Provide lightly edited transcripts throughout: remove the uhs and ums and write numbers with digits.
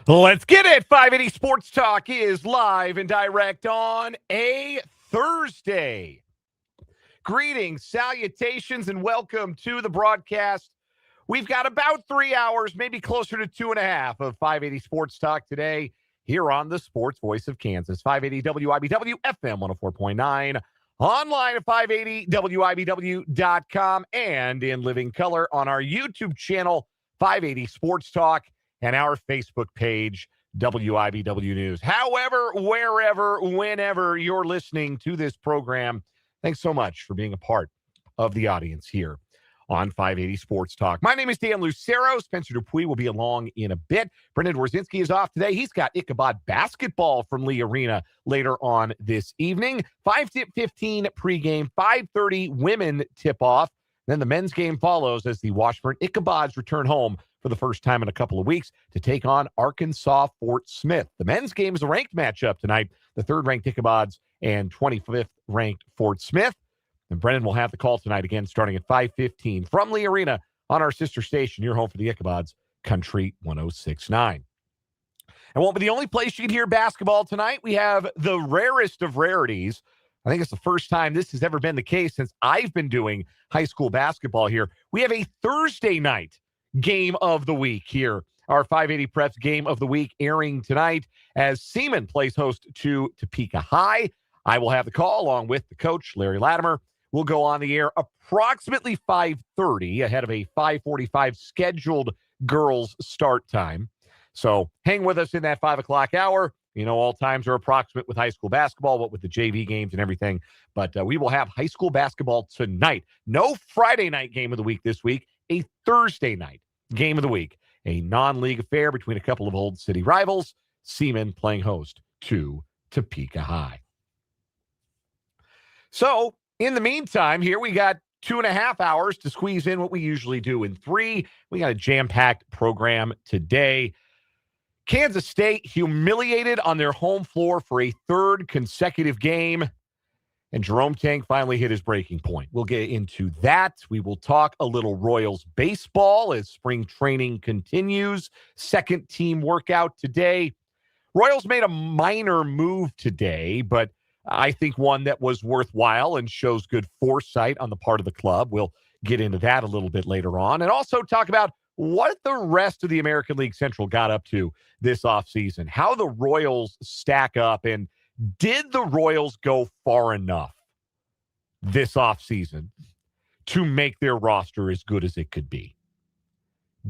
Let's get it. 580 Sports Talk is live and direct on a Thursday. Greetings, salutations, and welcome to the broadcast. We've got about 3 hours, maybe closer to 2.5 of 580 Sports Talk today here on the Sports Voice of Kansas. 580 WIBW FM 104.9, online at 580WIBW.com, and in living color on our YouTube channel, 580 Sports Talk, and our Facebook page, WIBW News. However, wherever, whenever you're listening to this program, thanks so much for being a part of the audience here on 580 Sports Talk. My name is Dan Lucero. Spencer Dupuis will be along in a bit. Brendan Dworzinski is off today. He's got Ichabod basketball from Lee Arena later on this evening. 5:15 pregame, 5:30 women tip-off. Then the men's game follows as the Washburn Ichabods return home for the first time in a couple of weeks to take on Arkansas Fort Smith. The men's game is a ranked matchup tonight. The third-ranked Ichabods and 25th-ranked Fort Smith. And Brennan will have the call tonight again starting at 5:15 from Lee Arena on our sister station, your home for the Ichabods, Country 106.9. And won't be the only place you can hear basketball tonight. We have the rarest of rarities. I think it's the first time this has ever been the case since I've been doing high school basketball here. We have a Thursday night game of the week here. Our 580 Preps game of the week airing tonight as Seaman plays host to Topeka High. I will have the call along with the coach, Larry Latimer. We'll go on the air approximately 5:30 ahead of a 5:45 scheduled girls start time. So hang with us in that 5 o'clock hour. You know, all times are approximate with high school basketball, what with the JV games and everything. But we will have high school basketball tonight. No Friday night game of the week this week, a Thursday night game of the week. A non-league affair between a couple of old city rivals. Seaman playing host to Topeka High. So, in the meantime, here we got 2.5 hours to squeeze in what we usually do in 3. We got a jam-packed program today. Kansas State humiliated on their home floor for a third consecutive game. And Jerome Tang finally hit his breaking point. We'll get into that. We will talk a little Royals baseball as spring training continues. Second team workout today. Royals made a minor move today, but I think one that was worthwhile and shows good foresight on the part of the club. We'll get into that a little bit later on. And also talk about what the rest of the American League Central got up to this offseason, how the Royals stack up, and did the Royals go far enough this offseason to make their roster as good as it could be?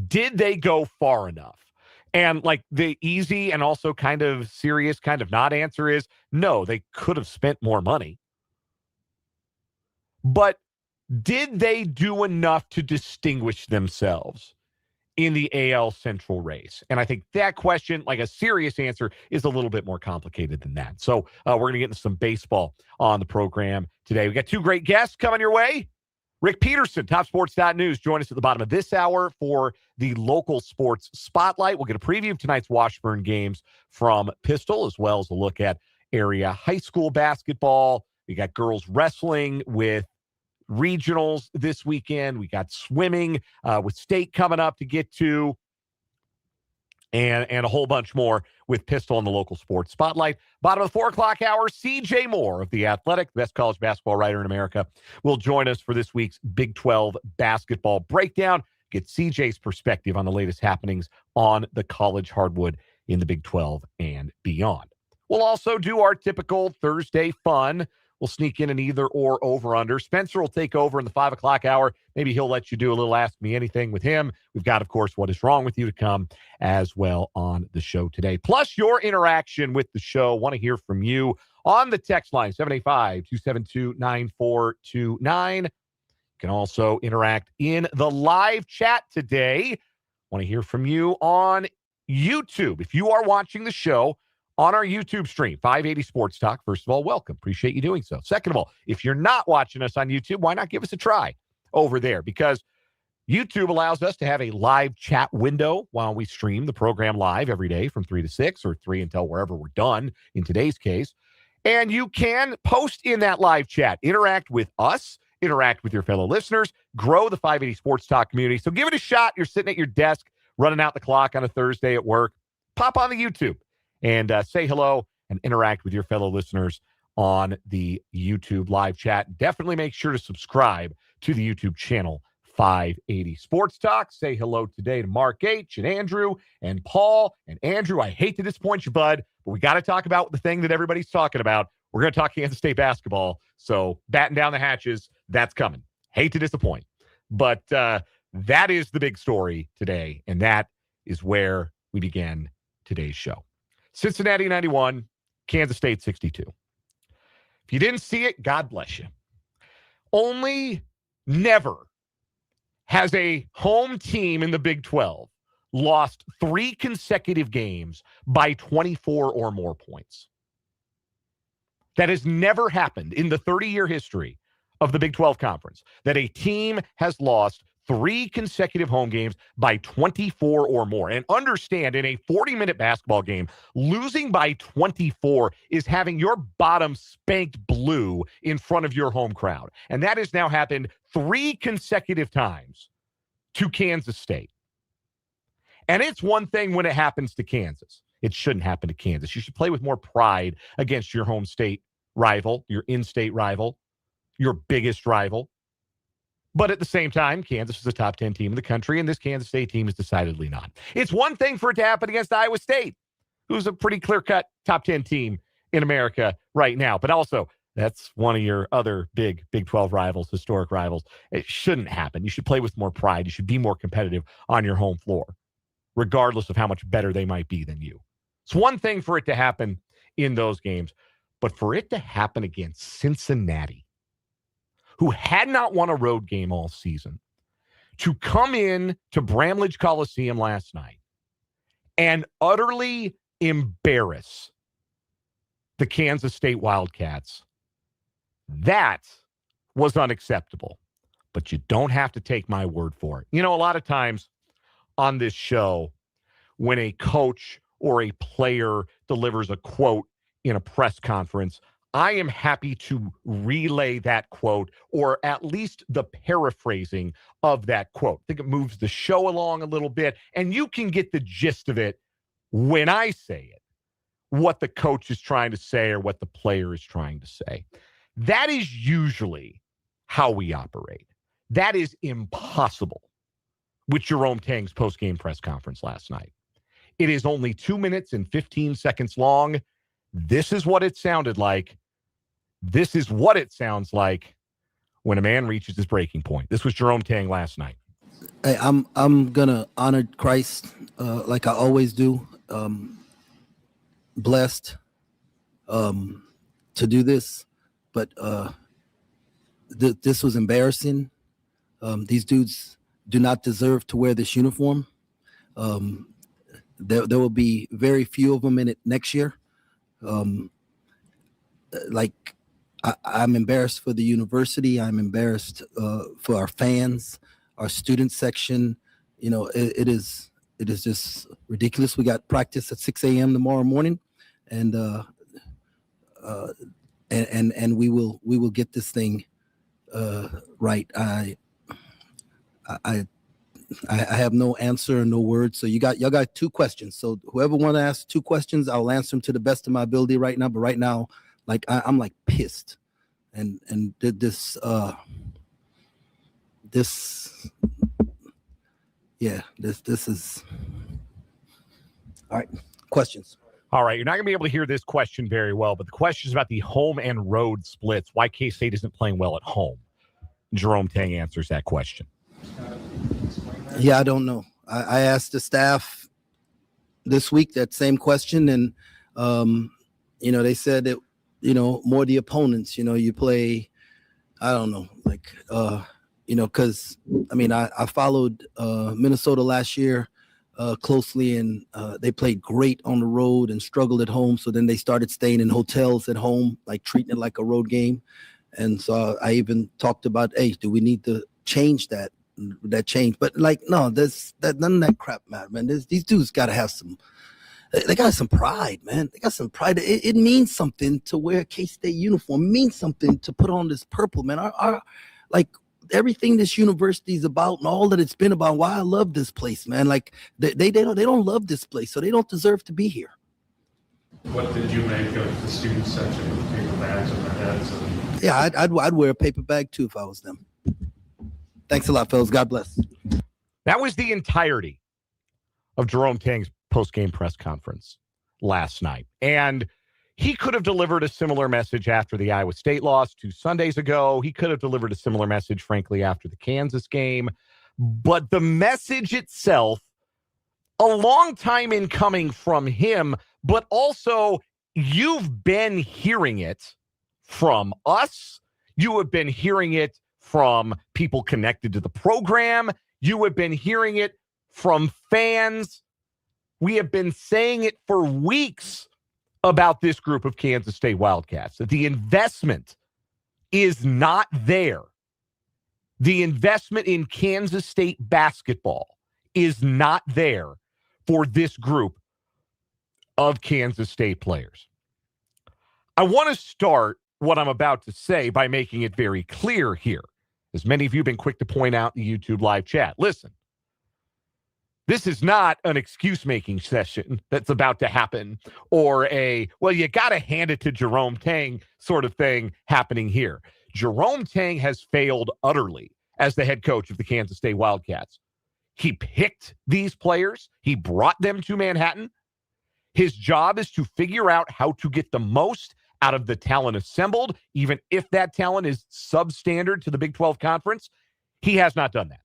Did they go far enough? And like the easy and also kind of serious, kind of not answer is no, they could have spent more money. But did they do enough to distinguish themselves in the AL Central race? And I think that question, like a serious answer, is a little bit more complicated than that. So we're going to get into some baseball on the program today. We got 2 great guests coming your way. Rick Peterson, TopSports.news, join us at the bottom of this hour for the local sports spotlight. We'll get a preview of tonight's Washburn games from Pistol, as well as a look at area high school basketball. We got girls wrestling with regionals this weekend. We got swimming with state coming up to get to, and a whole bunch more with Pistol and the local sports spotlight. Bottom of the 4 o'clock hour, CJ Moore of The Athletic, the best college basketball writer in America, will join us for this week's Big 12 basketball breakdown. Get CJ's perspective on the latest happenings on the college hardwood in the Big 12 and beyond. We'll also do our typical Thursday fun. We'll sneak in an either or over under. Spencer will take over in the 5 o'clock hour. Maybe he'll let you do a little Ask Me Anything with him. We've got, of course, What Is Wrong With You to come as well on the show today. Plus your interaction with the show. Want to hear from you on the text line, 785-272-9429. You can also interact in the live chat today. Want to hear from you on YouTube. If you are watching the show on our YouTube stream, 580 Sports Talk. First of all, welcome. Appreciate you doing so. Second of all, if you're not watching us on YouTube, why not give us a try over there? Because YouTube allows us to have a live chat window while we stream the program live every day from 3 to 6 or 3 until wherever we're done in today's case. And you can post in that live chat, interact with us, interact with your fellow listeners, grow the 580 Sports Talk community. So give it a shot. You're sitting at your desk, running out the clock on a Thursday at work. pop on the YouTube and say hello and interact with your fellow listeners on the YouTube live chat. Definitely make sure to subscribe to the YouTube channel 580 Sports Talk. Say hello today to Mark H. and Andrew and Paul. And Andrew, I hate to disappoint you, bud, but we got to talk about the thing that everybody's talking about. We're going to talk Kansas State basketball. So batten down the hatches. That's coming. Hate to disappoint. But that is the big story today. And that is where we began today's show. Cincinnati 91, Kansas State 62. If you didn't see it, God bless you. Only never has a home team in the Big 12 lost 3 consecutive games by 24 or more points. That has never happened in the 30-year history of the Big 12 Conference, that a team has lost 3 consecutive home games by 24 or more. And understand, in a 40-minute basketball game, losing by 24 is having your bottom spanked blue in front of your home crowd. And that has now happened 3 consecutive times to Kansas State. And it's one thing when it happens to Kansas. It shouldn't happen to Kansas. You should play with more pride against your home state rival, your in-state rival, your biggest rival. But at the same time, Kansas is a top 10 team in the country, and this Kansas State team is decidedly not. It's one thing for it to happen against Iowa State, who's a pretty clear-cut top 10 team in America right now. But also, that's one of your other big Big 12 rivals, historic rivals. It shouldn't happen. You should play with more pride. You should be more competitive on your home floor, regardless of how much better they might be than you. It's one thing for it to happen in those games, but for it to happen against Cincinnati, who had not won a road game all season, to come in to Bramlage Coliseum last night and utterly embarrass the Kansas State Wildcats, that was unacceptable. But you don't have to take my word for it. You know, a lot of times on this show, when a coach or a player delivers a quote in a press conference, I am happy to relay that quote, or at least the paraphrasing of that quote. I think it moves the show along a little bit, and you can get the gist of it when I say it, what the coach is trying to say or what the player is trying to say. That is usually how we operate. That is impossible with Jerome Tang's post-game press conference last night. It is only 2 minutes and 15 seconds long. This is what it sounded like. This is what it sounds like when a man reaches his breaking point. This was Jerome Tang last night. Hey, I'm gonna honor Christ like I always do. Blessed to do this, but this was embarrassing. These dudes do not deserve to wear this uniform. There will be very few of them in it next year. I'm embarrassed for the university. I'm embarrassed for our fans, our student section. You know, it is just ridiculous. We got practice at 6 a.m. tomorrow morning, and we will get this thing right. I have no answer and no words. So y'all got 2 questions. So whoever want to ask 2 questions, I'll answer them to the best of my ability right now. But right now, like I'm like pissed, and this is all right. Questions. All right, you're not going to be able to hear this question very well, but the question is about the home and road splits. Why K-State isn't playing well at home? Jerome Tang answers that question. Yeah, I don't know. I asked the staff this week that same question, and they said that more the opponents. You play. I don't know, because I followed Minnesota last year closely, and they played great on the road and struggled at home. So then they started staying in hotels at home, like treating it like a road game. And so I even talked about, hey, do we need to change that change? But no, none of that crap matter, man. These dudes got to have they got some pride, man. They got some pride. It means something to wear a K-State uniform. It means something to put on this purple, man. everything this university is about and all that it's been about, why I love this place, man. Like they don't love this place, so they don't deserve to be here. What did you make of the student section with paper bags on their heads? Yeah, I'd wear a paper bag too if I was them. Thanks a lot, fellas. God bless. That was the entirety of Jerome Tang's post-game press conference last night. And he could have delivered a similar message after the Iowa State loss 2 Sundays ago. He could have delivered a similar message, frankly, after the Kansas game. But the message itself, a long time in coming from him, but also you've been hearing it from us. You have been hearing it from people connected to the program. You have been hearing it from fans. We have been saying it for weeks about this group of Kansas State Wildcats, that the investment is not there. The investment in Kansas State basketball is not there for this group of Kansas State players. I want to start what I'm about to say by making it very clear here, as many of you have been quick to point out in the YouTube live chat. Listen, this is not an excuse-making session that's about to happen, or well, you got to hand it to Jerome Tang sort of thing happening here. Jerome Tang has failed utterly as the head coach of the Kansas State Wildcats. He picked these players. He brought them to Manhattan. His job is to figure out how to get the most out of the talent assembled, even if that talent is substandard to the Big 12 Conference. He has not done that.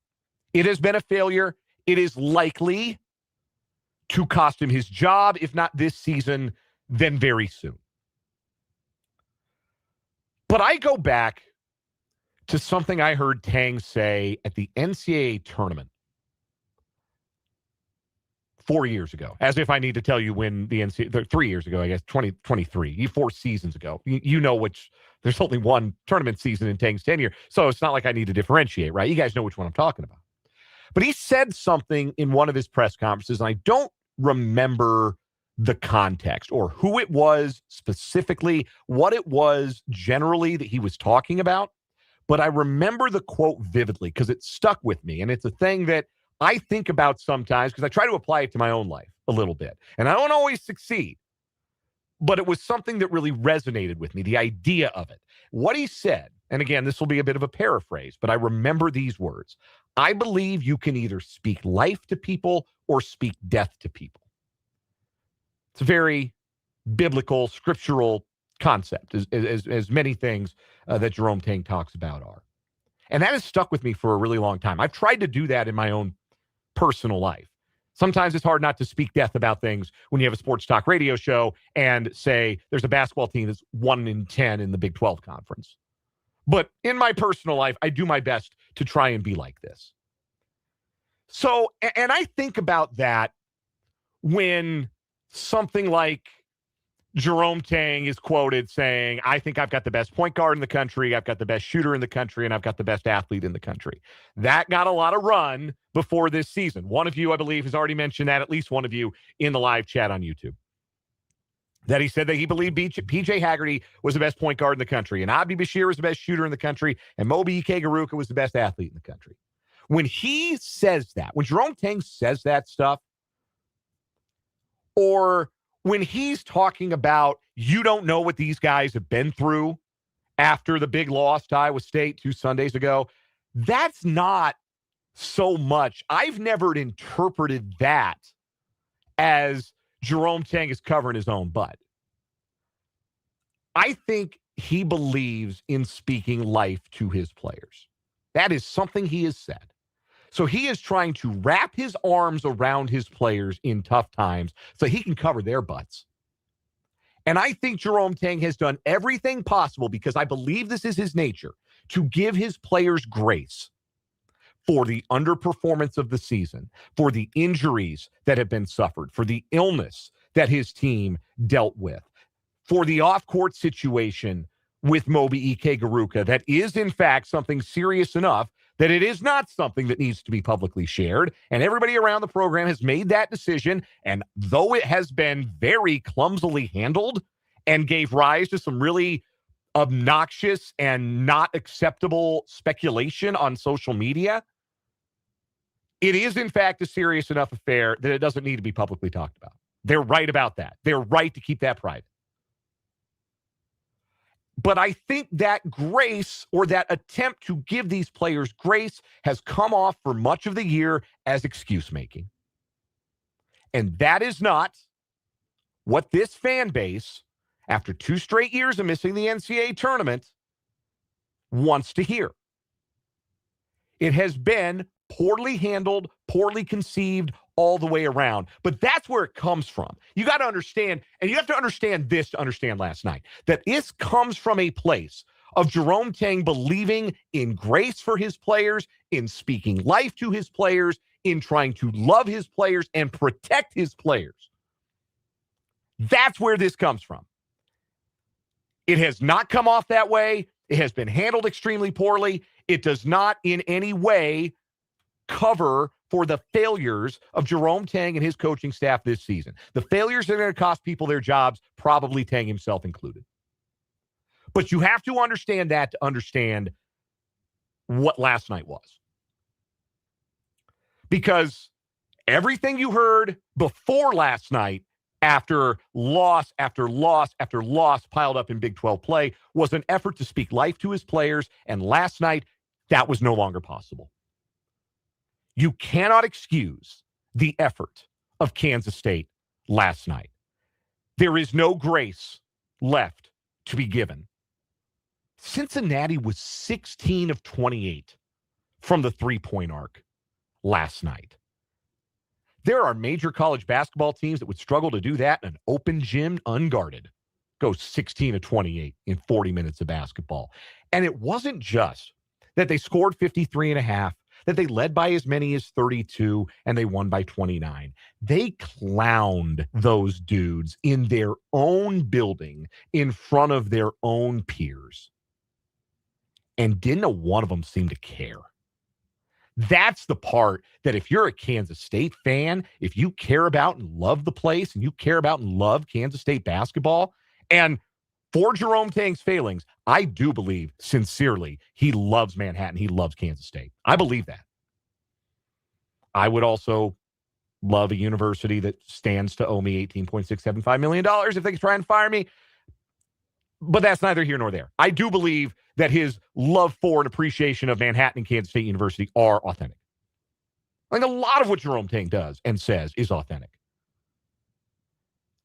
It has been a failure. It is likely to cost him his job, if not this season, then very soon. But I go back to something I heard Tang say at the NCAA tournament 4 years ago, as if I need to tell you when the NCAA, 3 years ago, I guess, 2023, 4 seasons ago. You know which, there's only one tournament season in Tang's tenure, so it's not like I need to differentiate, right? You guys know which one I'm talking about. But he said something in one of his press conferences, and I don't remember the context or who it was specifically, what it was generally that he was talking about. But I remember the quote vividly because it stuck with me. And it's a thing that I think about sometimes because I try to apply it to my own life a little bit. And I don't always succeed. But it was something that really resonated with me, the idea of it. What he said, and again, this will be a bit of a paraphrase, but I remember these words. I believe you can either speak life to people or speak death to people. It's a very biblical, scriptural concept, as many things that Jerome Tang talks about are. And that has stuck with me for a really long time. I've tried to do that in my own personal life. Sometimes it's hard not to speak death about things when you have a sports talk radio show and say there's a basketball team that's 1-10 in the Big 12 conference. But in my personal life, I do my best to try and be like this. So, and I think about that when something like Jerome Tang is quoted saying, I think I've got the best point guard in the country, I've got the best shooter in the country, and I've got the best athlete in the country. That got a lot of run before this season. One of you, I believe, has already mentioned that, at least one of you in the live chat on YouTube. That he said that he believed PJ Haggerty was the best point guard in the country, and Abdi Bashir was the best shooter in the country, and Moby Ike-Garuka was the best athlete in the country. When he says that, when Jerome Tang says that stuff, or when he's talking about you don't know what these guys have been through after the big loss to Iowa State 2 Sundays ago, that's not so much. I've never interpreted that as Jerome Tang is covering his own butt. I think he believes in speaking life to his players. That is something he has said. So he is trying to wrap his arms around his players in tough times so he can cover their butts. And I think Jerome Tang has done everything possible, because I believe this is his nature, to give his players grace for the underperformance of the season, for the injuries that have been suffered, for the illness that his team dealt with, for the off-court situation with Moby Ike-Garuka that is, in fact, something serious enough that it is not something that needs to be publicly shared. And everybody around the program has made that decision. And though it has been very clumsily handled and gave rise to some really obnoxious and not acceptable speculation on social media, it is, in fact, a serious enough affair that it doesn't need to be publicly talked about. They're right about that. They're right to keep that private. But I think that grace, or that attempt to give these players grace, has come off for much of the year as excuse making. And that is not what this fan base, after 2 straight years of missing the NCAA tournament, wants to hear. It has been poorly handled, poorly conceived all the way around. But that's where it comes from. You got to understand, and you have to understand this to understand last night, that this comes from a place of Jerome Tang believing in grace for his players, in speaking life to his players, in trying to love his players and protect his players. That's where this comes from. It has not come off that way. It has been handled extremely poorly. It does not in any way cover for the failures of Jerome Tang and his coaching staff this season. The failures that are going to cost people their jobs, probably Tang himself included. But you have to understand that to understand what last night was. Because everything you heard before last night, after loss after loss after loss piled up in Big 12 play, was an effort to speak life to his players. And last night, that was no longer possible. You cannot excuse the effort of Kansas State last night. There is no grace left to be given. Cincinnati was 16 of 28 from the three-point arc last night. There are major college basketball teams that would struggle to do that in an open gym unguarded. Go 16 of 28 in 40 minutes of basketball. And it wasn't just that they scored 53 and a half, that they led by as many as 32, and they won by 29. They clowned those dudes in their own building in front of their own peers. And didn't a one of them seem to care. That's the part that if you're a Kansas State fan, if you care about and love the place, and you care about and love Kansas State basketball, and for Jerome Tang's failings, I do believe sincerely he loves Manhattan. He loves Kansas State. I believe that. I would also love a university that stands to owe me $18.675 million if they can try and fire me. But that's neither here nor there. I do believe that his love for and appreciation of Manhattan and Kansas State University are authentic. Like a lot of what Jerome Tang does and says is authentic.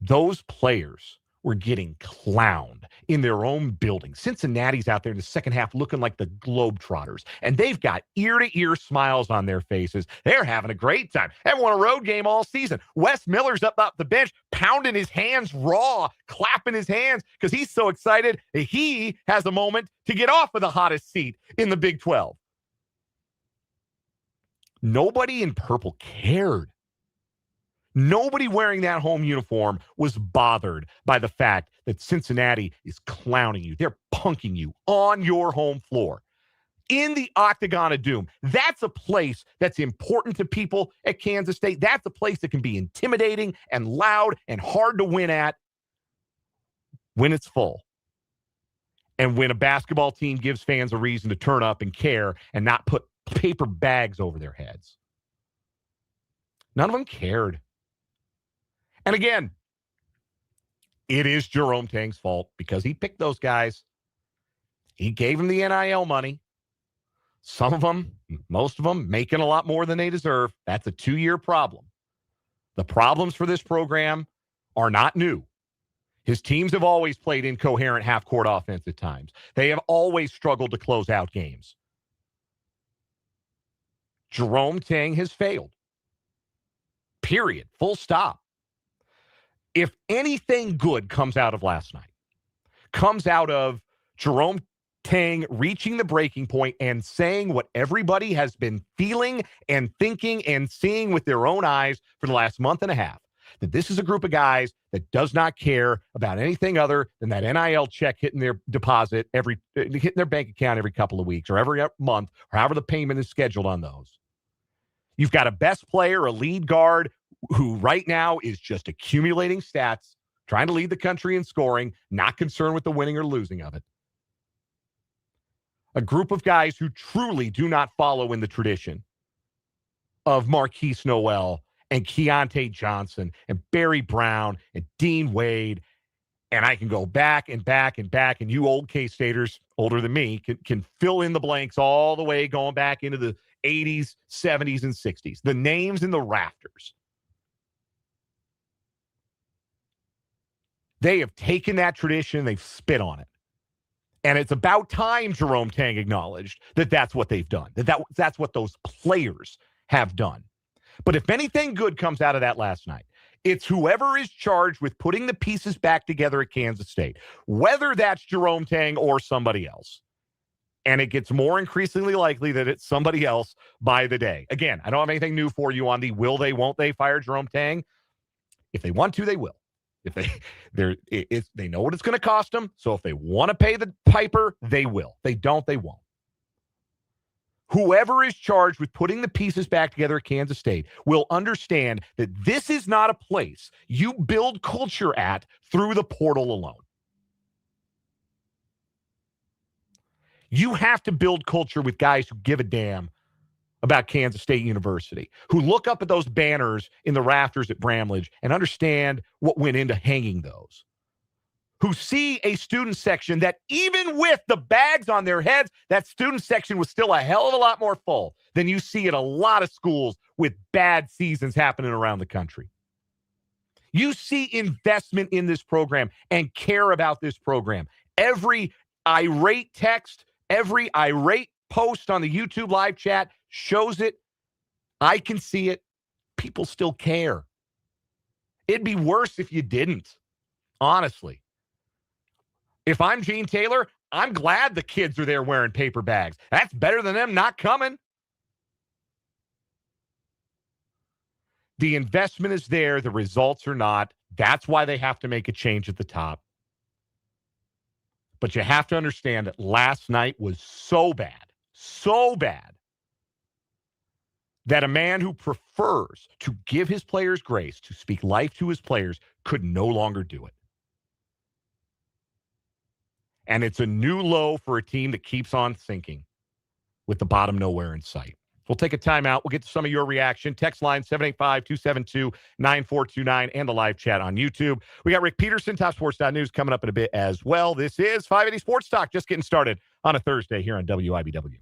Those players were getting clowned in their own building. Cincinnati's out there in the second half looking like the Globetrotters, and they've got ear-to-ear smiles on their faces. They're having a great time. They haven't won a road game all season. Wes Miller's up the bench, pounding his hands raw, clapping his hands because he's so excited that he has a moment to get off of the hottest seat in the Big 12. Nobody in purple cared. Nobody wearing that home uniform was bothered by the fact that Cincinnati is clowning you. They're punking you on your home floor. In the Octagon of Doom. That's a place that's important to people at Kansas State. That's a place that can be intimidating and loud and hard to win at when it's full. And when a basketball team gives fans a reason to turn up and care and not put paper bags over their heads. None of them cared. And again, it is Jerome Tang's fault because he picked those guys. He gave them the NIL money. Some of them, most of them, making a lot more than they deserve. That's a 2-year problem. The problems for this program are not new. His teams have always played incoherent half-court offense at times. They have always struggled to close out games. Jerome Tang has failed. Period. Full stop. If anything good comes out of last night, comes out of Jerome Tang reaching the breaking point and saying what everybody has been feeling and thinking and seeing with their own eyes for the last month and a half, that this is a group of guys that does not care about anything other than that NIL check hitting their deposit hitting their bank account every couple of weeks or every month, or however the payment is scheduled on those. You've got a best player, a lead guard, who right now is just accumulating stats, trying to lead the country in scoring, not concerned with the winning or losing of it. A group of guys who truly do not follow in the tradition of Marquise Noel and Keontae Johnson and Barry Brown and Dean Wade. And I can go back and back and back, and you old K-Staters, older than me, can fill in the blanks all the way going back into the 80s, 70s, and 60s. The names in the rafters. They have taken that tradition, they've spit on it. And it's about time Jerome Tang acknowledged that that's what they've done, that's what those players have done. But if anything good comes out of that last night, it's whoever is charged with putting the pieces back together at Kansas State, whether that's Jerome Tang or somebody else. And it gets more increasingly likely that it's somebody else by the day. Again, I don't have anything new for you on the will they, won't they fire Jerome Tang. If they want to, they will. If they know what it's going to cost them. So if they want to pay the piper, they will. They don't, they won't. Whoever is charged with putting the pieces back together at Kansas State will understand that this is not a place you build culture at through the portal alone. You have to build culture with guys who give a damn about Kansas State University, who look up at those banners in the rafters at Bramlage and understand what went into hanging those, who see a student section that even with the bags on their heads, that student section was still a hell of a lot more full than you see at a lot of schools with bad seasons happening around the country. You see investment in this program and care about this program. Every irate text, every irate post on the YouTube live chat shows it. I can see it. People still care. It'd be worse if you didn't, honestly. If I'm Gene Taylor, I'm glad the kids are there wearing paper bags. That's better than them not coming. The investment is there. The results are not. That's why they have to make a change at the top. But you have to understand that last night was so bad, that a man who prefers to give his players grace, to speak life to his players, could no longer do it. And it's a new low for a team that keeps on sinking with the bottom nowhere in sight. We'll take a timeout. We'll get to some of your reaction. Text line 785-272-9429 and the live chat on YouTube. We got Rick Peterson, TopSports.news, coming up in a bit as well. This is 580 Sports Talk, just getting started on a Thursday here on WIBW.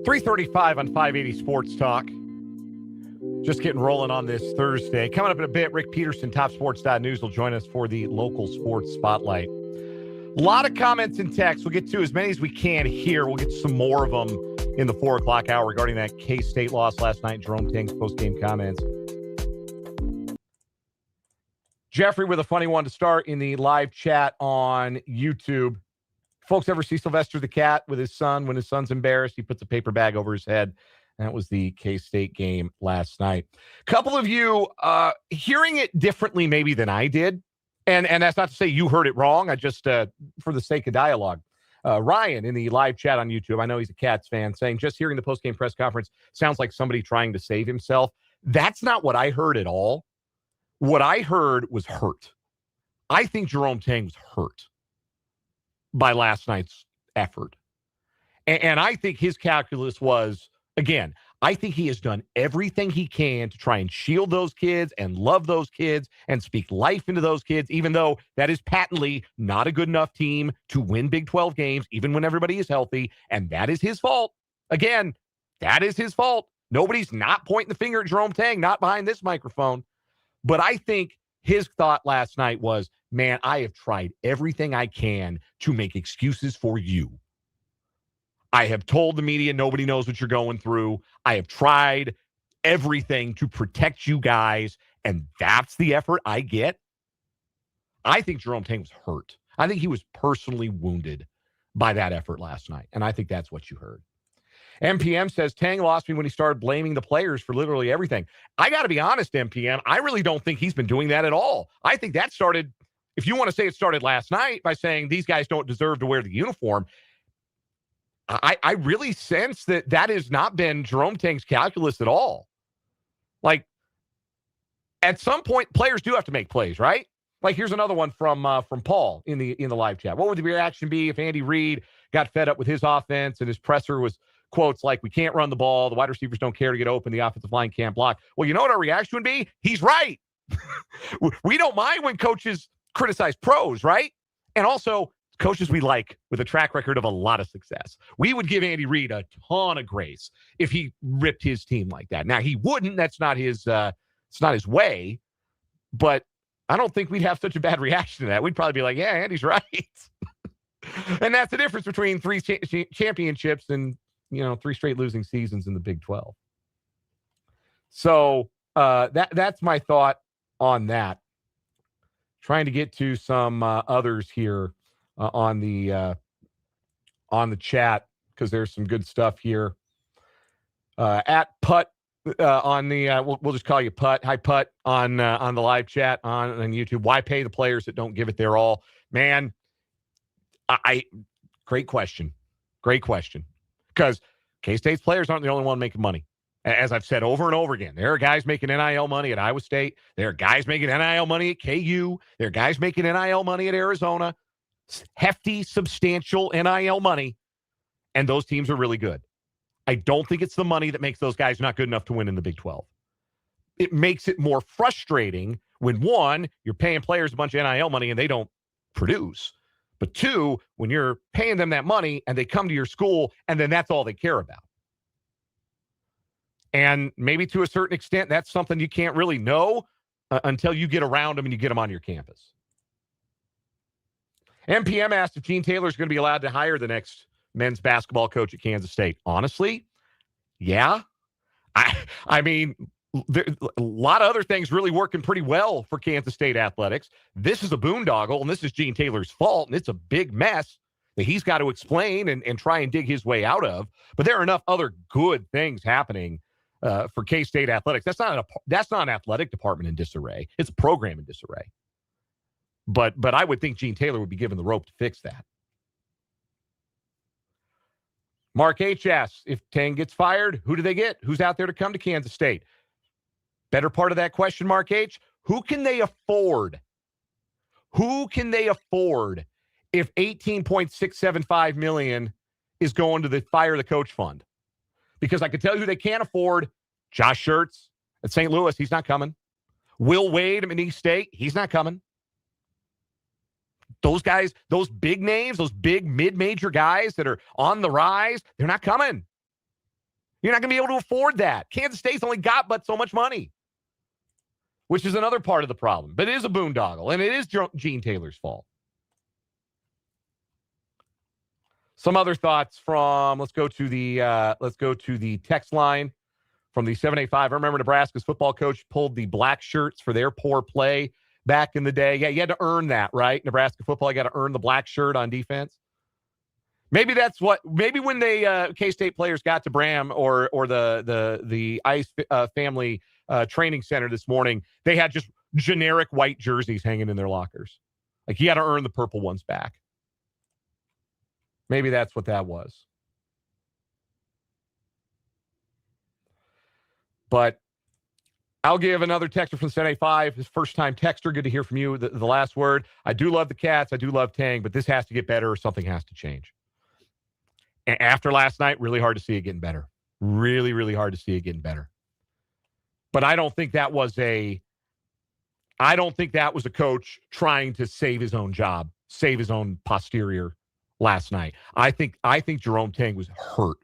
3:35 on 580 Sports Talk. Just getting rolling on this Thursday. Coming up in a bit, Rick Peterson, TopSports.news, will join us for the local sports spotlight. A lot of comments and texts. We'll get to as many as we can here. We'll get some more of them in the 4 o'clock hour regarding that K-State loss last night, Jerome Tang's post-game comments. Jeffrey with a funny one to start in the live chat on YouTube. Folks ever see Sylvester the cat with his son? When his son's embarrassed, he puts a paper bag over his head. That was the K-State game last night. A couple of you hearing it differently maybe than I did. And that's not to say you heard it wrong. I just, for the sake of dialogue. Ryan in the live chat on YouTube, I know he's a Cats fan, saying just hearing the post-game press conference sounds like somebody trying to save himself. That's not what I heard at all. What I heard was hurt. I think Jerome Tang was hurt by last night's effort. And I think his calculus was, again, I think he has done everything he can to try and shield those kids and love those kids and speak life into those kids, even though that is patently not a good enough team to win Big 12 games, even when everybody is healthy. And that is his fault. Again, that is his fault. Nobody's not pointing the finger at Jerome Tang, not behind this microphone. But I think his thought last night was, man, I have tried everything I can to make excuses for you. I have told the media nobody knows what you're going through. I have tried everything to protect you guys, and that's the effort I get. I think Jerome Tang was hurt. I think he was personally wounded by that effort last night, and I think that's what you heard. MPM says, Tang lost me when he started blaming the players for literally everything. I got to be honest, MPM, I really don't think he's been doing that at all. I think that started, if you want to say it started last night by saying these guys don't deserve to wear the uniform, I really sense that has not been Jerome Tang's calculus at all. Like, at some point, players do have to make plays, right? Like, here's another one from Paul in the live chat. What would the reaction be if Andy Reid got fed up with his offense and his presser was quotes like, we can't run the ball, the wide receivers don't care to get open, the offensive line can't block? Well, you know what our reaction would be? He's right. We don't mind when coaches criticize pros, right? And also, coaches we like with a track record of a lot of success. We would give Andy Reid a ton of grace if he ripped his team like that. Now, he wouldn't. That's not his it's not his way. But I don't think we'd have such a bad reaction to that. We'd probably be like, yeah, Andy's right. And that's the difference between 3 championships and, 3 straight losing seasons in the Big 12. So that's my thought on that. Trying to get to some others here. On the chat, because there's some good stuff here. At Putt on the we'll just call you Putt. Hi Putt on the live chat on YouTube. Why pay the players that don't give it their all? Man, great question. Because K-State's players aren't the only one making money. As I've said over and over again, there are guys making NIL money at Iowa State. There are guys making NIL money at KU. There are guys making NIL money at Arizona. Hefty, substantial NIL money, and those teams are really good. I don't think it's the money that makes those guys not good enough to win in the Big 12. It makes it more frustrating when, one, you're paying players a bunch of NIL money and they don't produce, but two, when you're paying them that money and they come to your school and then that's all they care about. And maybe to a certain extent, that's something you can't really know until you get around them and you get them on your campus. MPM asked if Gene Taylor is going to be allowed to hire the next men's basketball coach at Kansas State. Honestly, yeah. I mean, a lot of other things really working pretty well for Kansas State athletics. This is a boondoggle, and this is Gene Taylor's fault, and it's a big mess that he's got to explain and try and dig his way out of. But there are enough other good things happening for K-State athletics. That's not an athletic department in disarray. It's a program in disarray. But I would think Gene Taylor would be given the rope to fix that. Mark H. asks, if Tang gets fired, who do they get? Who's out there to come to Kansas State? Better part of that question, Mark H., who can they afford? Who can they afford if $18.675 million is going to the fire the coach fund? Because I can tell you who they can't afford. Josh Schertz at St. Louis, he's not coming. Will Wade at East State, he's not coming. Those guys, those big names, those big mid-major guys that are on the rise, they're not coming. You're not going to be able to afford that. Kansas State's only got but so much money, which is another part of the problem. But it is a boondoggle, and it is Gene Taylor's fault. Some other thoughts from, let's go to the text line from the 785. I remember Nebraska's football coach pulled the black shirts for their poor play back in the day. Yeah, you had to earn that, right? Nebraska football, you got to earn the black shirt on defense. Maybe that's what. Maybe when they K-State players got to Bram or the Ice family training center this morning, they had just generic white jerseys hanging in their lockers. Like, you got to earn the purple ones back. Maybe that's what that was. But I'll give another texter from 785, his first-time texter. Good to hear from you. The last word. I do love the Cats. I do love Tang, but this has to get better or something has to change. And after last night, really hard to see it getting better. Really, really hard to see it getting better. But I don't think that was a coach trying to save his own job, save his own posterior last night. I think Jerome Tang was hurt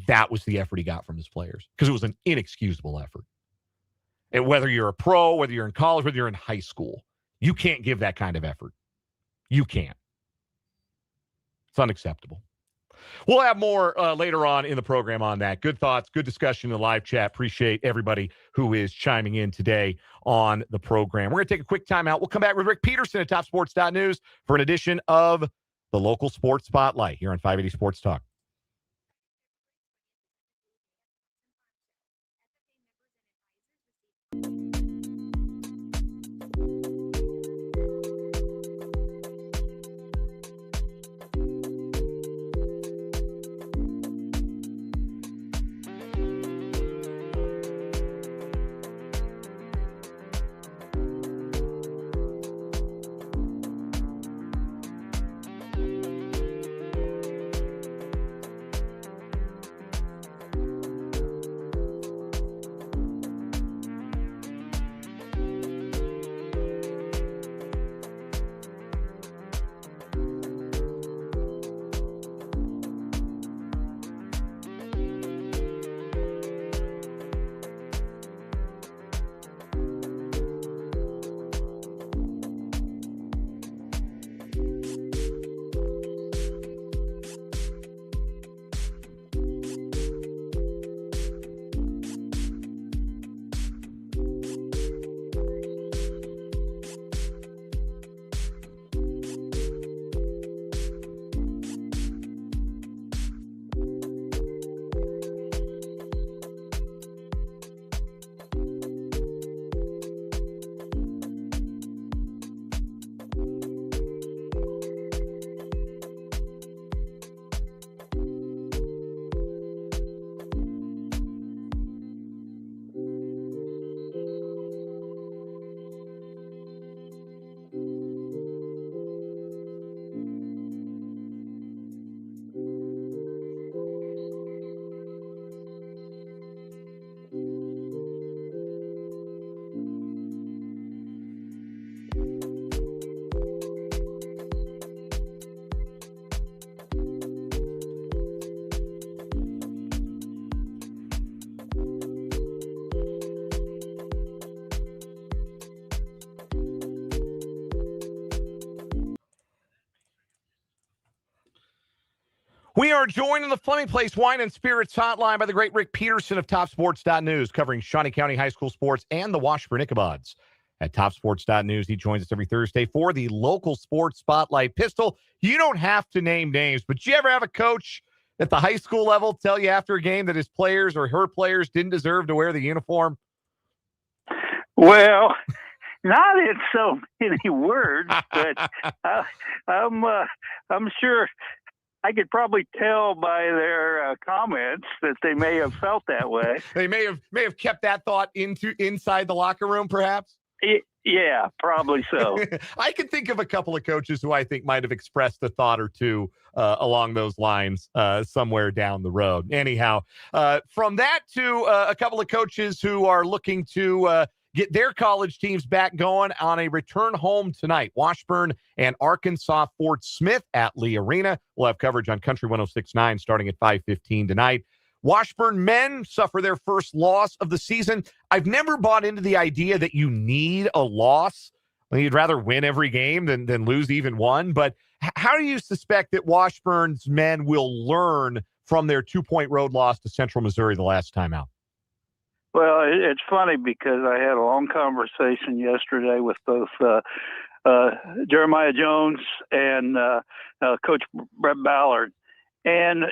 that was the effort he got from his players, because it was an inexcusable effort. And whether you're a pro, whether you're in college, whether you're in high school, you can't give that kind of effort. You can't. It's unacceptable. We'll have more later on in the program on that. Good thoughts, good discussion in the live chat. Appreciate everybody who is chiming in today on the program. We're going to take a quick timeout. We'll come back with Rick Peterson at TopSports.news for an edition of the Local Sports Spotlight here on 580 Sports Talk. We are joined in the Fleming Place Wine and Spirits hotline by the great Rick Peterson of TopSports.news, covering Shawnee County High School sports and the Washburn Ichabods. At TopSports.news, he joins us every Thursday for the Local Sports Spotlight. Pistol, you don't have to name names, but did you ever have a coach at the high school level tell you after a game that his players or her players didn't deserve to wear the uniform? Well, not in so many words, but I'm sure I could probably tell by their comments that they may have felt that way. They may have kept that thought inside the locker room, perhaps. Yeah, probably so. I can think of a couple of coaches who I think might have expressed a thought or two along those lines somewhere down the road. Anyhow, from that to a couple of coaches who are looking to get their college teams back going on a return home tonight. Washburn and Arkansas Fort Smith at Lee Arena. We'll have coverage on Country 106.9 starting at 5:15 tonight. Washburn men suffer their first loss of the season. I've never bought into the idea that you need a loss. Well, you'd rather win every game than lose even one. But how do you suspect that Washburn's men will learn from their 2-point road loss to Central Missouri the last time out? Well, it's funny because I had a long conversation yesterday with both Jeremiah Jones and Coach Brett Ballard. And,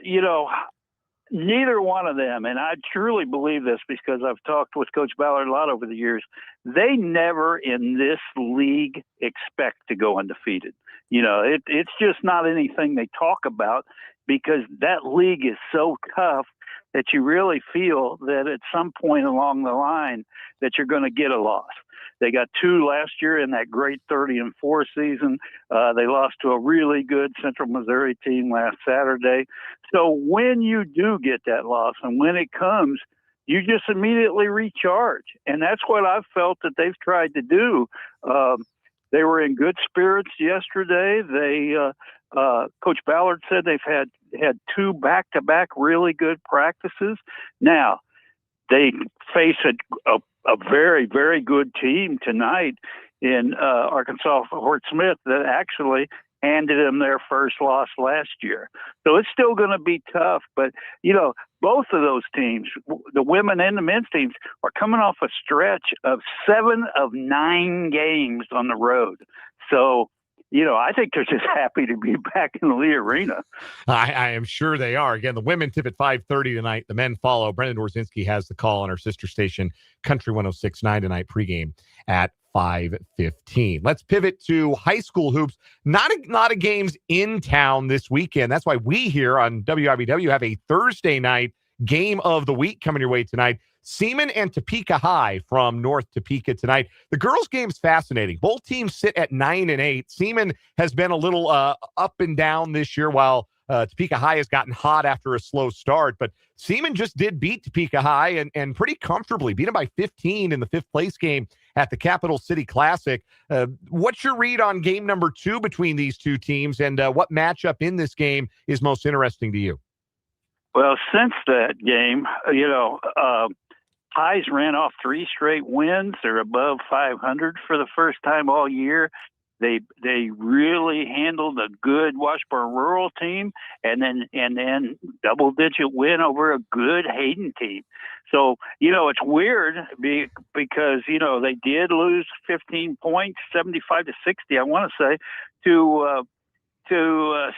neither one of them, and I truly believe this because I've talked with Coach Ballard a lot over the years, they never in this league expect to go undefeated. It's just not anything they talk about because that league is so tough that you really feel that at some point along the line that you're going to get a loss. They got 2 last year in that great 30-4 season. They lost to a really good Central Missouri team last Saturday. So when you do get that loss and when it comes, you just immediately recharge. And that's what I've felt that they've tried to do. They were in good spirits yesterday. Coach Ballard said they've had 2 back-to-back really good practices. Now, they face a very, very good team tonight in Arkansas Fort Smith that actually handed them their first loss last year. So it's still going to be tough. But, both of those teams, the women and the men's teams, are coming off a stretch of 7 of 9 games on the road. So, I think they're just happy to be back in the Lee Arena. I am sure they are. Again, the women tip at 5:30 tonight. The men follow. Brendan Dorzinski has the call on our sister station, Country 106.9 tonight, pregame at 5:15. Let's pivot to high school hoops. Not a lot of games in town this weekend. That's why we here on WIBW have a Thursday night game of the week coming your way tonight. Seaman and Topeka High from North Topeka tonight. The girls' game's fascinating. Both teams sit at 9-8. Seaman has been a little up and down this year, while Topeka High has gotten hot after a slow start. But Seaman just did beat Topeka High and pretty comfortably. Beat them by 15 in the 5th place game at the Capital City Classic. What's your read on game number 2 between these two teams, and what matchup in this game is most interesting to you? Well, since that game, Highs ran off 3 straight wins. They're above 500 for the first time all year. They really handled a good Washburn Rural team, and then double-digit win over a good Hayden team. So it's weird because they did lose 15 points, 75-60, I want to say, to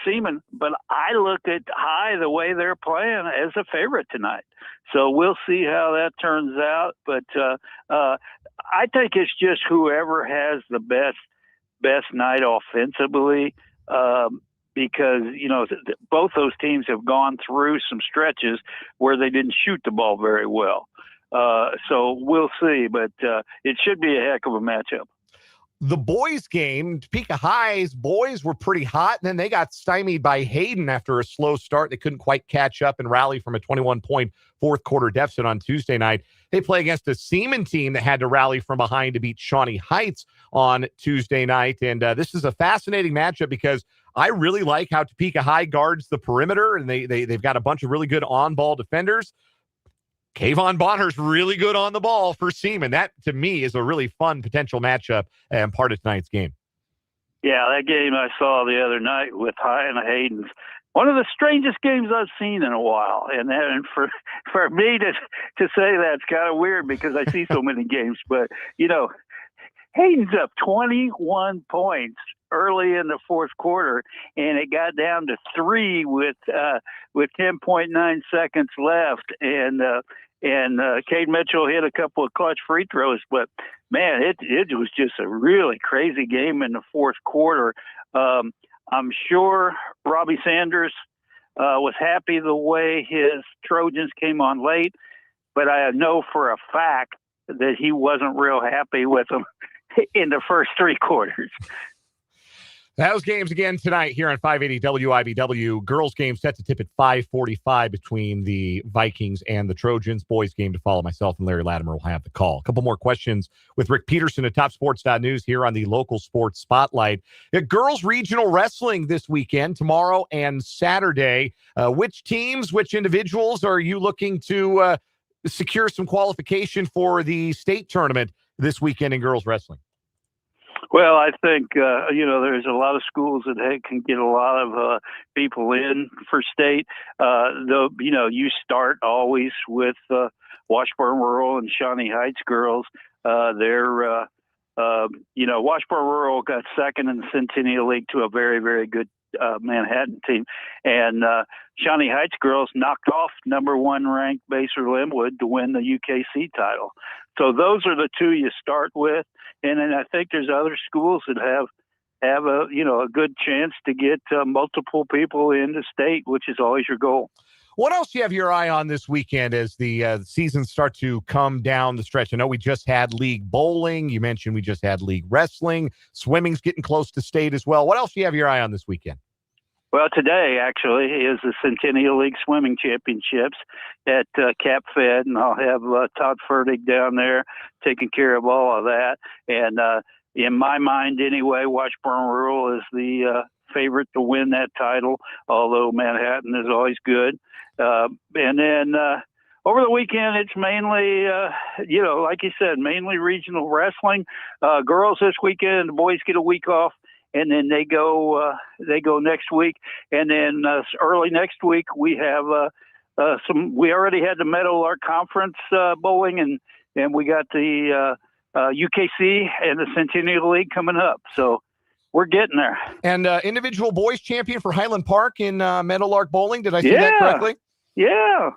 Seaman, but I look at High the way they're playing as a favorite tonight. So we'll see how that turns out. But I think it's just whoever has the best night offensively, because both those teams have gone through some stretches where they didn't shoot the ball very well. So we'll see, but it should be a heck of a matchup. The boys' game, Topeka High's boys were pretty hot, and then they got stymied by Hayden after a slow start. They couldn't quite catch up and rally from a 21-point fourth-quarter deficit on Tuesday night. They play against a Seaman team that had to rally from behind to beat Shawnee Heights on Tuesday night. And this is a fascinating matchup because I really like how Topeka High guards the perimeter, and they've got a bunch of really good on-ball defenders. Kayvon Bonner's really good on the ball for Seaman. That, to me, is a really fun potential matchup and part of tonight's game. Yeah, that game I saw the other night with High and Hayden's one of the strangest games I've seen in a while. And for me to say that's kind of weird because I see so many games. But, Hayden's up 21 points early in the fourth quarter, and it got down to 3 with 10.9 seconds left. And Cade Mitchell hit a couple of clutch free throws, but man, it was just a really crazy game in the fourth quarter. I'm sure Robbie Sanders was happy the way his Trojans came on late, but I know for a fact that he wasn't real happy with them in the first 3 quarters. Those games again tonight here on 580 WIBW. Girls game set to tip at 5:45 between the Vikings and the Trojans. Boys game to follow. Myself and Larry Latimer will have the call. A couple more questions with Rick Peterson at TopSports.news here on the local sports spotlight. Girls regional wrestling this weekend, tomorrow and Saturday. Which teams, which individuals are you looking to secure some qualification for the state tournament this weekend in girls wrestling? Well, I think, there's a lot of schools that can get a lot of people in for state. Though, you start always with Washburn Rural and Shawnee Heights girls. Washburn Rural got second in the Centennial League to a very, very good Manhattan team. And Shawnee Heights girls knocked off number one ranked Baser Linwood to win the UKC title. So those are the two you start with. And then I think there's other schools that have a good chance to get multiple people into state, which is always your goal. What else do you have your eye on this weekend as the seasons start to come down the stretch? I know we just had league bowling. You mentioned we just had league wrestling. Swimming's getting close to state as well. What else do you have your eye on this weekend? Well, today actually is the Centennial League Swimming Championships at Cap Fed, and I'll have Todd Fertig down there taking care of all of that. And in my mind anyway, Washburn Rural is the favorite to win that title, although Manhattan is always good. And then over the weekend, it's mainly, like you said, mainly regional wrestling. Girls this weekend, the boys get a week off, and then they go next week. And then early next week, we have we already had the Meadowlark Conference bowling, and we got the UKC and the Centennial League coming up. So we're getting there. And individual boys champion for Highland Park in Meadowlark Bowling. Did I see that correctly? Yeah,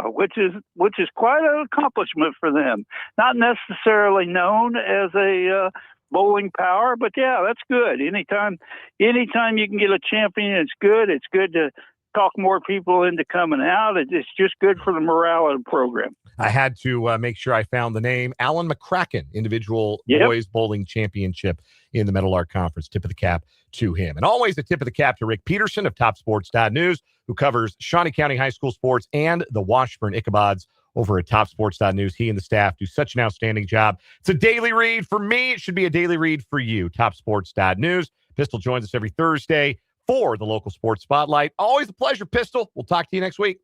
which is quite an accomplishment for them. Not necessarily known as a bowling power, but yeah, that's good. Anytime you can get a champion, it's good. It's good to talk more people into coming out. It's just good for the morale of the program. I had to make sure I found the name. Alan McCracken, individual boys bowling championship in the Meadowlark Conference. Tip of the cap to him. And always a tip of the cap to Rick Peterson of TopSports.news, who covers Shawnee County High School sports and the Washburn Ichabods over at TopSports.news. He and the staff do such an outstanding job. It's a daily read for me. It should be a daily read for you. TopSports.news. Pistol joins us every Thursday for the local sports spotlight. Always a pleasure, Pistol. We'll talk to you next week.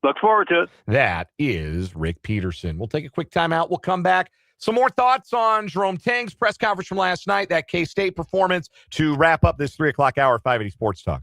Look forward to it. That is Rick Peterson. We'll take a quick time out. We'll come back. Some more thoughts on Jerome Tang's press conference from last night, that K-State performance, to wrap up this 3 o'clock hour, 580 Sports Talk.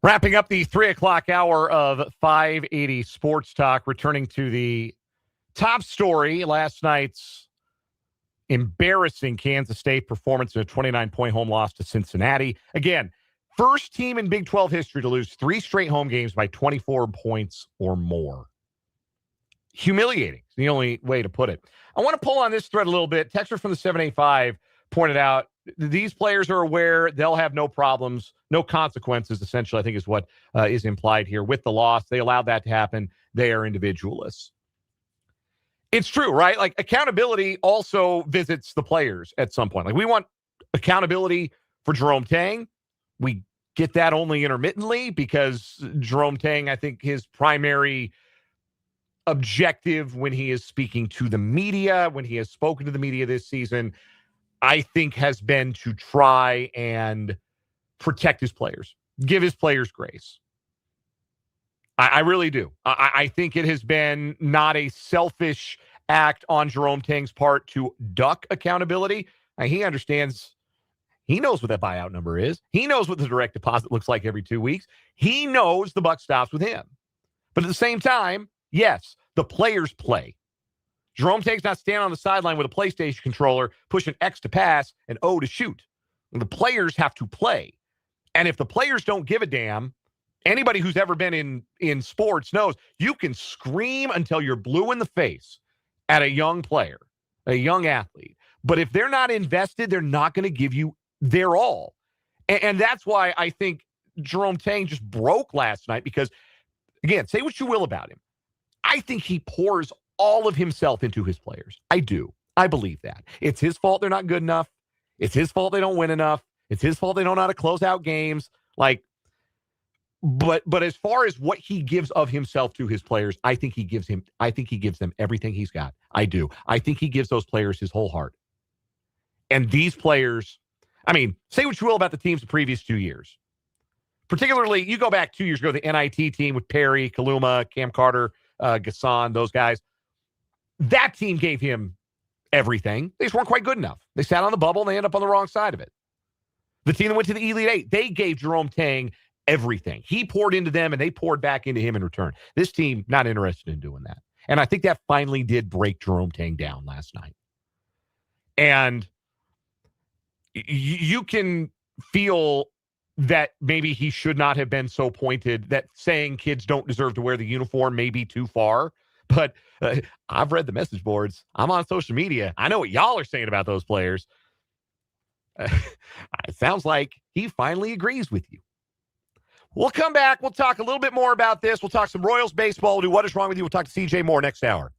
Wrapping up the 3 o'clock hour of 580 Sports Talk, returning to the top story, last night's embarrassing Kansas State performance in a 29-point home loss to Cincinnati. Again, first team in Big 12 history to lose 3 straight home games by 24 points or more. Humiliating is the only way to put it. I want to pull on this thread a little bit. Texter from the 785 pointed out these players are aware they'll have no problems, no consequences, essentially, I think is what is implied here with the loss. They allowed that to happen. They are individualists. It's true, right? Like, accountability also visits the players at some point. Like, we want accountability for Jerome Tang. We get that only intermittently because Jerome Tang, I think his primary objective when he is speaking to the media, when he has spoken to the media this season, I think has been to try and protect his players, give his players grace. I really do. I think it has been not a selfish act on Jerome Tang's part to duck accountability. He understands, he knows what that buyout number is. He knows what the direct deposit looks like every 2 weeks. He knows the buck stops with him. But at the same time, yes, the players play. Jerome Tang's not standing on the sideline with a PlayStation controller, pushing X to pass and O to shoot. The players have to play. And if the players don't give a damn, anybody who's ever been in sports knows you can scream until you're blue in the face at a young player, a young athlete. But if they're not invested, they're not going to give you their all. And that's why I think Jerome Tang just broke last night because, again, say what you will about him. I think he pours all of himself into his players. I do. I believe that. It's his fault they're not good enough. It's his fault they don't win enough. It's his fault they don't know how to close out games. But as far as what he gives of himself to his players, I think he gives them everything he's got. I do. I think he gives those players his whole heart. And these players, I mean, say what you will about the teams the previous 2 years. Particularly, you go back 2 years ago, the NIT team with Perry, Kaluma, Cam Carter, Gasson, those guys. That team gave him everything. They just weren't quite good enough. They sat on the bubble and they ended up on the wrong side of it. The team that went to the Elite Eight, they gave Jerome Tang everything. He poured into them and they poured back into him in return. This team, not interested in doing that. And I think that finally did break Jerome Tang down last night. And you can feel that maybe he should not have been so pointed, that saying kids don't deserve to wear the uniform may be too far. But I've read the message boards. I'm on social media. I know what y'all are saying about those players. It sounds like he finally agrees with you. We'll come back. We'll talk a little bit more about this. We'll talk some Royals baseball. We'll do What Is Wrong With You. We'll talk to CJ Moore next hour.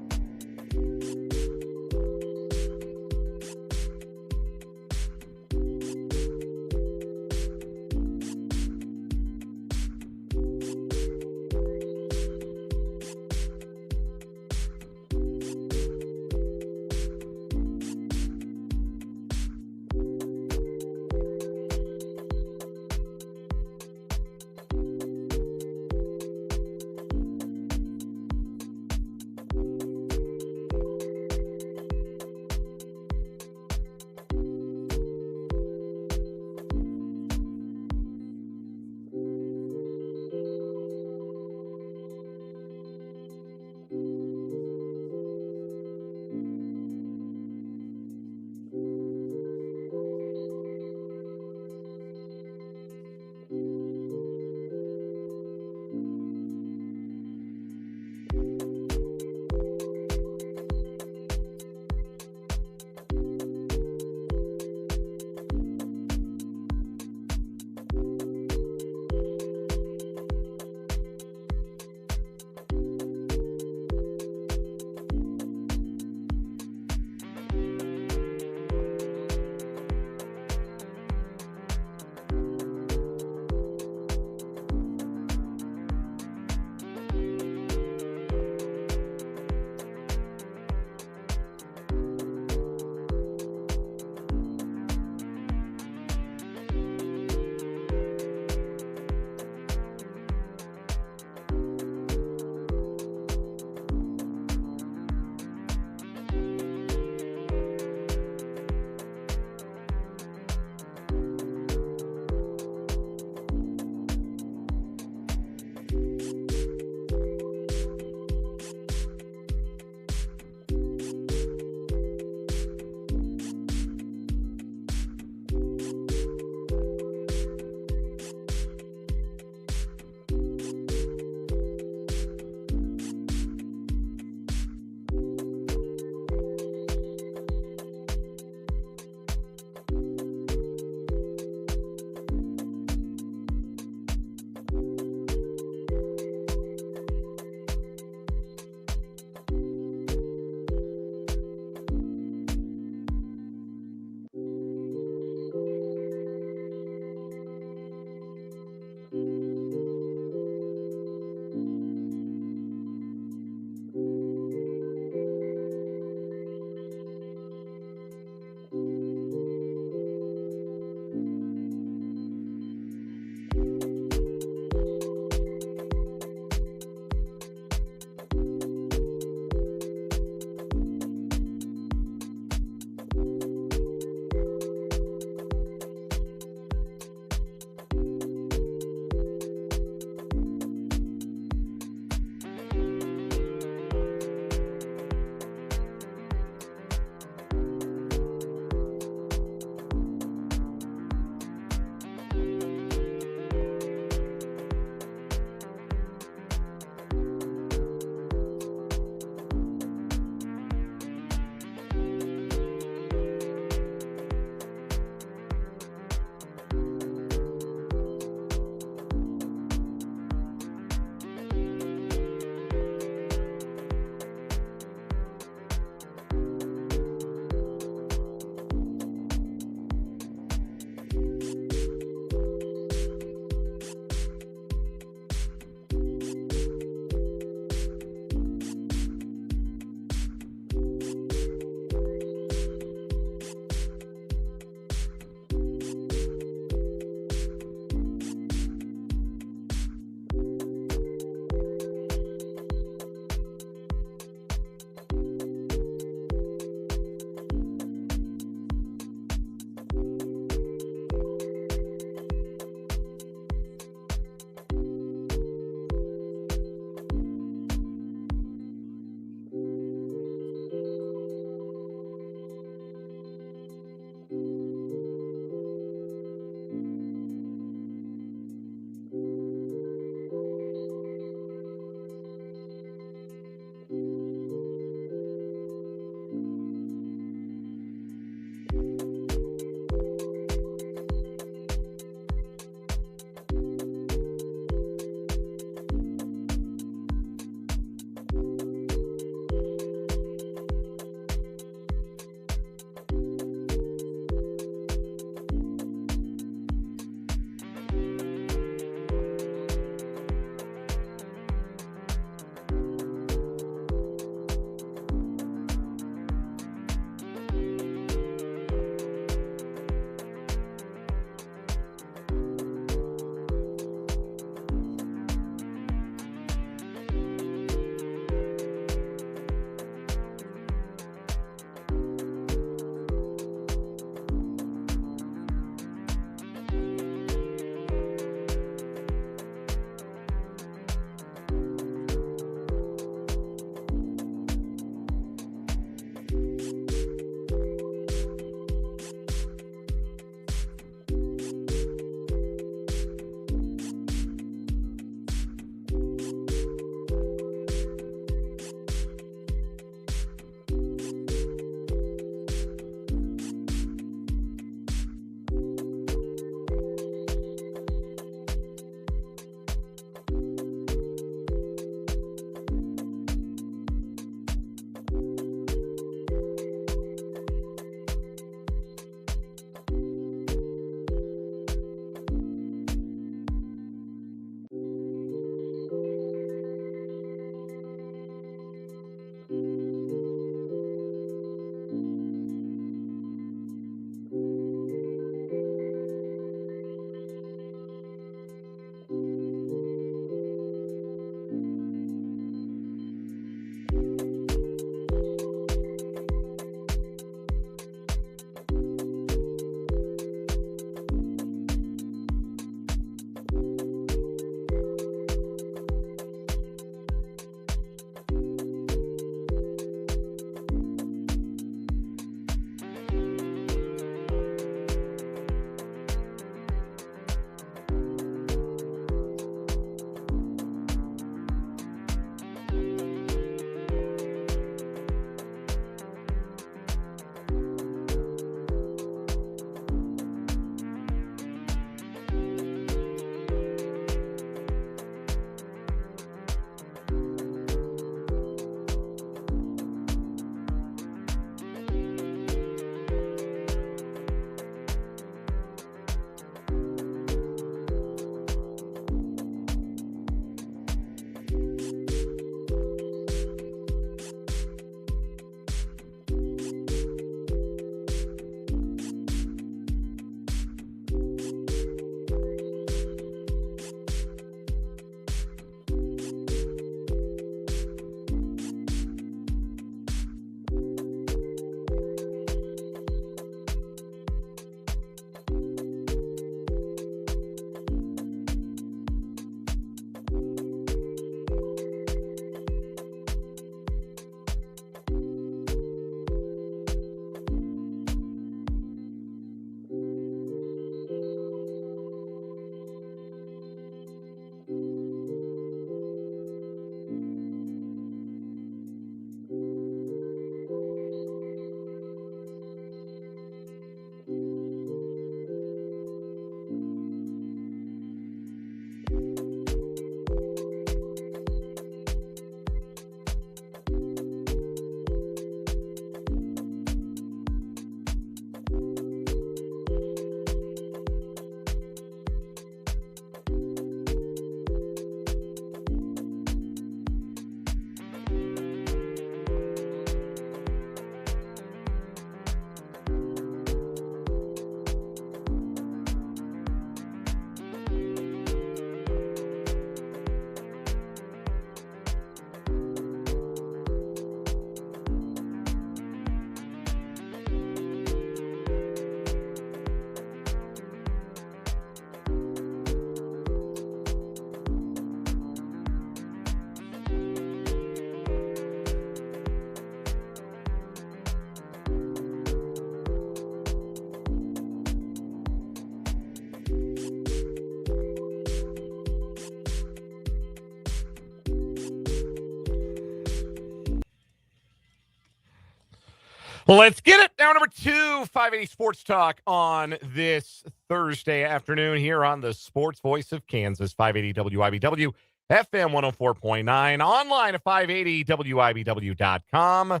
Let's get it. Now, number 2, 580 Sports Talk on this Thursday afternoon here on the Sports Voice of Kansas, 580 WIBW, FM 104.9, online at 580WIBW.com,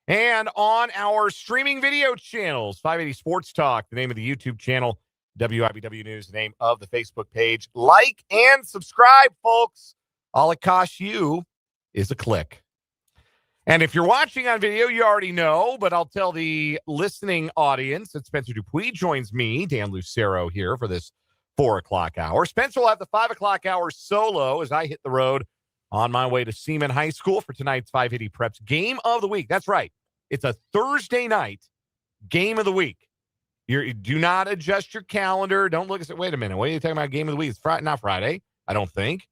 and on our streaming video channels, 580 Sports Talk, the name of the YouTube channel, WIBW News, the name of the Facebook page. Like and subscribe, folks. All it costs you is a click. And if you're watching on video, you already know, but I'll tell the listening audience that Spencer Dupuis joins me, Dan Lucero, here for this 4 o'clock hour. Spencer will have the 5 o'clock hour solo as I hit the road on my way to Seaman High School for tonight's 580 Preps Game of the Week. That's right. It's a Thursday night Game of the Week. You do not adjust your calendar. Don't look and say, wait a minute, what are you talking about Game of the Week? It's Friday, not Friday, I don't think.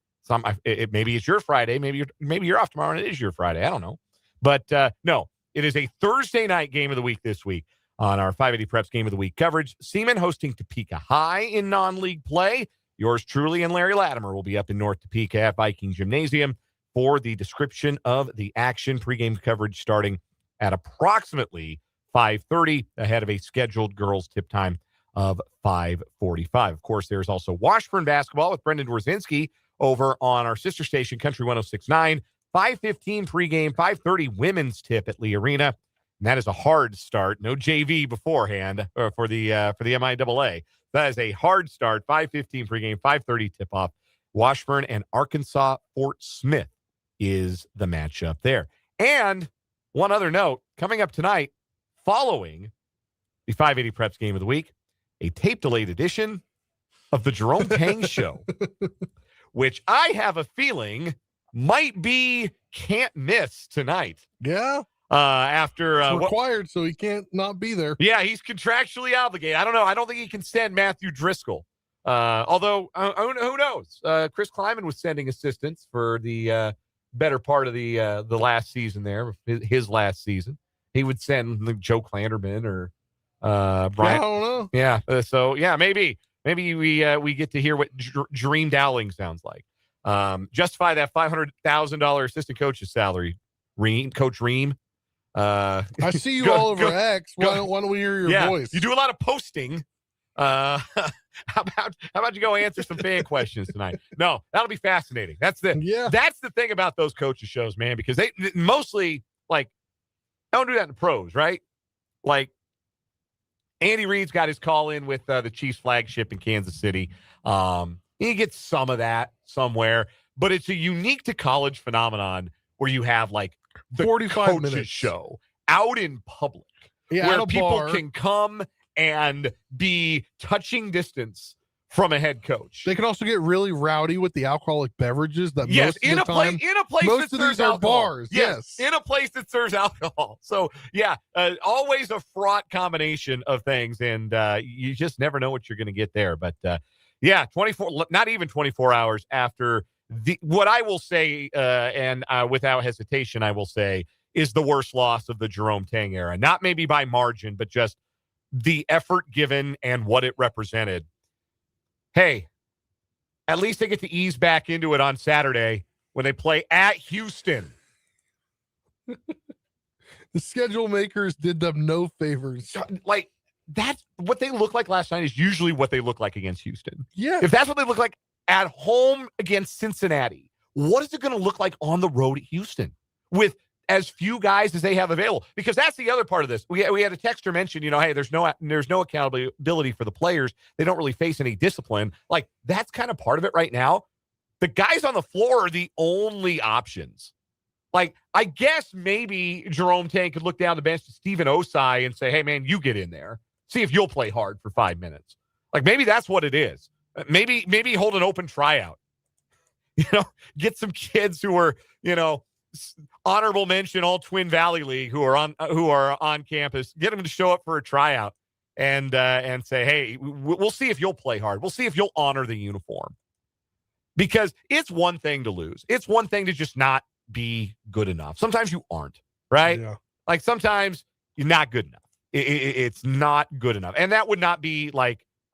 Maybe it's your Friday. Maybe you're off tomorrow and it is your Friday. I don't know. But no, it is a Thursday night Game of the Week this week on our 580 Preps Game of the Week coverage. Seaman hosting Topeka High in non-league play. Yours truly and Larry Latimer will be up in North Topeka at Viking Gymnasium for the description of the action. Pregame coverage starting at approximately 5:30 ahead of a scheduled girls tip time of 5:45. Of course, there's also Washburn basketball with Brendan Dworzinski over on our sister station, Country 106.9. 5:15 pregame, 5:30 women's tip at Lee Arena. And that is a hard start. No JV beforehand for the MIAA. That is a hard start. 5:15 pregame, 5:30 tip-off. Washburn and Arkansas Fort Smith is the matchup there. And one other note, coming up tonight, following the 580 Preps Game of the Week, a tape-delayed edition of the Jerome Tang Show, which I have a feeling might be can't miss tonight. Yeah. After it's required, so he can't not be there. Yeah, he's contractually obligated. I don't know. I don't think he can stand Matthew Driscoll. Although who knows? Chris Kleiman was sending assistance for the better part of the last season there, his last season. He would send Joe Clanderman or Brian. Yeah, I don't know. Yeah. So yeah, maybe we get to hear what Dream Dowling sounds like. Justify that $500,000 assistant coach's salary, Coach Ream. I see you all over X. Why don't we hear your voice? You do a lot of posting. How about you go answer some fan questions tonight? No, that'll be fascinating. That's the thing about those coaches shows, man, because they mostly don't do that in the pros, right? Like Andy Reid's got his call in with the Chiefs flagship in Kansas City. He gets some of that somewhere, but it's a unique to college phenomenon where you have the 45 minutes show out in public where people can come and be touching distance from a head coach. They can also get really rowdy with the alcoholic beverages that most of the time. In a place most that of serves these are alcohol. bars. Yes. In a place that serves alcohol. So always a fraught combination of things, and you just never know what you're going to get there. But 24, not even 24 hours after what I will say, and without hesitation, I will say is the worst loss of the Jerome Tang era. Not maybe by margin, but just the effort given and what it represented. Hey, at least they get to ease back into it on Saturday when they play at Houston. The schedule makers did them no favors. That's what they look like last night is usually what they look like against Houston. Yeah. If that's what they look like at home against Cincinnati, what is it going to look like on the road at Houston with as few guys as they have available? Because that's the other part of this. We had a texter mention, hey, there's no accountability for the players. They don't really face any discipline. That's kind of part of it right now. The guys on the floor are the only options. I guess maybe Jerome Tang could look down the bench to Stephen Osai and say, hey, man, you get in there. See if you'll play hard for 5 minutes. Maybe that's what it is. Maybe hold an open tryout. Get some kids who are, honorable mention all Twin Valley League who are on campus. Get them to show up for a tryout and say, hey, we'll see if you'll play hard. We'll see if you'll honor the uniform. Because it's one thing to lose. It's one thing to just not be good enough. Sometimes you aren't, right? Yeah. Sometimes you're not good enough. It's not good enough. And that would not be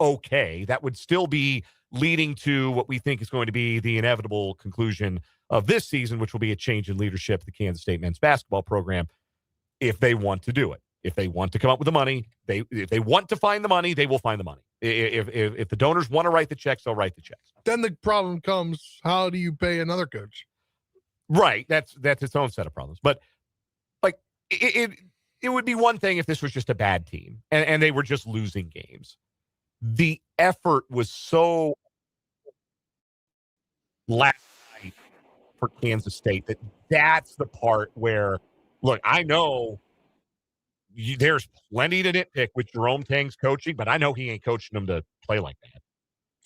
okay. That would still be leading to what we think is going to be the inevitable conclusion of this season, which will be a change in leadership of the Kansas State men's basketball program if they want to do it. If they want to come up with the money, if they want to find the money, they will find the money. If the donors want to write the checks, they'll write the checks. Then the problem comes, how do you pay another coach? Right. That's its own set of problems. But like it would be one thing if this was just a bad team and they were just losing games. The effort was so last night for Kansas State that's the part where, look, I know there's plenty to nitpick with Jerome Tang's coaching, but I know he ain't coaching them to play like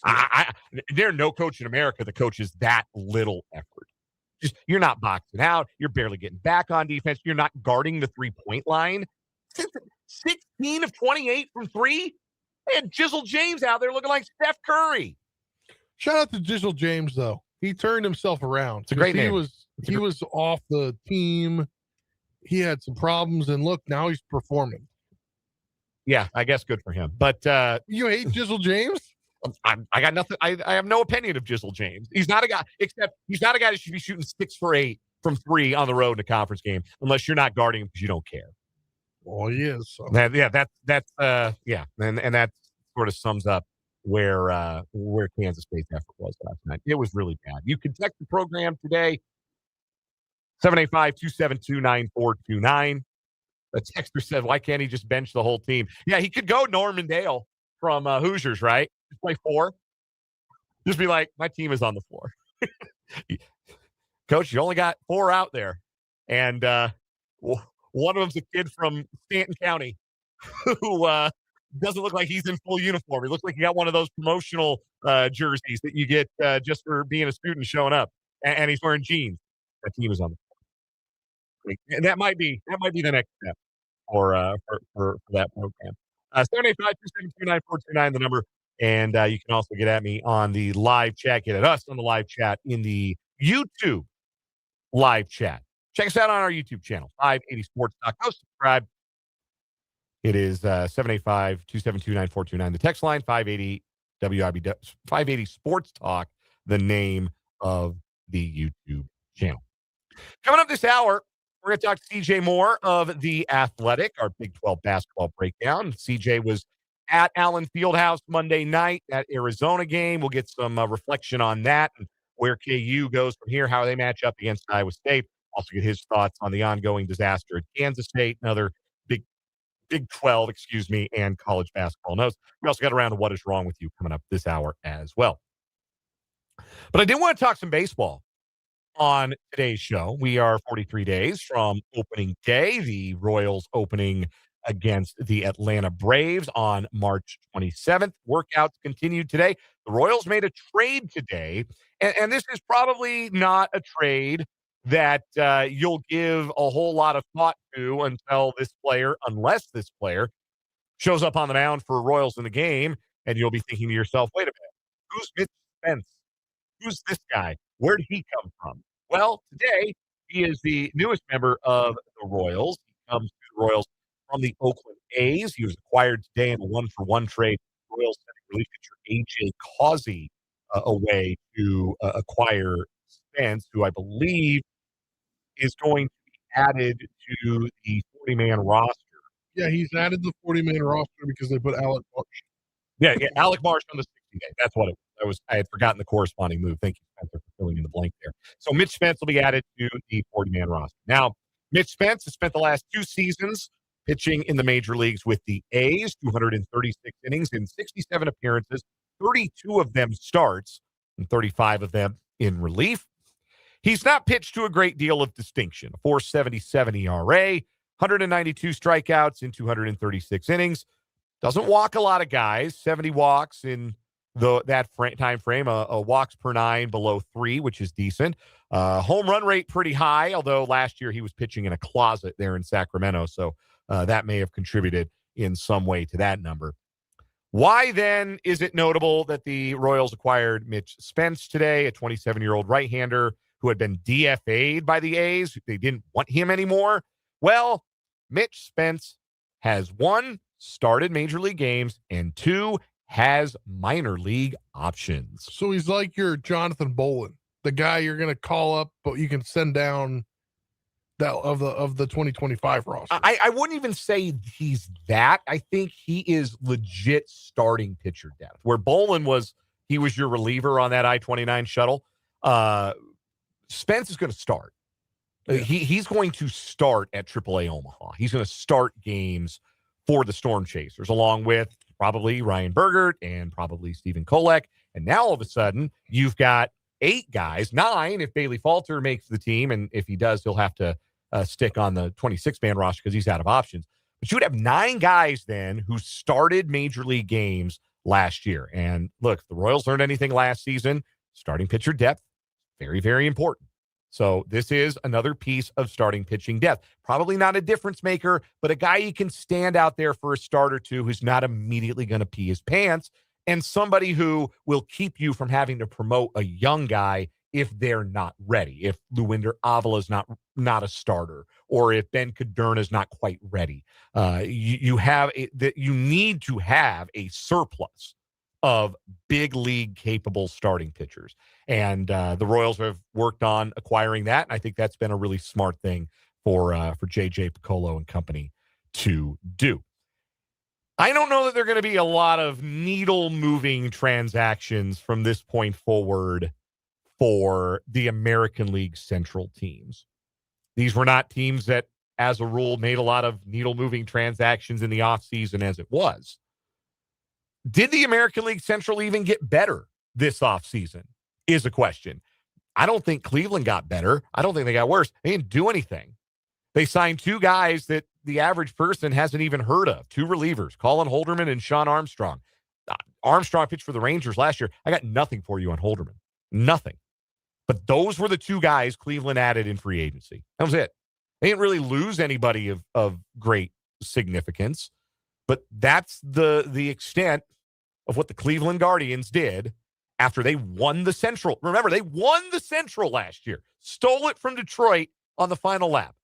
that. There's no coach in America that coaches that little effort. Just you're not boxing out. You're barely getting back on defense. You're not guarding the 3-point line. 16 of 28 from three. They had Jizzle James out there looking like Steph Curry. Shout out to Jizzle James, though. He turned himself around. It's a great name. He was off the team. He had some problems, and look, now he's performing. Yeah, I guess good for him. But you hate Jizzle James? I got nothing. I have no opinion of Jizzle James. He's not a guy, except he's not a guy that should be shooting 6 for 8 from 3 on the road in a conference game, unless you're not guarding him because you don't care. Well, he is. So. And that sort of sums up where Kansas State's effort was last night. It was really bad. You can text the program today, 785-272-9429. The texter said, why can't he just bench the whole team? Yeah, he could go Norman Dale from Hoosiers, right? Just play 4. Just be like, my team is on the floor. Coach, you only got 4 out there. And one of them's a kid from Stanton County who doesn't look like he's in full uniform. He looks like he got one of those promotional jerseys that you get just for being a student showing up. And he's wearing jeans. That team is on the floor. And that might be the next step for that program. 785-272-9429, the number. And you can also get at me on the live chat. Get at us on the live chat in the YouTube live chat. Check us out on our YouTube channel, 580sports.com. Go subscribe. It is 785-272-9429. The text line, 580 WIB, 580 Sports Talk, the name of the YouTube channel. Coming up this hour, we're going to talk to CJ Moore of The Athletic, our Big 12 basketball breakdown. CJ was at Allen Fieldhouse Monday night, that Arizona game. We'll get some reflection on that and where KU goes from here, how they match up against Iowa State. Also get his thoughts on the ongoing disaster at Kansas State, another Big 12, and college basketball notes. We also got around to what is wrong with you coming up this hour as well. But I did want to talk some baseball on today's show. We are 43 days from opening day, the Royals opening against the Atlanta Braves on March 27th. Workouts continued today. The Royals made a trade today, and this is probably not a trade that you'll give a whole lot of thought to unless this player shows up on the mound for Royals in the game, and you'll be thinking to yourself, wait a minute, who's Mitch Spence? Who's this guy? Where did he come from? Well, today, he is the newest member of the Royals. He comes to the Royals from the Oakland A's. He was acquired today in a 1-for-1 trade. The Royals sending relief pitcher A.J. Causey away to acquire Spence, who I believe is going to be added to the 40-man roster. Yeah, he's added the 40-man roster because they put Alec Marsh. Yeah, Alec Marsh on the 60-day. That's what it was. I had forgotten the corresponding move. Thank you, Spencer, for filling in the blank there. So Mitch Spence will be added to the 40-man roster. Now, Mitch Spence has spent the last 2 seasons pitching in the major leagues with the A's, 236 innings in 67 appearances, 32 of them starts, and 35 of them in relief. He's not pitched to a great deal of distinction. 4.77 ERA, 192 strikeouts in 236 innings. Doesn't walk a lot of guys. 70 walks in that time frame. A walks per 9 below 3, which is decent. Home run rate pretty high, although last year he was pitching in a closet there in Sacramento, so that may have contributed in some way to that number. Why then is it notable that the Royals acquired Mitch Spence today, a 27-year-old right-hander who had been DFA'd by the A's? They didn't want him anymore. Well, Mitch Spence has 1, started major league games, and 2, has minor league options. So he's like your Jonathan Bolin, the guy you're going to call up, but you can send down of the 2025 roster. I wouldn't even say he's that. I think he is legit starting pitcher depth. Where Bolin he was your reliever on that I-29 shuttle. Spence is going to start. Yeah. He's going to start at AAA Omaha. He's going to start games for the Storm Chasers, along with probably Ryan Bergert and probably Stephen Kolek. And now all of a sudden, you've got 8 guys, 9 if Bailey Falter makes the team. And if he does, he'll have to stick on the 26-man roster because he's out of options. But you would have 9 guys then who started Major League games last year. And look, if the Royals learned anything last season, starting pitcher depth, very, very important. So this is another piece of starting pitching depth. Probably not a difference maker, but a guy you can stand out there for a start or two who's not immediately going to pee his pants, and somebody who will keep you from having to promote a young guy if they're not ready, if Luwinder Avila is not a starter, or if Ben Cadurna is not quite ready. You need to have a surplus of big league capable starting pitchers. And the Royals have worked on acquiring that. And I think that's been a really smart thing for JJ Piccolo and company to do. I don't know that there are going to be a lot of needle moving transactions from this point forward for the American League Central teams. These were not teams that, as a rule, made a lot of needle moving transactions in the offseason as it was. Did the American League Central even get better this offseason is a question. I don't think Cleveland got better. I don't think they got worse. They didn't do anything. They signed 2 guys that the average person hasn't even heard of, 2 relievers, Colin Holderman and Sean Armstrong. Armstrong pitched for the Rangers last year. I got nothing for you on Holderman. Nothing. But those were the 2 guys Cleveland added in free agency. That was it. They didn't really lose anybody of great significance. But that's the extent of what the Cleveland Guardians did after they won the Central. Remember, they won the Central last year, stole it from Detroit on the final lap,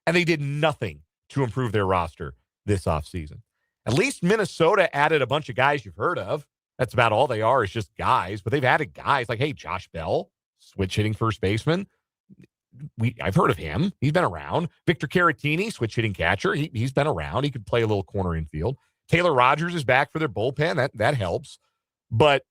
and they did nothing to improve their roster this offseason. At least Minnesota added a bunch of guys you've heard of. That's about all they are, is just guys. But they've added guys like, hey, Josh Bell, switch hitting first baseman. I've heard of him. He's been around. Victor Caratini, switch hitting catcher. He's been around. He could play a little corner infield. Taylor Rogers is back for their bullpen. That helps. But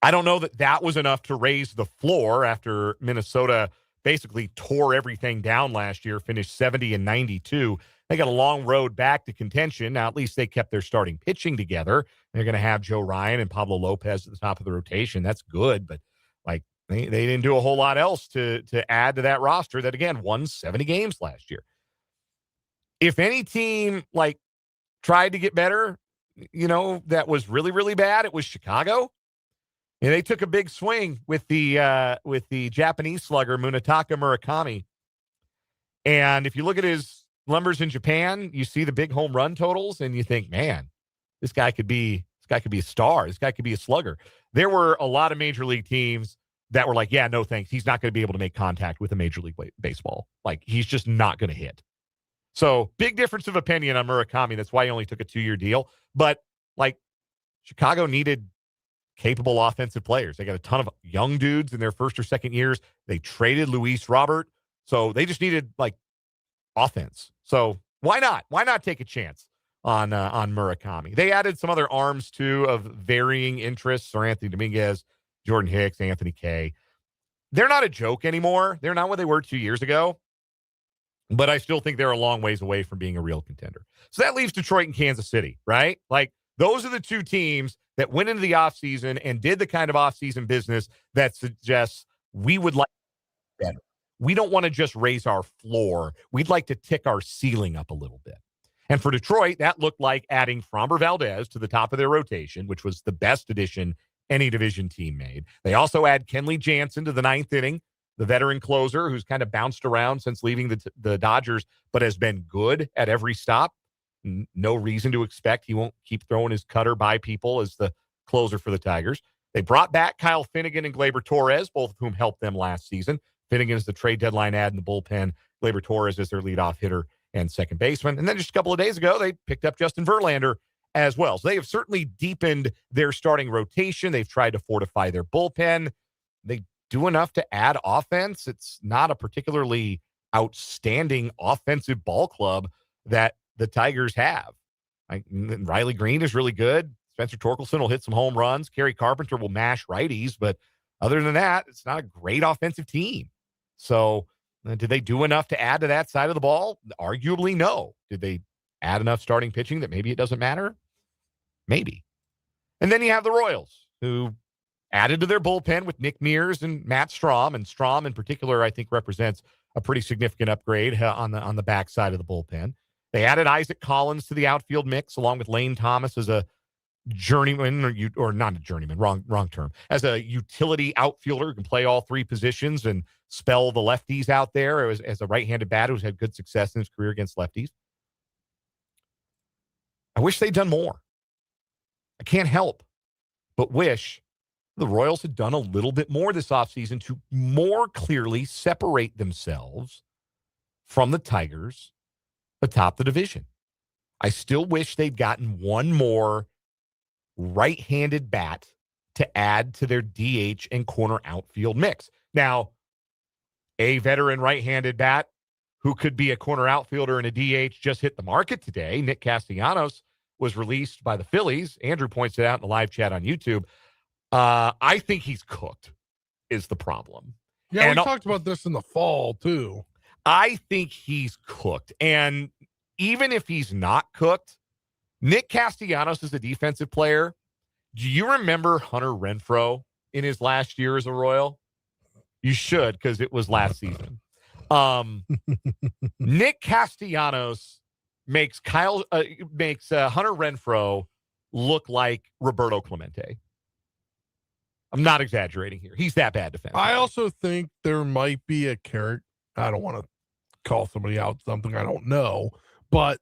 I don't know that was enough to raise the floor after Minnesota basically tore everything down last year, finished 70-92. They got a long road back to contention. Now, at least they kept their starting pitching together. They're going to have Joe Ryan and Pablo Lopez at the top of the rotation. That's good, but like they didn't do a whole lot else to add to that roster that, again, won 70 games last year. If any team like tried to get better, that was really, really bad, it was Chicago. And they took a big swing with the Japanese slugger Munetaka Murakami. And if you look at his numbers in Japan, you see the big home run totals, and you think, man, this guy could be a star. This guy could be a slugger. There were a lot of major league teams that were like, yeah, no thanks. He's not going to be able to make contact with a Major League Baseball. Like, he's just not going to hit. So big difference of opinion on Murakami. That's why he only took a 2-year deal. But like, Chicago needed capable offensive players. They got a ton of young dudes in their first or second years. They traded Luis Robert. So they just needed like offense. So why not? Why not take a chance on Murakami? They added some other arms too of varying interests, or Anthony Dominguez, Jordan Hicks, Anthony Kay. They're not a joke anymore. They're not what they were 2 years ago. But I still think they're a long ways away from being a real contender. So that leaves Detroit and Kansas City, right? Like, those are the 2 teams that went into the offseason and did the kind of offseason business that suggests we would like better. We don't want to just raise our floor. We'd like to tick our ceiling up a little bit. And for Detroit, that looked like adding Framber Valdez to the top of their rotation, which was the best addition any division team made. They also add Kenley Jansen to the 9th inning, the veteran closer who's kind of bounced around since leaving the Dodgers, but has been good at every stop. No reason to expect he won't keep throwing his cutter by people as the closer for the Tigers. They brought back Kyle Finnegan and Gleyber Torres, both of whom helped them last season. Finnegan is the trade deadline ad in the bullpen. Gleyber Torres is their leadoff hitter and second baseman. And then just a couple of days ago, they picked up Justin Verlander as well. So they have certainly deepened their starting rotation. They've tried to fortify their bullpen. They do enough to add offense? It's not a particularly outstanding offensive ball club that the Tigers have. Riley Green is really good. Spencer Torkelson will hit some home runs. Kerry Carpenter will mash righties. But other than that, it's not a great offensive team. So did they do enough to add to that side of the ball? Arguably, no. Did they add enough starting pitching that maybe it doesn't matter? Maybe. And then you have the Royals, who added to their bullpen with Nick Mears and Matt Strahm. And Strahm in particular, I think, represents a pretty significant upgrade on the backside of the bullpen. They added Isaac Collins to the outfield mix, along with Lane Thomas as a journeyman, or not a journeyman, wrong term, as a utility outfielder who can play all three positions and spell the lefties out there as a right-handed batter who's had good success in his career against lefties. I wish they'd done more. I can't help but wish the Royals had done a little bit more this offseason to more clearly separate themselves from the Tigers atop the division. I still wish they'd gotten one more right-handed bat to add to their DH and corner outfield mix. Now, a veteran right-handed bat who could be a corner outfielder and a DH just hit the market today. Nick Castellanos was released by the Phillies. Andrew points it out in the live chat on YouTube. I think he's cooked is the problem. Yeah, and we talked about this in the fall, too. I think he's cooked. And even if he's not cooked, Nick Castellanos is a defensive player. Do you remember Hunter Renfroe in his last year as a Royal? You should, because it was last season. Nick Castellanos makes Hunter Renfroe look like Roberto Clemente. I'm not exaggerating here. He's that bad defense. I also think there might be a character. I don't want to call somebody out something I don't know, but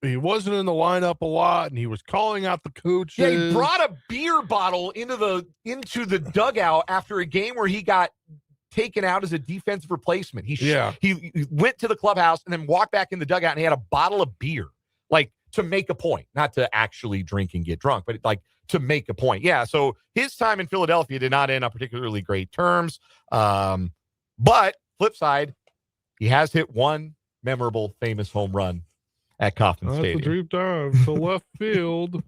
he wasn't in the lineup a lot, and he was calling out the coaches. Yeah, he brought a beer bottle into the dugout after a game where he got taken out as a defensive replacement. He went to the clubhouse and then walked back in the dugout, and he had a bottle of beer, like to make a point, not to actually drink and get drunk, but like to make a point. Yeah, so his time in Philadelphia did not end on particularly great terms. But flip side, he has hit one memorable, famous home run at Kauffman Stadium. That's a deep dive to left field.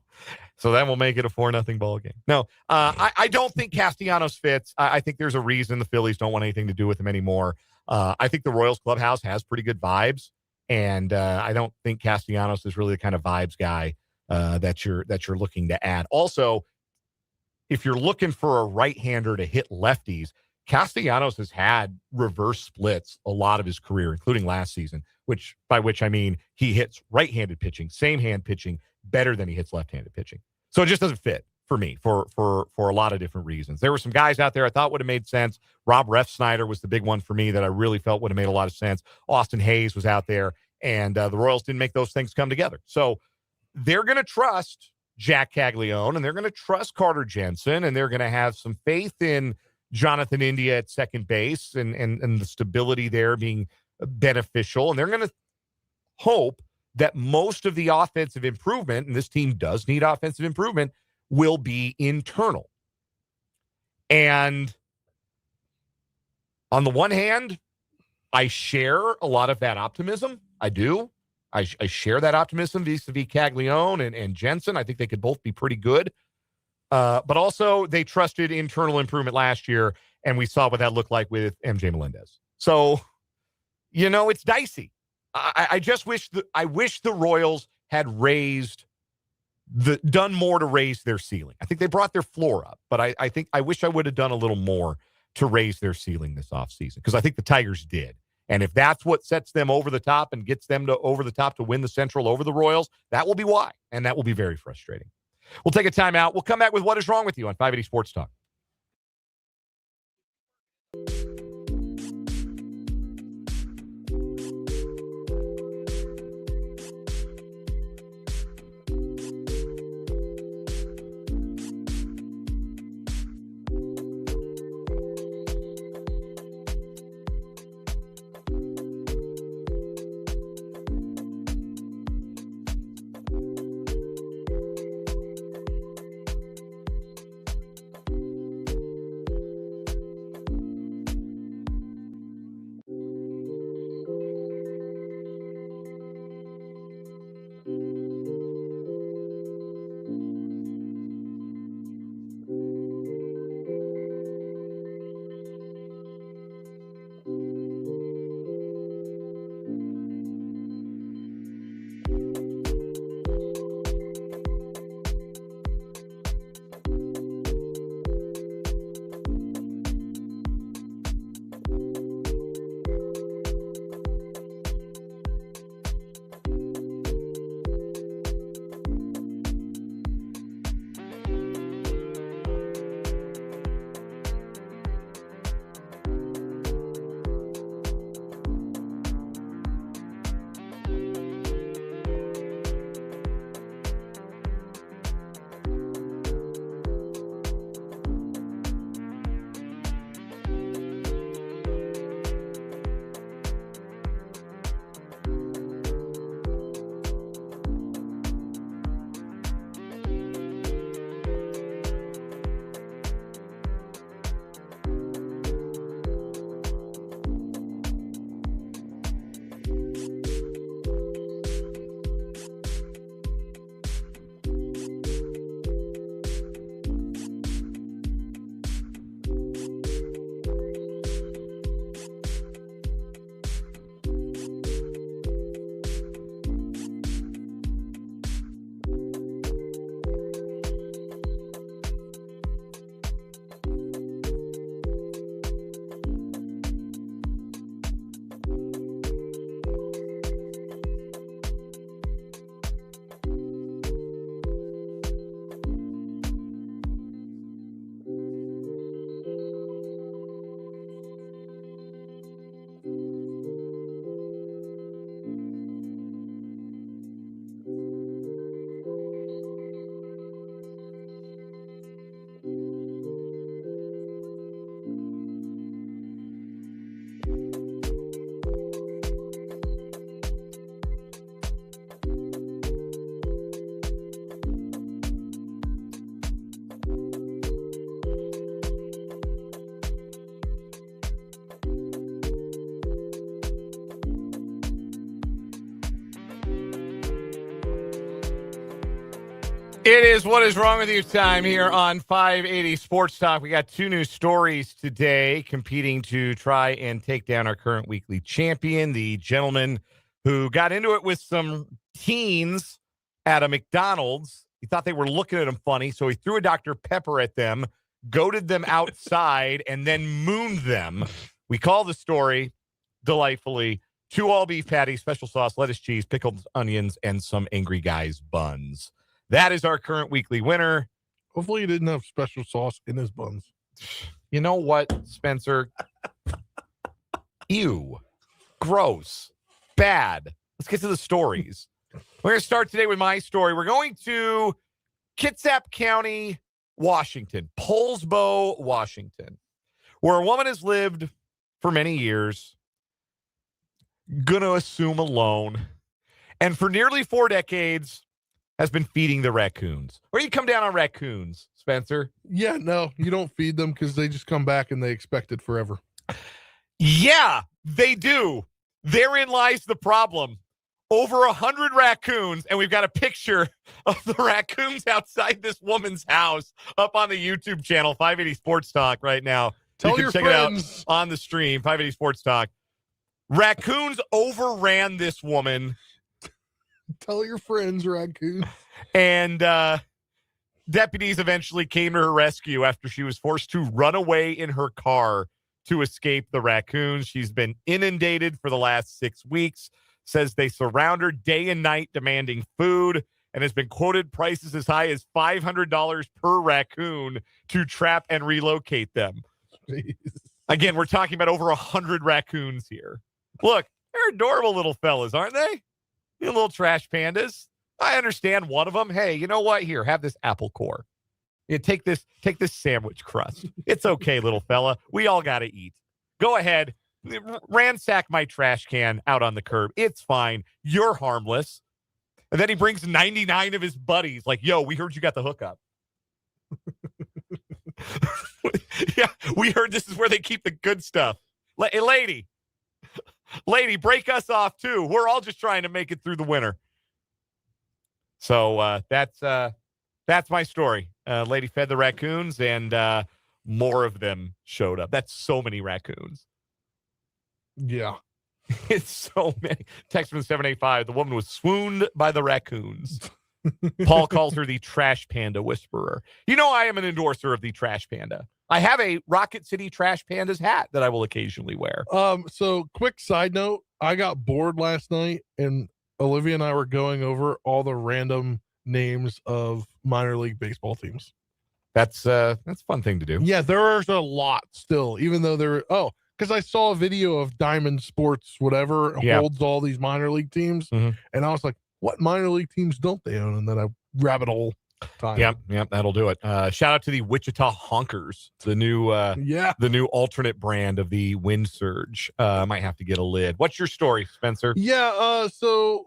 So that will make it a 4-0 ball game. No, I don't think Castellanos fits. I think there's a reason the Phillies don't want anything to do with him anymore. I think the Royals clubhouse has pretty good vibes, and I don't think Castellanos is really the kind of vibes guy that you're looking to add. Also, if you're looking for a right-hander to hit lefties, Castellanos has had reverse splits a lot of his career, including last season, by which I mean he hits right-handed pitching, same hand pitching, better than he hits left-handed pitching. So it just doesn't fit for me for a lot of different reasons. There were some guys out there I thought would have made sense. Rob Refsnyder was the big one for me that I really felt would have made a lot of sense. Austin Hayes was out there, and the Royals didn't make those things come together. So they're going to trust Jack Caglione, and they're going to trust Carter Jensen, and they're going to have some faith in Jonathan India at second base and the stability there being beneficial. And they're going to hope that most of the offensive improvement, and this team does need offensive improvement, will be internal. And on the one hand, I share a lot of that optimism. I do. I share that optimism vis-a-vis Caglione and Jensen. I think they could both be pretty good. But also, they trusted internal improvement last year, and we saw what that looked like with MJ Melendez. So, it's dicey. I just wish the Royals had done more to raise their ceiling. I think they brought their floor up, but I wish I would have done a little more to raise their ceiling this offseason, because I think the Tigers did. And if that's what sets them over the top and gets them over the top to win the Central over the Royals, that will be why, and that will be very frustrating. We'll take a timeout. We'll come back with What Is Wrong With You on 580 Sports Talk. It is What Is Wrong With You time here on 580 Sports Talk. We got two new stories today competing to try and take down our current weekly champion, the gentleman who got into it with some teens at a McDonald's. He thought they were looking at him funny, so he threw a Dr. Pepper at them, goaded them outside, and then mooned them. We call the story, delightfully, 2 all-beef patties, special sauce, lettuce, cheese, pickled onions, and some Angry Guys buns. That is our current weekly winner. Hopefully he didn't have special sauce in his buns. You know what, Spencer? Ew. Gross. Bad. Let's get to the stories. We're going to start today with my story. We're going to Kitsap County, Washington, Poulsbo, Washington, where a woman has lived for many years, gonna assume alone, and for nearly 4 decades has been feeding the raccoons. Where do you come down on raccoons, Spencer? Yeah, no, you don't feed them because they just come back and they expect it forever. Yeah, they do. Therein lies the problem. Over 100 raccoons, and we've got a picture of the raccoons outside this woman's house up on the YouTube channel, 580 Sports Talk right now. Tell you can your check friends. it out on the stream, 580 Sports Talk. Raccoons overran this woman. Tell your friends, raccoon. And deputies eventually came to her rescue after she was forced to run away in her car to escape the raccoons. She's been inundated for the last 6 weeks, says they surround her day and night demanding food, and has been quoted prices as high as $500 per raccoon to trap and relocate them. Jeez. Again, we're talking about over 100 raccoons here. Look, they're adorable little fellas, aren't they? You little trash pandas. I understand one of them. Hey, you know what? Here, have this apple core. Yeah, take this sandwich crust. It's okay, little fella. We all got to eat. Go ahead. Ransack my trash can out on the curb. It's fine. You're harmless. And then he brings 99 of his buddies. Like, yo, we heard you got the hookup. Yeah, we heard this is where they keep the good stuff. Hey, lady, break us off too. We're all just trying to make it through the winter. So that's my story. Lady fed the raccoons, and more of them showed up. That's so many raccoons. Yeah. It's so many. Text from 785. The woman was swooned by the raccoons. Paul calls her the Trash Panda Whisperer. You know, I am an endorser of the Trash Panda. I have a Rocket City Trash Pandas hat that I will occasionally wear. So quick side note, I got bored last night and Olivia and I were going over all the random names of minor league baseball teams. That's a fun thing to do. Yeah, there's a lot still, even though because I saw a video of Diamond Sports, whatever, holds all these minor league teams. Mm-hmm. And I was like, what minor league teams don't they own? And then I rabbit hole time. Yep, that'll do it. Shout out to the Wichita Honkers, the new alternate brand of the Wind Surge. Might have to get a lid. What's your story, Spencer? Yeah, so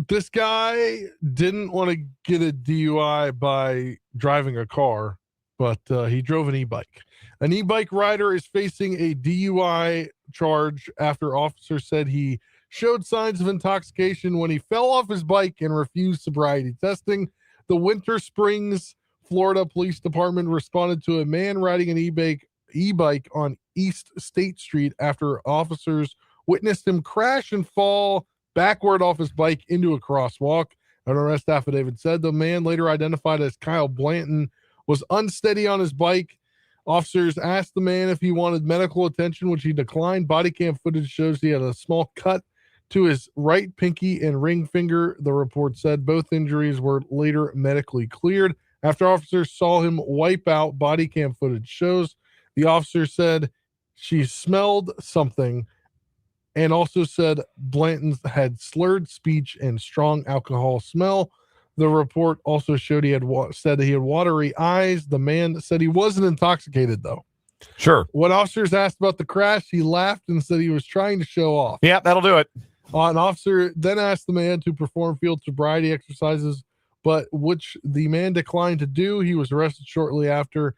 this guy didn't want to get a DUI by driving a car, but he drove an e-bike. An e-bike rider is facing a DUI charge after officers said he showed signs of intoxication when he fell off his bike and refused sobriety testing. The Winter Springs, Florida Police Department responded to a man riding an e-bike on East State Street after officers witnessed him crash and fall backward off his bike into a crosswalk. An arrest affidavit said the man, later identified as Kyle Blanton, was unsteady on his bike. Officers asked the man if he wanted medical attention, which he declined. Body cam footage shows he had a small cut to his right pinky and ring finger. The report said both injuries were later medically cleared. After officers saw him wipe out, body cam footage shows the officer said she smelled something and also said Blanton had slurred speech and strong alcohol smell. The report also showed he had said he had watery eyes. The man said he wasn't intoxicated, though. Sure. When officers asked about the crash, he laughed and said he was trying to show off. Yeah, that'll do it. An officer then asked the man to perform field sobriety exercises, but which the man declined to do. He was arrested shortly after.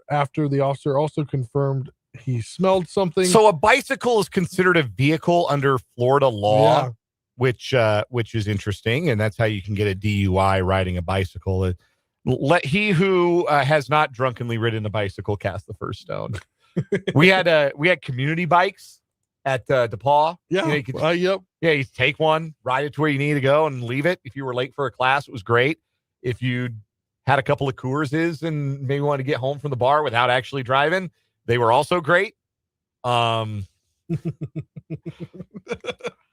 After the officer also confirmed he smelled something. So a bicycle is considered a vehicle under Florida law. which is interesting, and that's how you can get a DUI riding a bicycle. Let he who has not drunkenly ridden a bicycle cast the first stone. we had community bikes at DePaul. Yeah. You know, you could Yep. Yeah, you take one, ride it to where you need to go, and leave it. If you were late for a class, it was great. If you had a couple of Coorses and maybe wanted to get home from the bar without actually driving, they were also great.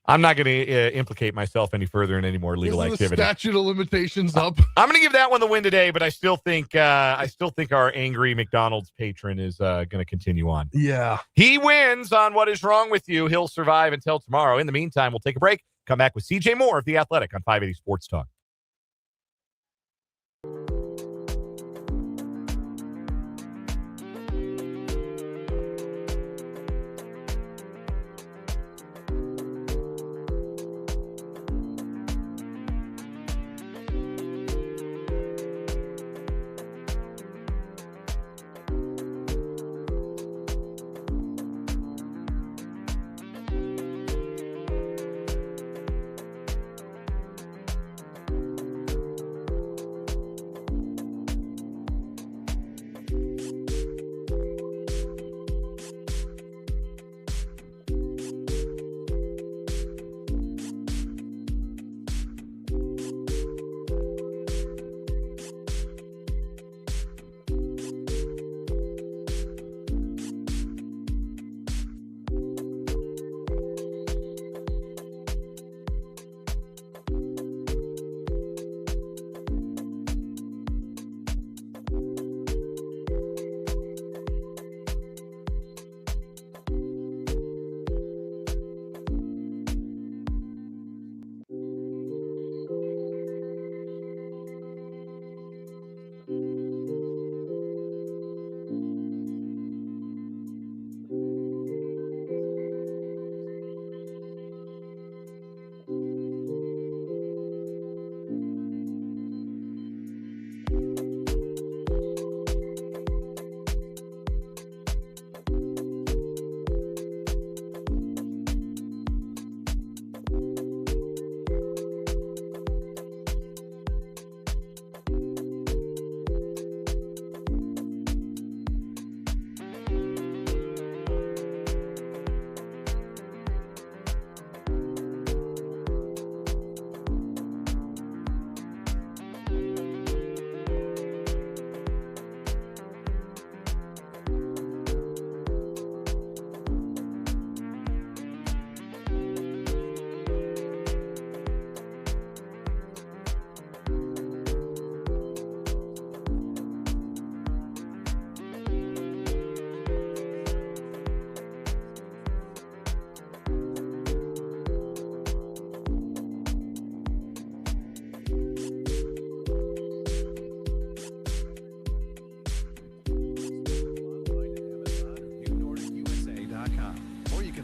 I'm not going to implicate myself any further in any more legal activity. Statute of limitations up. I'm going to give that one the win today, but I still think our angry McDonald's patron is going to continue on. Yeah. He wins on What Is Wrong With You. He'll survive until tomorrow. In the meantime, we'll take a break. Come back with CJ Moore of The Athletic on 580 Sports Talk.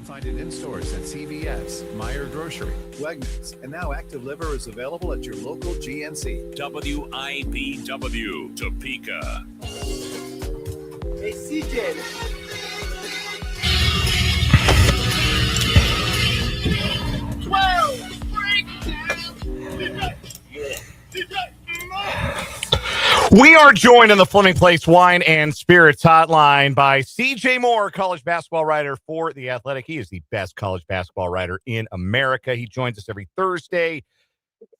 Find it in stores at CVS, Meijer Grocery, Wegmans, and now Active Liver is available at your local GNC. WIBW, Topeka. Hey, CJ. We are joined on the Fleming Place Wine and Spirits Hotline by CJ Moore, college basketball writer for The Athletic. He is the best college basketball writer in America. He joins us every Thursday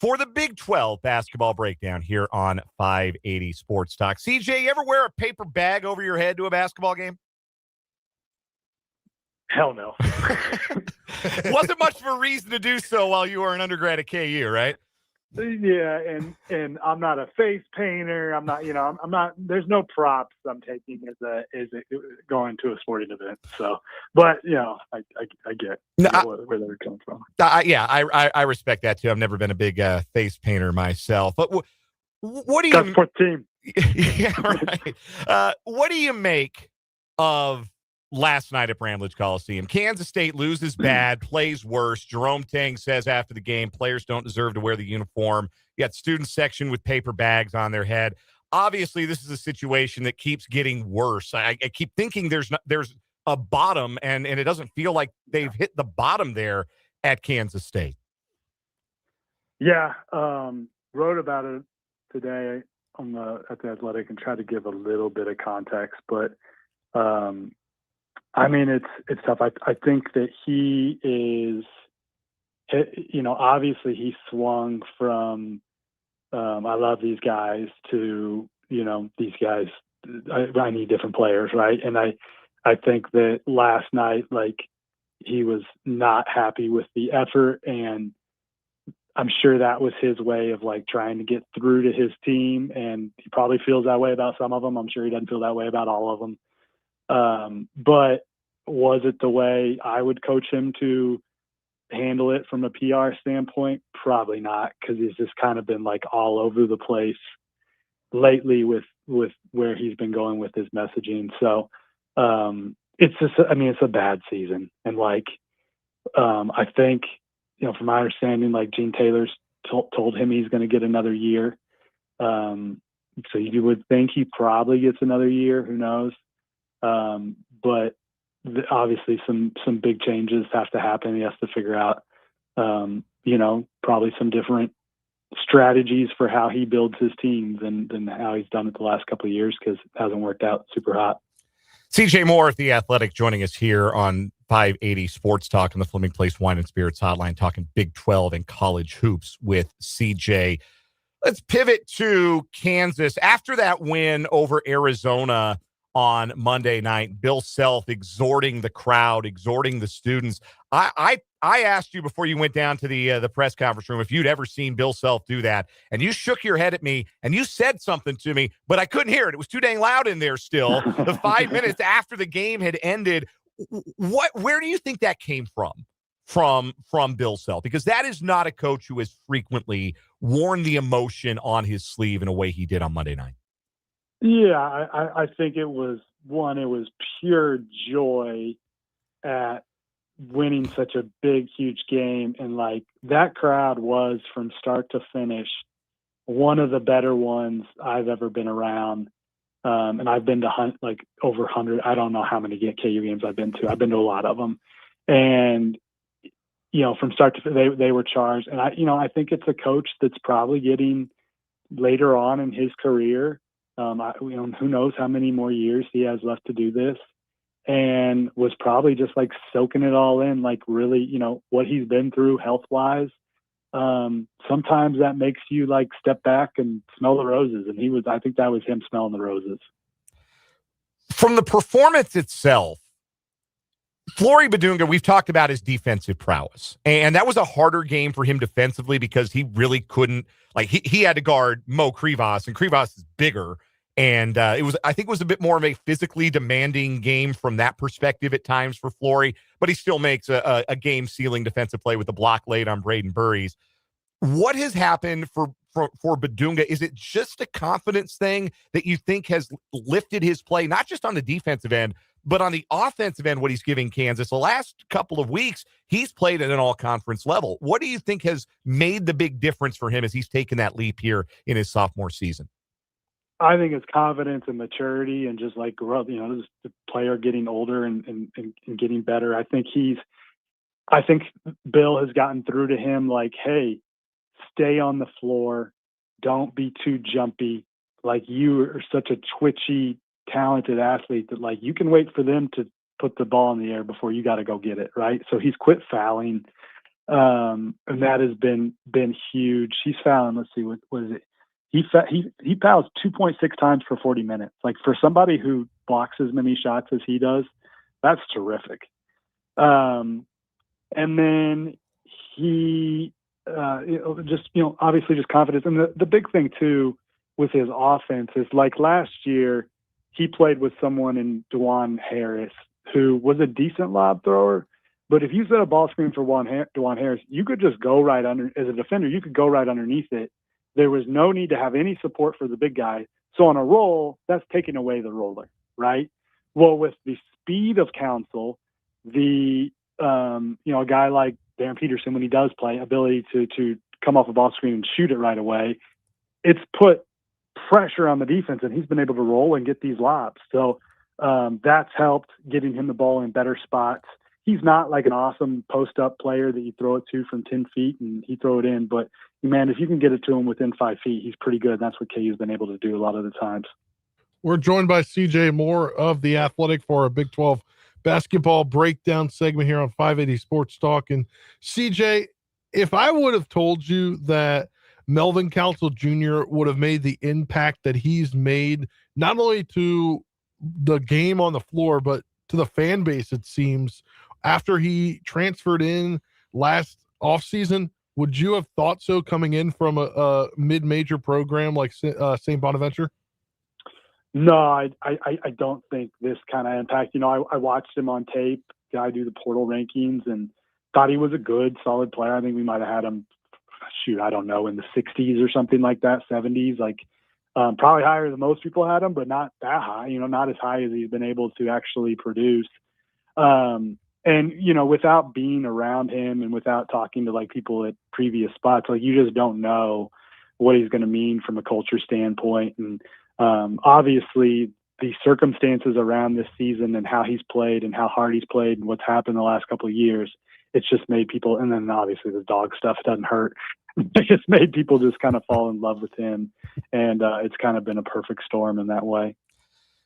for the Big 12 basketball breakdown here on 580 Sports Talk. CJ, you ever wear a paper bag over your head to a basketball game? Hell no. Wasn't much of a reason to do so while you were an undergrad at KU, right? Yeah, and I'm not a face painter. I'm not, I'm not. There's no props I'm taking as going to a sporting event. So, but I get where they're coming from. I respect that too. I've never been a big face painter myself. But what do you? TopSports team. Yeah, right. What do you make of last night at Bramlage Coliseum? Kansas State loses bad, plays worse. Jerome Tang says after the game, players don't deserve to wear the uniform. You got student section with paper bags on their head. Obviously, this is a situation that keeps getting worse. I keep thinking there's a bottom, and it doesn't feel like they've hit the bottom there at Kansas State. Yeah, wrote about it today at the Athletic and tried to give a little bit of context, but I mean it's tough. I think that he is, obviously he swung from I love these guys to these guys. I need different players, right? And I think that last night, like, he was not happy with the effort, and I'm sure that was his way of like trying to get through to his team, and he probably feels that way about some of them. I'm sure he doesn't feel that way about all of them. But was it the way I would coach him to handle it from a PR standpoint? Probably not, because he's just kind of been like all over the place lately with where he's been going with his messaging. So it's just, I mean, it's a bad season, and like I think, from my understanding, like Gene Taylor's told him he's going to get another year. So you would think he probably gets another year. Who knows? But obviously some big changes have to happen. He has to figure out, probably some different strategies for how he builds his teams than how he's done it the last couple of years, because it hasn't worked out super hot. CJ Moore at The Athletic joining us here on 580 Sports Talk on the Fleming Place Wine and Spirits Hotline, talking Big 12 and college hoops with CJ. Let's pivot to Kansas. After that win over Arizona on Monday night, Bill Self exhorting the crowd, exhorting the students. I asked you before you went down to the press conference room if you'd ever seen Bill Self do that, and you shook your head at me and you said something to me, but I couldn't hear it. It was too dang loud in there still. The 5 minutes after the game had ended. Where do you think that came from Bill Self? Because that is not a coach who has frequently worn the emotion on his sleeve in a way he did on Monday night. Yeah, I think it was pure joy at winning such a big, huge game. And like, that crowd was, from start to finish, one of the better ones I've ever been around. And I've been to over 100. I don't know how many KU games I've been to. I've been to a lot of them. And, from start to finish, they were charged. And I think it's a coach that's probably getting later on in his career. Who knows how many more years he has left to do this, and was probably just like soaking it all in, like really, what he's been through health wise. Sometimes that makes you like step back and smell the roses. And I think that was him smelling the roses. From the performance itself, Flory Badunga, we've talked about his defensive prowess, and that was a harder game for him defensively because he really couldn't, like, he had to guard Mo Krivas, and Krivas is bigger. And I think it was a bit more of a physically demanding game from that perspective at times for Flory, but he still makes a game-sealing defensive play with the block late on Braden Burries. What has happened for Badunga? Is it just a confidence thing that you think has lifted his play, not just on the defensive end, but on the offensive end, what he's giving Kansas? The last couple of weeks, he's played at an all-conference level. What do you think has made the big difference for him as he's taken that leap here in his sophomore season? I think it's confidence and maturity and just like growth, just the player getting older and getting better. I think Bill has gotten through to him like, hey, stay on the floor. Don't be too jumpy. Like, you are such a twitchy, talented athlete that like you can wait for them to put the ball in the air before you got to go get it. Right. So he's quit fouling. And that has been huge. He's fouling. Let's see, what is it? He fouls 2.6 times for 40 minutes. Like, for somebody who blocks as many shots as he does, that's terrific. And then he obviously just confidence. And the big thing too with his offense is, like, last year he played with someone in DeJuan Harris who was a decent lob thrower. But if you set a ball screen for DeJuan Harris, you could just go right under, as a defender, you could go right underneath it. There was no need to have any support for the big guy. So on a roll, that's taking away the roller, right? Well, with the speed of Council, a guy like Darren Peterson, when he does play, ability to come off a ball screen and shoot it right away, it's put pressure on the defense, and he's been able to roll and get these lobs. So that's helped getting him the ball in better spots. he's not like an awesome post-up player that you throw it to from 10 feet and he throw it in. But, man, if you can get it to him within 5 feet, he's pretty good. And that's what KU's been able to do a lot of the times. We're joined by CJ Moore of The Athletic for our Big 12 basketball breakdown segment here on 580 Sports Talk. And CJ, if I would have told you that Melvin Council Jr. would have made the impact that he's made, not only to the game on the floor, but to the fan base, it seems, after he transferred in last offseason, would you have thought so coming in from a mid-major program like St. Bonaventure? No, I don't think this kind of impact. I watched him on tape, guy do the portal rankings, and thought he was a good, solid player. I think we might have had him, I don't know, in the 60s or something like that, 70s, probably higher than most people had him, but not that high, not as high as he's been able to actually produce. And, without being around him and without talking to people at previous spots, you just don't know what he's going to mean from a culture standpoint. And obviously the circumstances around this season and how he's played and how hard he's played and what's happened the last couple of years, it's just made people, and then obviously the dog stuff doesn't hurt. It just made people just kind of fall in love with him. And it's kind of been a perfect storm in that way.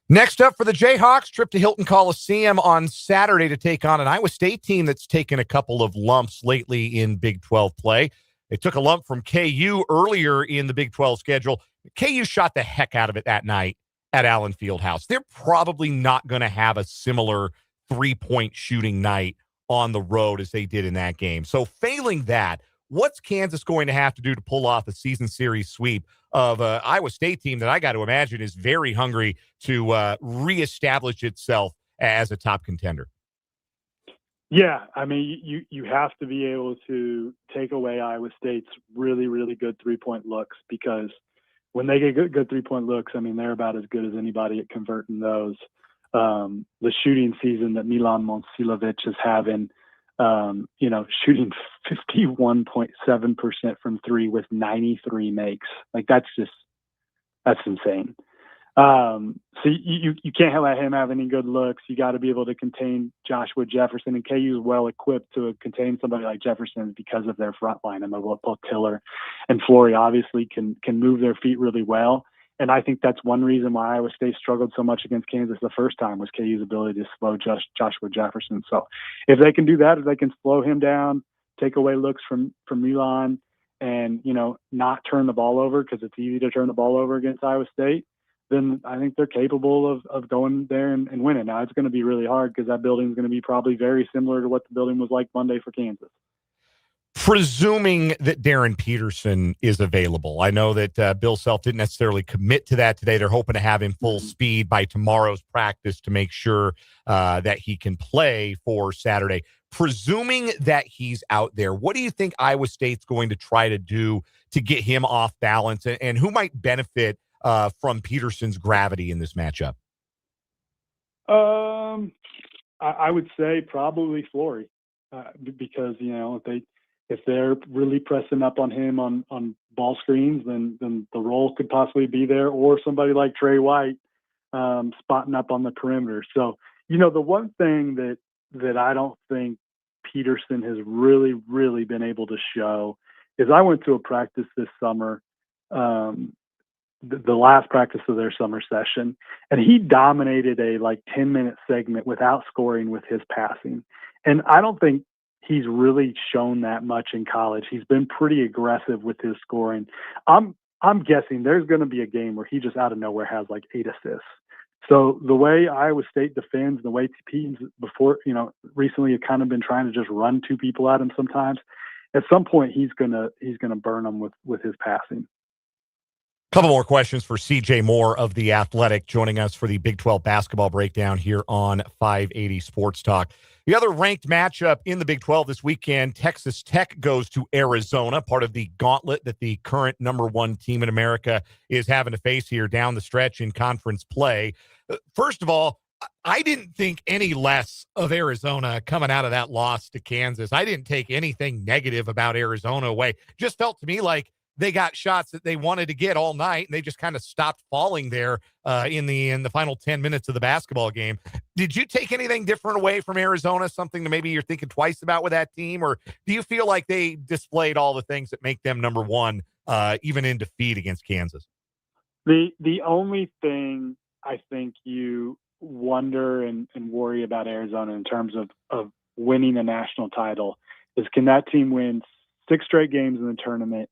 Next up for the Jayhawks, trip to Hilton Coliseum on Saturday to take on an Iowa State team that's taken a couple of lumps lately in Big 12 play. They took a lump from KU earlier in the Big 12 schedule. KU shot the heck out of it that night at Allen Fieldhouse. They're probably not going to have a similar three-point shooting night on the road as they did in that game. So failing that, what's Kansas going to have to do to pull off a season series sweep of an Iowa State team that I got to imagine is very hungry to reestablish itself as a top contender? Yeah, I mean, you have to be able to take away Iowa State's really, really good three-point looks, because when they get good three-point looks, I mean, they're about as good as anybody at converting those. The shooting season that Milan Momcilovic is having, shooting 51.7% from three with 93 makes. That's insane. So you can't let him have any good looks. You got to be able to contain Joshua Jefferson, and KU is well equipped to contain somebody like Jefferson because of their front line. And both Tiller and Flory obviously can move their feet really well. And I think that's one reason why Iowa State struggled so much against Kansas the first time, was KU's ability to slow Joshua Jefferson. So if they can do that, if they can slow him down, take away looks from Milan, and not turn the ball over, because it's easy to turn the ball over against Iowa State, then I think they're capable of going there and winning. Now, it's going to be really hard because that building is going to be probably very similar to what the building was like Monday for Kansas. Presuming that Darren Peterson is available. I know that Bill Self didn't necessarily commit to that today. They're hoping to have him full speed by tomorrow's practice to make sure that he can play for Saturday. Presuming that he's out there, what do you think Iowa State's going to try to do to get him off balance, and who might benefit from Peterson's gravity in this matchup? I would say probably Flory, because if they're really pressing up on him on ball screens, then the role could possibly be there, or somebody like Trey White spotting up on the perimeter. So the one thing that I don't think Peterson has really, really been able to show is, I went to a practice this summer, the last practice of their summer session, and he dominated a 10-minute segment without scoring with his passing. And I don't think he's really shown that much in college. He's been pretty aggressive with his scoring. I'm guessing there's going to be a game where he just out of nowhere has 8 assists. So the way Iowa State defends, the way teams before, recently have kind of been trying to just run two people at him sometimes, at some point he's gonna burn them with his passing. Couple more questions for CJ Moore of The Athletic, joining us for the Big 12 basketball breakdown here on 580 Sports Talk. The other ranked matchup in the Big 12 this weekend, Texas Tech goes to Arizona, part of the gauntlet that the current number one team in America is having to face here down the stretch in conference play. First of all, I didn't think any less of Arizona coming out of that loss to Kansas. I didn't take anything negative about Arizona away. Just felt to me like they got shots that they wanted to get all night, and they just kind of stopped falling there in the final 10 minutes of the basketball game. Did you take anything different away from Arizona, something that maybe you're thinking twice about with that team, or do you feel like they displayed all the things that make them number one, even in defeat against Kansas? The only thing I think you wonder and worry about Arizona in terms of winning a national title is, can that team win 6 straight games in the tournament,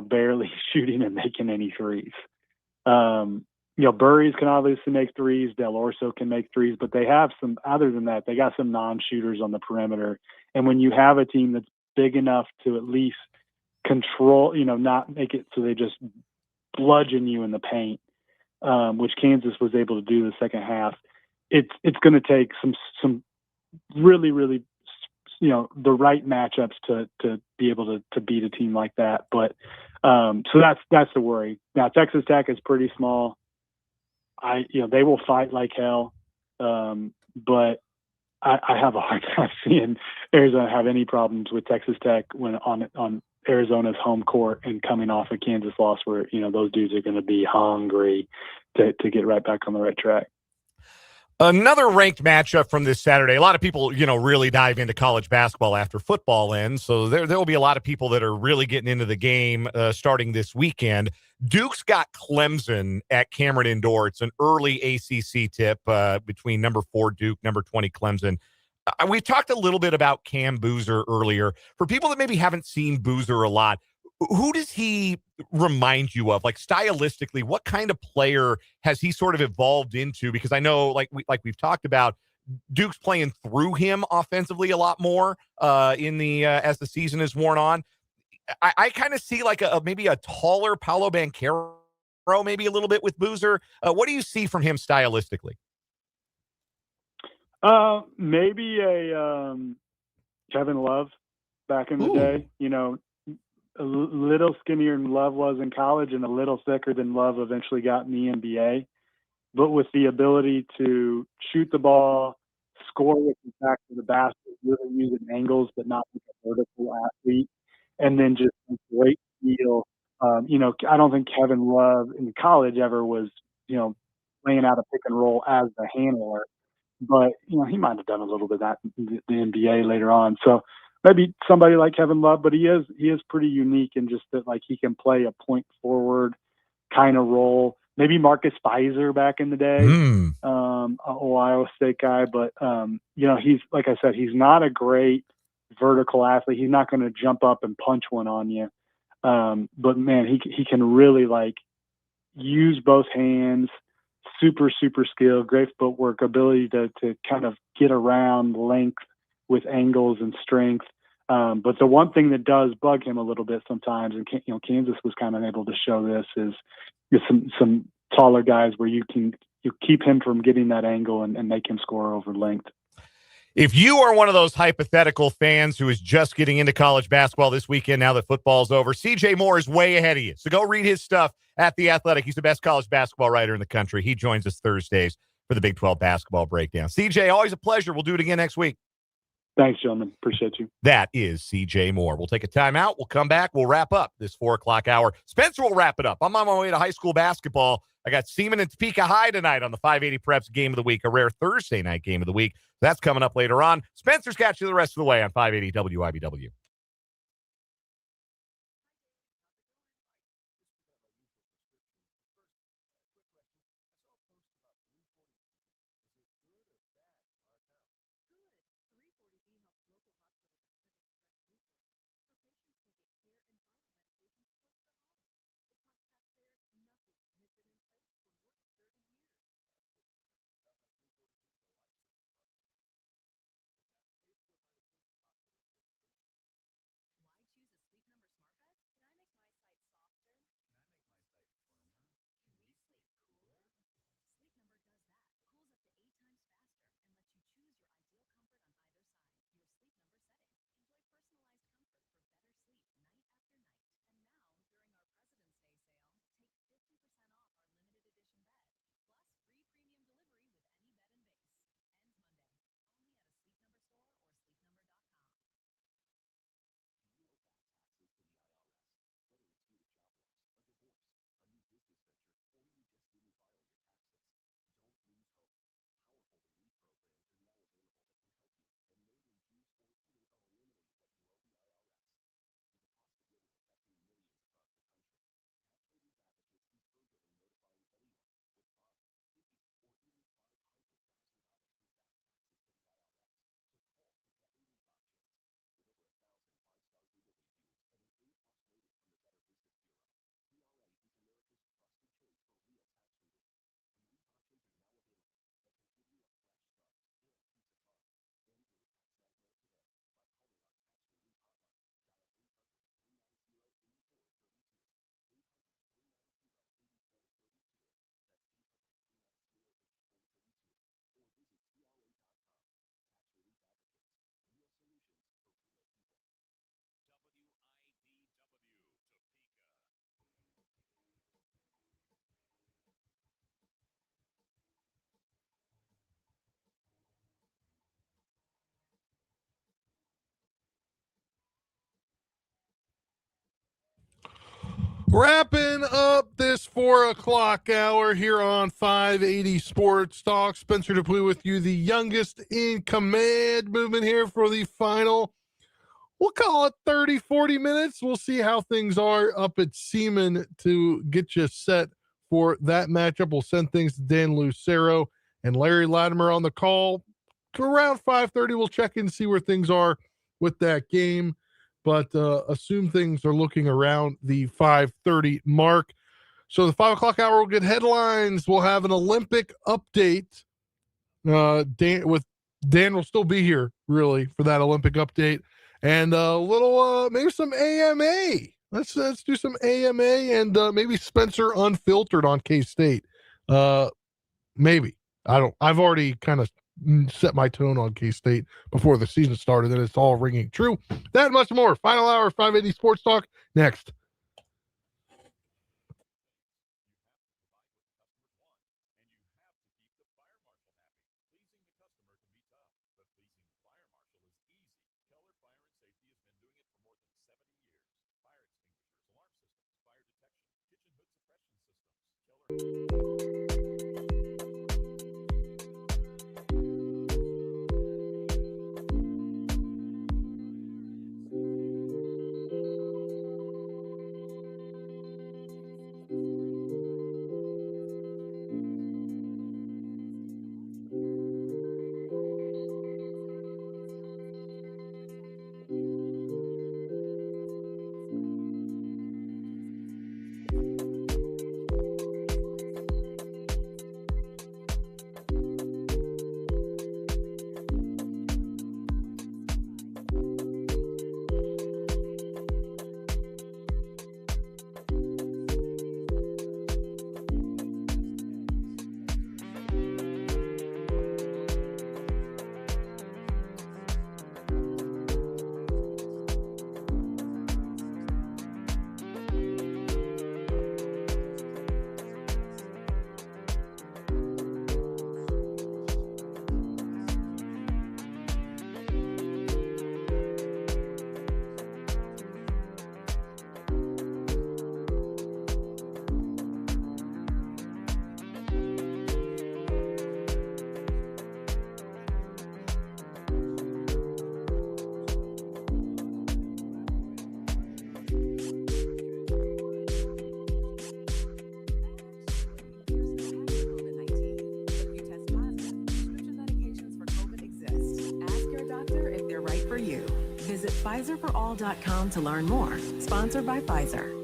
barely shooting and making any threes? Burries can obviously make threes. Del Orso can make threes, but they have some, other than that, they got some non-shooters on the perimeter. And when you have a team that's big enough to at least control, not make it so they just bludgeon you in the paint, which Kansas was able to do the second half, it's going to take some really, really, the right matchups to be able to beat a team like that. But so that's the worry. Now Texas Tech is pretty small. They will fight like hell, but I have a hard time seeing Arizona have any problems with Texas Tech when on Arizona's home court and coming off a Kansas loss where, those dudes are going to be hungry to get right back on the right track. Another ranked matchup from this Saturday. A lot of people, really dive into college basketball after football ends. So there will be a lot of people that are really getting into the game starting this weekend. Duke's got Clemson at Cameron Indoor. It's an early ACC tip between number 4 Duke, number 20 Clemson. We've talked a little bit about Cam Boozer earlier. For people that maybe haven't seen Boozer a lot, who does he remind you of? Like stylistically, what kind of player has he sort of evolved into? Because I know, like we've talked about, Duke's playing through him offensively a lot more in the as the season is worn on. I kind of see like maybe a taller Paolo Banchero, maybe a little bit with Boozer. What do you see from him stylistically? Maybe a Kevin Love back in the day. A little skinnier than Love was in college and a little thicker than Love eventually got in the NBA, but with the ability to shoot the ball, score with the back of the basket, really using angles, but not like a vertical athlete, and then just a great feel. I don't think Kevin Love in college ever was, laying out a pick and roll as the handler, but he might have done a little bit of that in the NBA later on. So maybe somebody like Kevin Love, but he is pretty unique in just that, like, he can play a point forward kind of role. Maybe Marcus Fizer back in the day, Ohio State guy, but he's, like I said, he's not a great vertical athlete. He's not going to jump up and punch one on you. But man, he can really use both hands. Super skilled, great footwork, ability to kind of get around length with angles and strength. But the one thing that does bug him a little bit sometimes, and Kansas was kind of able to show this, is some taller guys where you keep him from getting that angle and make him score over length. If you are one of those hypothetical fans who is just getting into college basketball this weekend now that football's over, CJ Moore is way ahead of you. So go read his stuff at The Athletic. He's the best college basketball writer in the country. He joins us Thursdays for the Big 12 basketball breakdown. CJ, always a pleasure. We'll do it again next week. Thanks, gentlemen. Appreciate you. That is CJ Moore. We'll take a timeout. We'll come back. We'll wrap up this 4 o'clock hour. Spencer will wrap it up. I'm on my way to high school basketball. I got Seaman and Topeka High tonight on the 580 Preps Game of the Week, a rare Thursday night game of the week. That's coming up later on. Spencer's got you the rest of the way on 580 WIBW. Wrapping up this 4 o'clock hour here on 580 Sports Talk. Spencer Dupuis with you, the youngest in command, moving here for the final, we'll call it 30, 40 minutes. We'll see how things are up at Seaman to get you set for that matchup. We'll send things to Dan Lucero and Larry Latimer on the call. Around 5:30, we'll check in and see where things are with that game. But assume things are looking around the 5:30 mark. So the 5 o'clock hour will get headlines. We'll have an Olympic update. Dan will still be here, really, for that Olympic update. And a little, maybe some AMA. Let's do some AMA and maybe Spencer Unfiltered on K-State. Maybe. I've already kind of set my tone on K-State before the season started, and it's all ringing true. That much more. Final hour, 580 Sports Talk, next. PfizerForAll.com to learn more. Sponsored by Pfizer.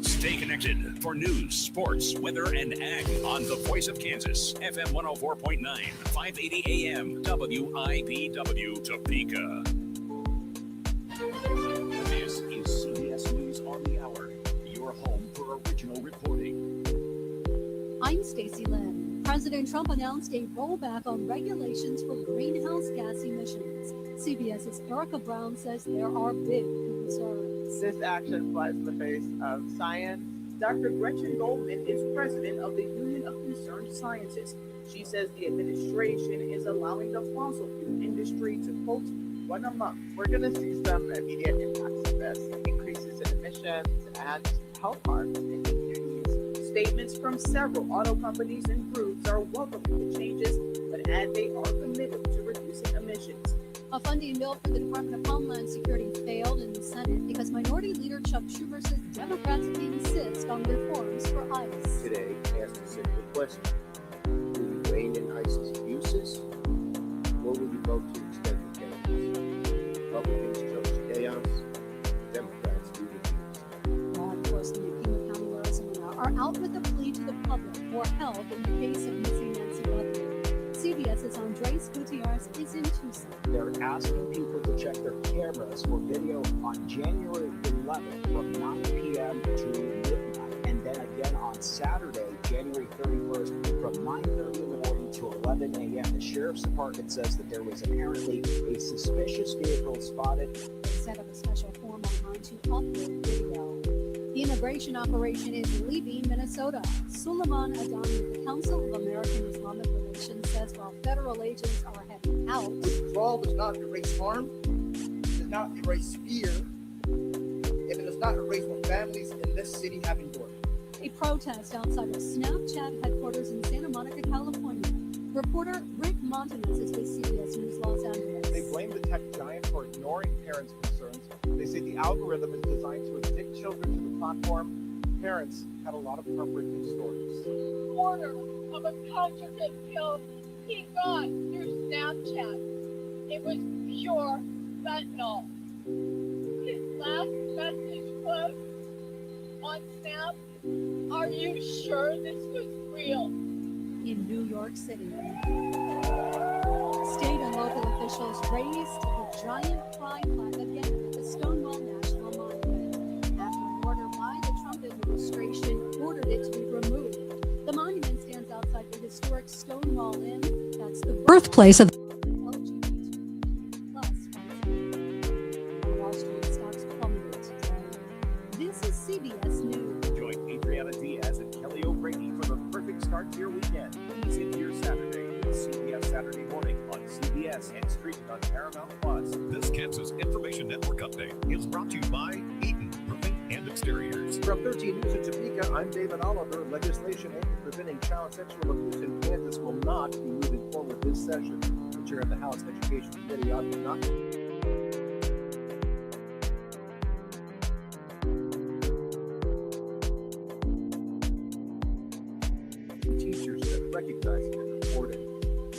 Stay connected for news, sports, weather, and ag on the Voice of Kansas, FM 104.9, 580 AM, WIBW, Topeka. This is CBS News on the Hour, your home for original reporting. I'm Stacey Lynn. President Trump announced a rollback on regulations for greenhouse gas emissions. CBS's Erica Brown says there are big concerns. This action flies in the face of science. Dr. Gretchen Goldman is president of the Union of Concerned Scientists. She says the administration is allowing the fossil fuel industry to, quote, run amok. We're going to see some immediate impacts of this, increases in emissions and health harms in communities. Statements from several auto companies and groups are welcoming the changes, but add they are committed to reducing emissions. A funding bill for the Department of Homeland Security failed in the Senate because Minority Leader Chuck Schumer says Democrats insist on reforms for ICE. Today asked a simple question. Will you rein in ICE's abuses, or will you vote to extend the chaos? Republicans chose chaos. Democrats do refuse. Law enforcement in Pima County, Arizona are out with a plea to the public for help in the case of missing Nancy Butler. CBS's Andres Gutierrez is in Tucson. They're asking people to check their cameras for video on January 11th from 9 p.m. to midnight, and then again on Saturday, January 31st from 9:30 in the morning to 11 a.m. The Sheriff's Department says that there was apparently a suspicious vehicle spotted. They set up a special form online to upload video. The immigration operation is leaving Minnesota. Suleiman Adami, the Council of American Islamic Relations, says while federal agents are heading out, withdrawal does not erase harm, does not erase fear. If it does not erase what families in this city have endured. A protest outside of Snapchat headquarters in Santa Monica, California. Reporter Rick Montanez is with CBS News Los Angeles. They blame the tech giant for ignoring parents' concerns. They say the algorithm is designed to addict children to the platform. Parents had a lot of heartbreaking stories. Order of a counterfeit pill he got through Snapchat. It was pure fentanyl. His last message was on Snap, "Are you sure this was real?" In New York City, state and local officials raised the giant pride flag again at the Stonewall National Monument after an order by the Trump administration ordered it to be removed. The monument stands outside the historic Stonewall Inn. That's the birthplace of Wall Street stocks plummeted today. This is CBS News. Join Adriana Diaz and Kelly O'Grady for the perfect start to your weekend. Ease into your Saturday with CBS Saturday Morning on CBS and streaming on Paramount Plus. This Kansas Information Network update is brought to you by Eaton Roofing and Exteriors. From 13 News in Topeka, I'm David Oliver. Legislation aimed at preventing child sexual abuse in Kansas will not be moving forward this session. The chair of the House Education Committee opted not to. Teachers that recognize it and report it.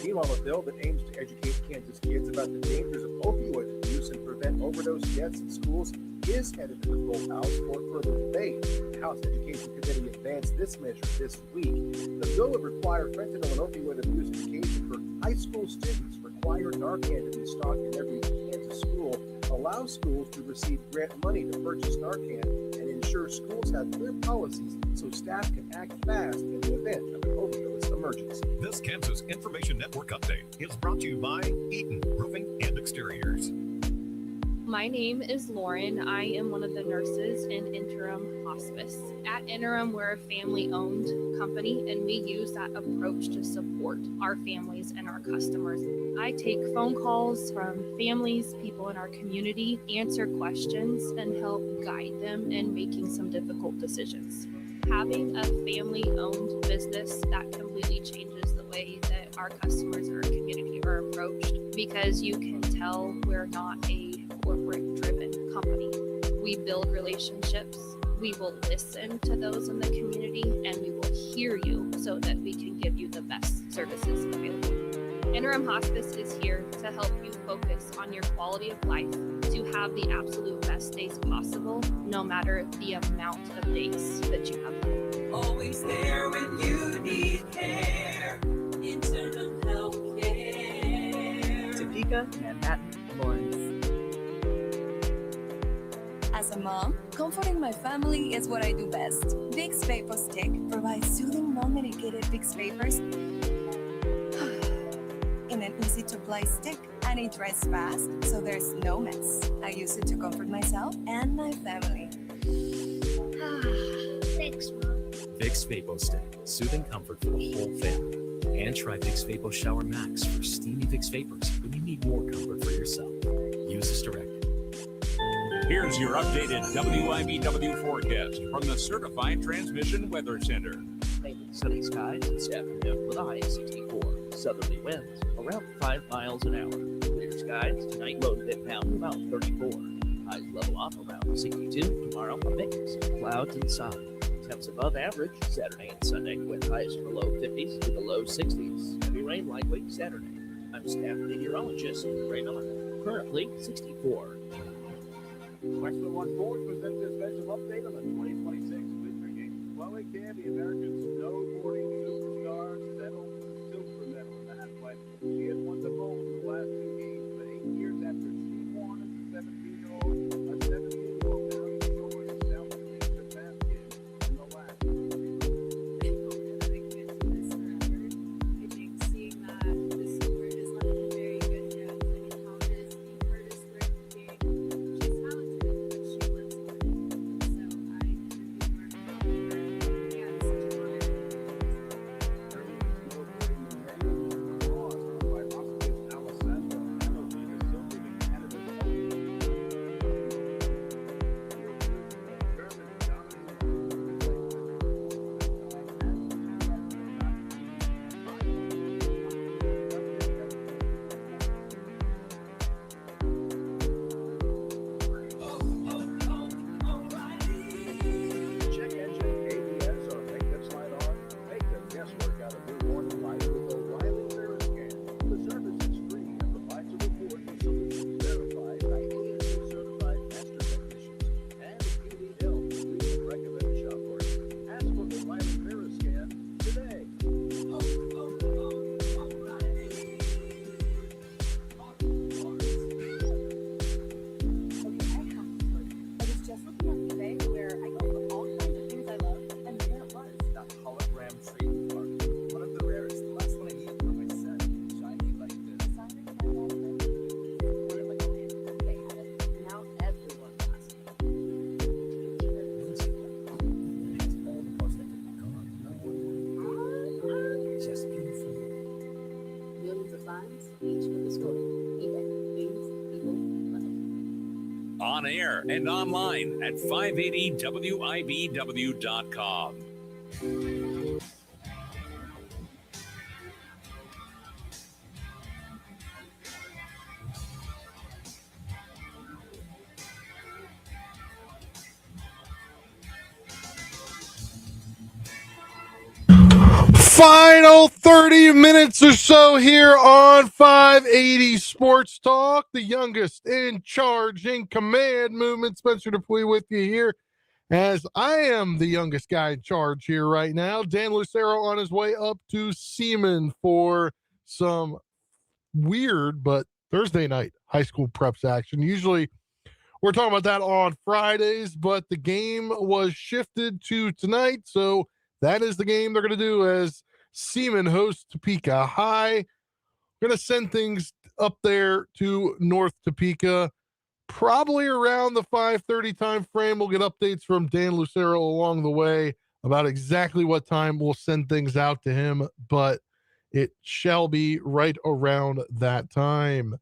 Meanwhile, a bill that aims to educate Kansas kids about the dangers of opioid abuse and prevent overdose deaths in schools is headed to the full House for further debate. The House Education Committee advanced this measure this week. The bill would require fentanyl and opioid abuse education for high school students, require Narcan to be stocked in every Kansas school, allow schools to receive grant money to purchase Narcan, and ensure schools have clear policies so staff can act fast in the event of an overdose emergency. This Kansas Information Network update is brought to you by Eaton Roofing and Exteriors. My name is Lauren. I am one of the nurses in Interim Hospice. At Interim, we're a family-owned company, and we use that approach to support our families and our customers. I take phone calls from families, people in our community, answer questions, and help guide them in making some difficult decisions. Having a family-owned business, that completely changes the way that our customers or our community are approached, because you can tell we're not a corporate-driven company. We build relationships, we will listen to those in the community, and we will hear you so that we can give you the best services available. Interim Hospice is here to help you focus on your quality of life, to have the absolute best days possible, no matter the amount of days that you have left. Always there when you need care. Interim Healthcare. Topeka, Manhattan, Lawrence. As a mom, comforting my family is what I do best. Vicks Vapor Stick provides soothing non-medicated Vicks Vapors in an easy-to-apply stick, and it dries fast, so there's no mess. I use it to comfort myself and my family. Thanks, Mom. Vicks Vapor Stick, soothing comfort for the whole family. And try Vicks Vapor Shower Max for steamy Vicks Vapors when you need more comfort for yourself. Use as directed. Here's your updated WIBW forecast from the Certified Transmission Weather Center. Mainly sunny skies this afternoon with a high of 64. Southerly winds around 5 miles an hour. Clear skies tonight, low to mid-mountain about 34. Highs level off around 62. Tomorrow, a mix of clouds and sun. Temps above average Saturday and Sunday with highs in the low 50s to the low 60s. Heavy rain likely Saturday. I'm staff meteorologist Ray Miller. Currently 64. Western One Forward presents this special update on the 2026 Winter Games. Chloe Can, the American snowboarding superstar, settled for the silver medal in the halfpipe. She has won the gold in the last 2 games, but 8 years after she won as a 17-year-old, a 17-year-old now is going to South Korea basket in the last. I think seeing that the sport is looking very good for us. I mean, confidence, being part of this sport, she's talented, but she wants to win. So I couldn't be more proud of her. Yeah, it's such an honor. air and online at 580wibw.com. Final 30 minutes or so here on 580 Sports Talk, the youngest in charge in command movement. Spencer Dupuis with you here, as I am the youngest guy in charge here right now. Dan Lucero on his way up to Seaman for some weird but Thursday night high school preps action. Usually we're talking about that on Fridays, but the game was shifted to tonight, so that is the game they're going to do as Seaman hosts Topeka High. We're going to send things up there to North Topeka probably around the 5:30 time frame. We'll get updates from Dan Lucero along the way about exactly what time we'll send things out to him, but it shall be right around that time.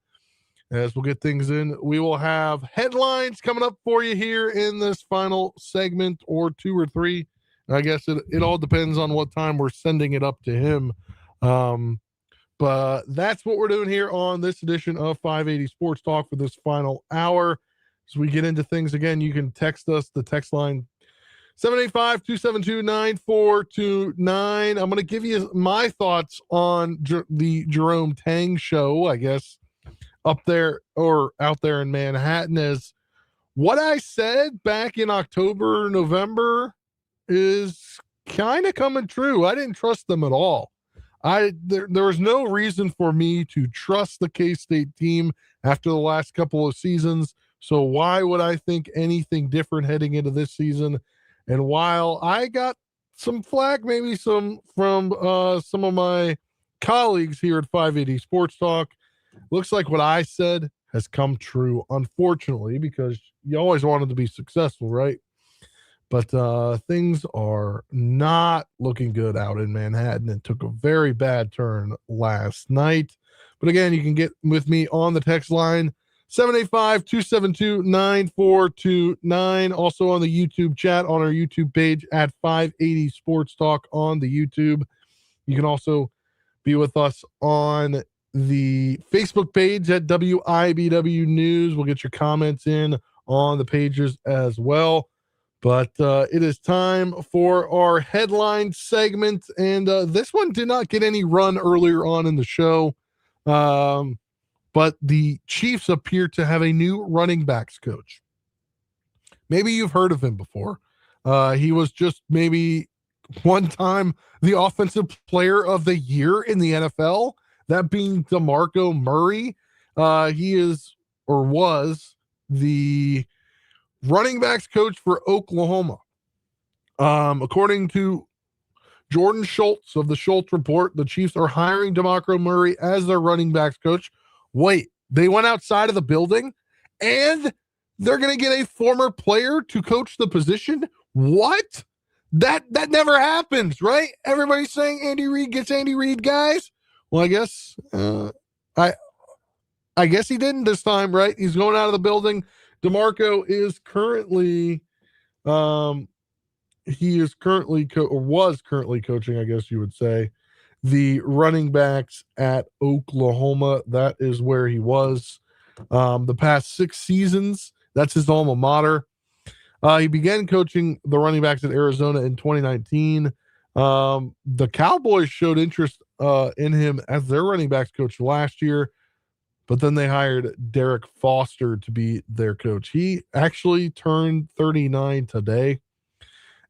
As we'll get things in, we will have headlines coming up for you here in this final segment, or two or three. I guess it all depends on what time we're sending it up to him. But that's what we're doing here on this edition of 580 Sports Talk for this final hour. As we get into things again, you can text us, the text line 785-272-9429. I'm going to give you my thoughts on the Jerome Tang show, I guess, up there or out there in Manhattan. As what I said back in October, November is kind of coming true. I didn't trust them at all. There was no reason for me to trust the K-State team after the last couple of seasons. So why would I think anything different heading into this season? And while I got some flack, maybe some from some of my colleagues here at 580 Sports Talk, looks like what I said has come true, unfortunately, because you always wanted to be successful, right? But things are not looking good out in Manhattan. It took a very bad turn last night. But again, you can get with me on the text line, 785-272-9429. Also on the YouTube chat on our YouTube page at 580 Sports Talk on the YouTube. You can also be with us on the Facebook page at WIBW News. We'll get your comments in on the pages as well. But it is time for our headline segment. And this one did not get any run earlier on in the show. But the Chiefs appear to have a new running backs coach. Maybe you've heard of him before. He was just maybe one time the offensive player of the year in the NFL, that being DeMarco Murray. He is or was the running backs coach for Oklahoma. According to Jordan Schultz of the Schultz Report, the Chiefs are hiring DeMarco Murray as their running backs coach. Wait, they went outside of the building and they're going to get a former player to coach the position? What? That never happens, right? Everybody's saying Andy Reid gets Andy Reid guys. Well, I guess I guess he didn't this time, right? He's going out of the building. DeMarco is currently was currently coaching, I guess you would say, the running backs at Oklahoma. That is where he was the past 6 seasons. That's his alma mater. He began coaching the running backs at Arizona in 2019. The Cowboys showed interest in him as their running backs coach last year, but then they hired Derek Foster to be their coach. He actually turned 39 today.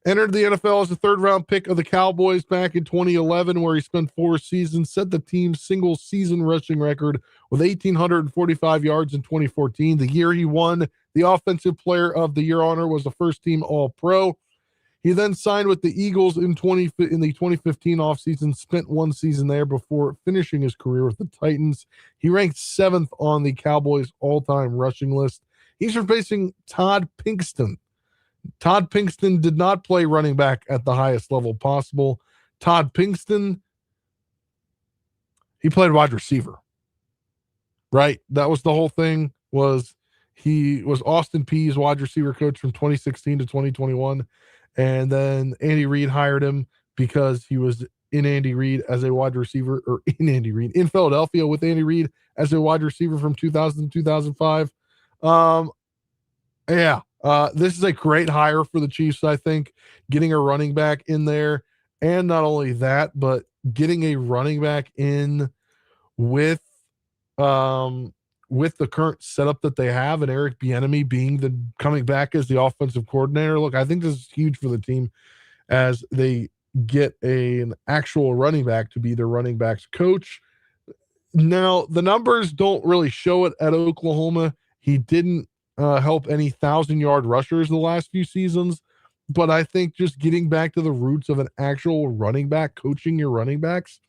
Entered the NFL as a third-round pick of the Cowboys back in 2011, where he spent 4 seasons, set the team's single-season rushing record with 1,845 yards in 2014. The year he won the Offensive Player of the Year honor was the first-team All-Pro. He then signed with the Eagles in the 2015 offseason, spent 1 season there before finishing his career with the Titans. He ranked 7th on the Cowboys' all-time rushing list. He's replacing Todd Pinkston. Todd Pinkston did not play running back at the highest level possible. Todd Pinkston, he played wide receiver, right? That was the whole thing, was He was Austin Peay's wide receiver coach from 2016 to 2021. And then Andy Reid hired him because he was in Andy Reid as a wide receiver, or in Philadelphia with Andy Reid as a wide receiver from 2000 to 2005. This is a great hire for the Chiefs, I think, getting a running back in there. And not only that, but getting a running back in with the current setup that they have, and Eric Bieniemy coming back as the offensive coordinator. Look, I think this is huge for the team as they get an actual running back to be their running backs coach. Now, the numbers don't really show it at Oklahoma. He didn't help any 1,000-yard rushers the last few seasons, but I think just getting back to the roots of an actual running back, coaching your running backs,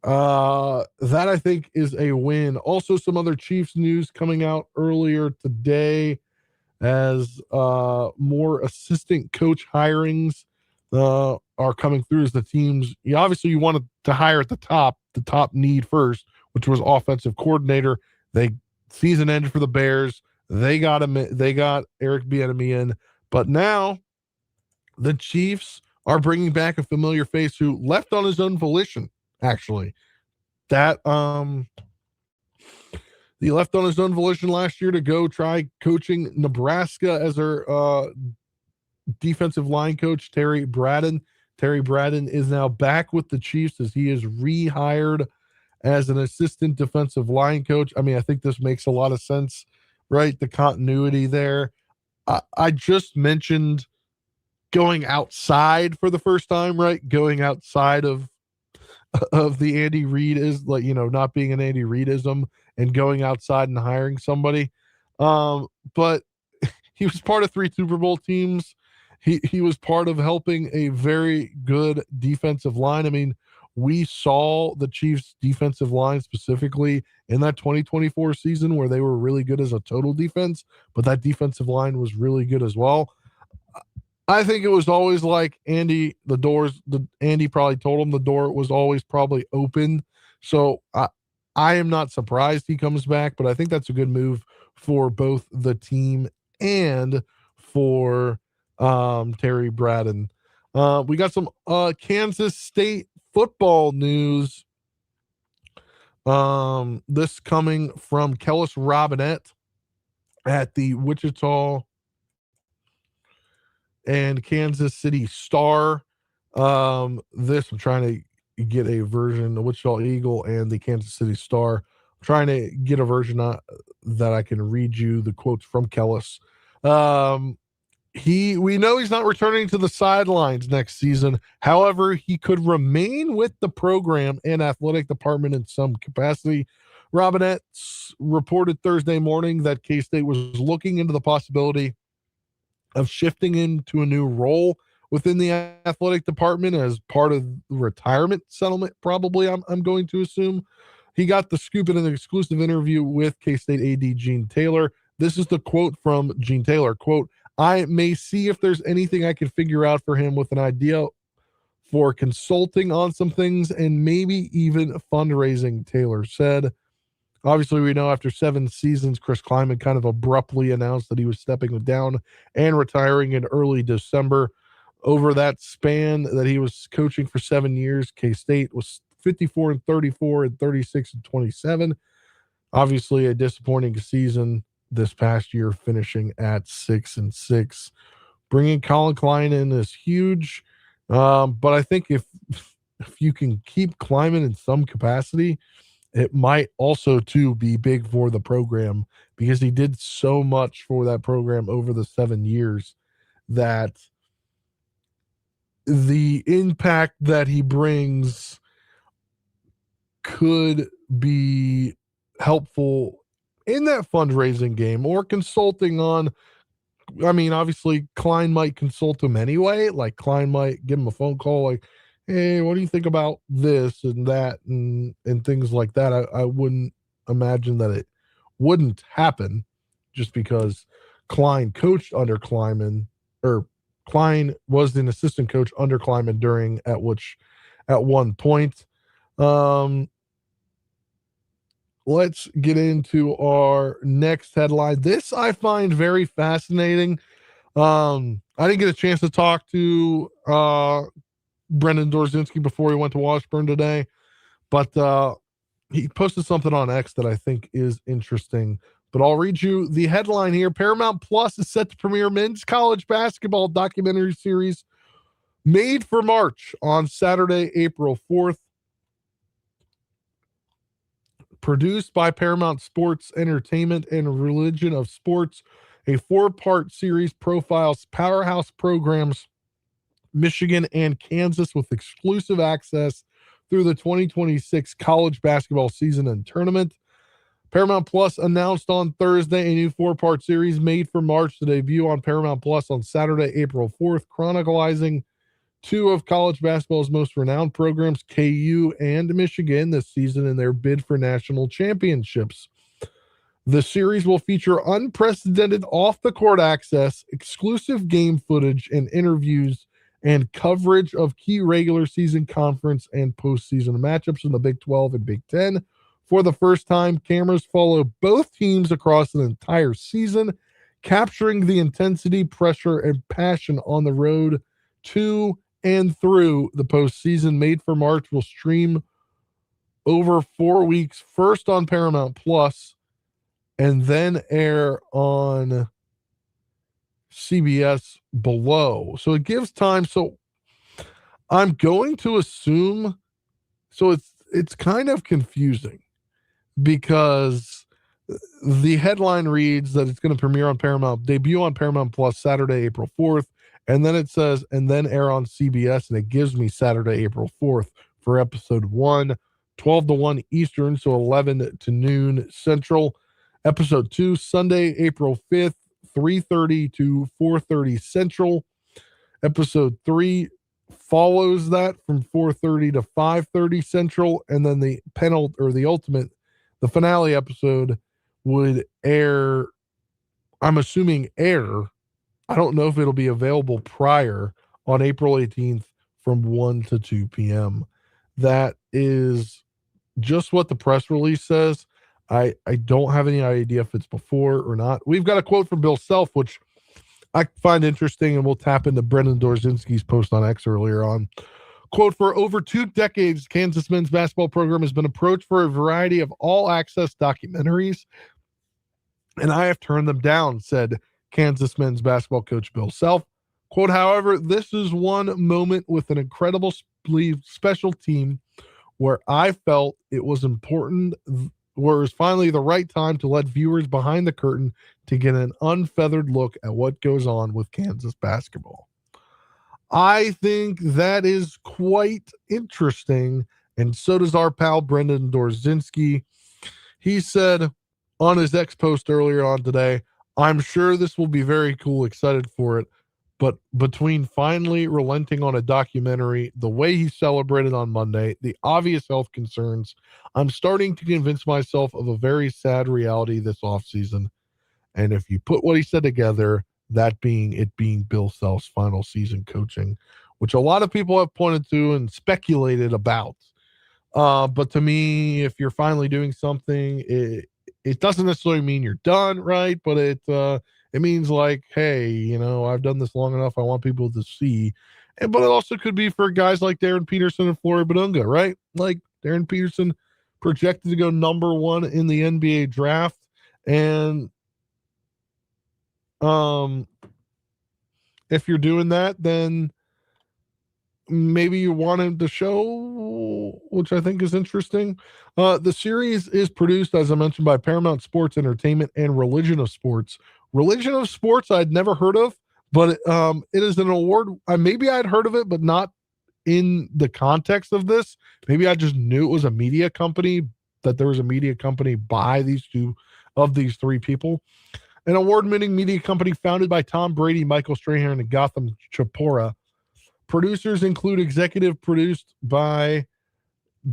that I think is a win. Also, some other Chiefs news coming out earlier today as more assistant coach hirings are coming through as the teams. Obviously, you wanted to hire at the top need first, which was offensive coordinator. Season ended for the Bears. They got Eric Bieniemy in, but now the Chiefs are bringing back a familiar face who left on his own volition. Actually, he left on his own volition last year to go try coaching Nebraska as their defensive line coach, Terry Braden. Terry Braden is now back with the Chiefs as he is rehired as an assistant defensive line coach. I mean, I think this makes a lot of sense, right? The continuity there. I just mentioned going outside for the first time, right? Going outside of the Andy Reid is not being an Andy Reidism and going outside and hiring somebody. But he was part of 3 Super Bowl teams. He was part of helping a very good defensive line. I mean, we saw the Chiefs defensive line specifically in that 2024 season where they were really good as a total defense, but that defensive line was really good as well. I think it was always like Andy probably told him the door was always probably open. So I am not surprised he comes back, but I think that's a good move for both the team and for Terry Braden. We got some Kansas State football news. This coming from Kellis Robinette at the Wichita and Kansas City Star. I'm trying to get a version, the Wichita Eagle and the Kansas City Star. I'm trying to get a version that I can read you the quotes from Kellis. We know he's not returning to the sidelines next season. However, he could remain with the program and athletic department in some capacity. Robinette reported Thursday morning that K-State was looking into the possibility of shifting into a new role within the athletic department as part of the retirement settlement, probably, I'm going to assume. He got the scoop in an exclusive interview with K-State AD Gene Taylor. This is the quote from Gene Taylor, quote, "I may see if there's anything I can figure out for him with an idea for consulting on some things and maybe even fundraising," Taylor said. Obviously, we know after 7 seasons, Chris Kleiman kind of abruptly announced that he was stepping down and retiring in early December. Over that span that he was coaching for 7 years, K-State was 54-34 and 36-27. Obviously, a disappointing season this past year, finishing at 6-6. Bringing Colin Klein in is huge, but I think if you can keep Kleiman in some capacity, it might also too be big for the program because he did so much for that program over the 7 years that the impact that he brings could be helpful in that fundraising game or consulting on. I mean, obviously Klein might consult him anyway. Like Klein might give him a phone call like, "Hey, what do you think about this and that?" and things like that. I wouldn't imagine that it wouldn't happen just because Klein coached under Kleiman, or Klein was an assistant coach under Kleiman at one point. let's get into our next headline. This I find very fascinating. I didn't get a chance to talk to Brendan Dorzinski before he went to Washburn today, but he posted something on X that I think is interesting. But I'll read you the headline here. Paramount Plus is set to premiere men's college basketball documentary series Made for March on Saturday, April 4th. Produced by Paramount Sports Entertainment and Religion of Sports, a 4-part series profiles powerhouse programs Michigan and Kansas with exclusive access through the 2026 college basketball season and tournament. Paramount Plus announced on Thursday a new 4-part series Made for March to debut on Paramount Plus on Saturday, April 4th, chronicling 2 of college basketball's most renowned programs, KU and Michigan, this season in their bid for national championships. The series will feature unprecedented off-the-court access, exclusive game footage, and interviews and coverage of key regular season conference and postseason matchups in the Big 12 and Big 10. For the first time, cameras follow both teams across an entire season, capturing the intensity, pressure, and passion on the road to and through the postseason. Made for March will stream over 4 weeks, first on Paramount Plus, and then air on CBS below. So it gives time. So I'm going to assume, so it's kind of confusing because the headline reads that it's going to debut on Paramount Plus Saturday, April 4th. And then it says, and then air on CBS, and it gives me Saturday, April 4th for episode 1, 12 to 1 Eastern, so 11 to noon Central. Episode 2, Sunday, April 5th, 3:30 to 4:30 Central. Episode 3 follows that from 4:30 to 5:30 Central, and then the finale episode would air, I'm assuming air, I don't know if it'll be available prior, on April 18th from 1 to 2 p.m. That is just what the press release says. I don't have any idea if it's before or not. We've got a quote from Bill Self, which I find interesting, and we'll tap into Brendan Dorzinski's post on X earlier on. Quote, for over 2 decades, Kansas men's basketball program has been approached for a variety of all-access documentaries, and I have turned them down, said Kansas men's basketball coach Bill Self. Quote, however, this is one moment with an incredible special team where I felt it was important, where it was finally the right time to let viewers behind the curtain to get an unfeathered look at what goes on with Kansas basketball. I think that is quite interesting, and so does our pal Brendan Dorzinski. He said on his X post earlier on today, I'm sure this will be very cool, excited for it, but between finally relenting on a documentary, the way he celebrated on Monday, the obvious health concerns, I'm starting to convince myself of a very sad reality this offseason. And if you put what he said together, that being Bill Self's final season coaching, which a lot of people have pointed to and speculated about. But to me, if you're finally doing something, it doesn't necessarily mean you're done, right? But it means like, hey, I've done this long enough. I want people to see. But it also could be for guys like Darren Peterson and Flory Badunga, right? Like Darren Peterson projected to go number 1 in the NBA draft. And if you're doing that, then maybe you want him to show, which I think is interesting. The series is produced, as I mentioned, by Paramount Sports Entertainment and Religion of Sports. Religion of Sports I'd never heard of, but it is an award. Maybe I'd heard of it, but not in the context of this. Maybe I just knew it was a media company, that there was a media company by these 3 people. An award-winning media company founded by Tom Brady, Michael Strahan, and Gotham Chapora. Producers include executive produced by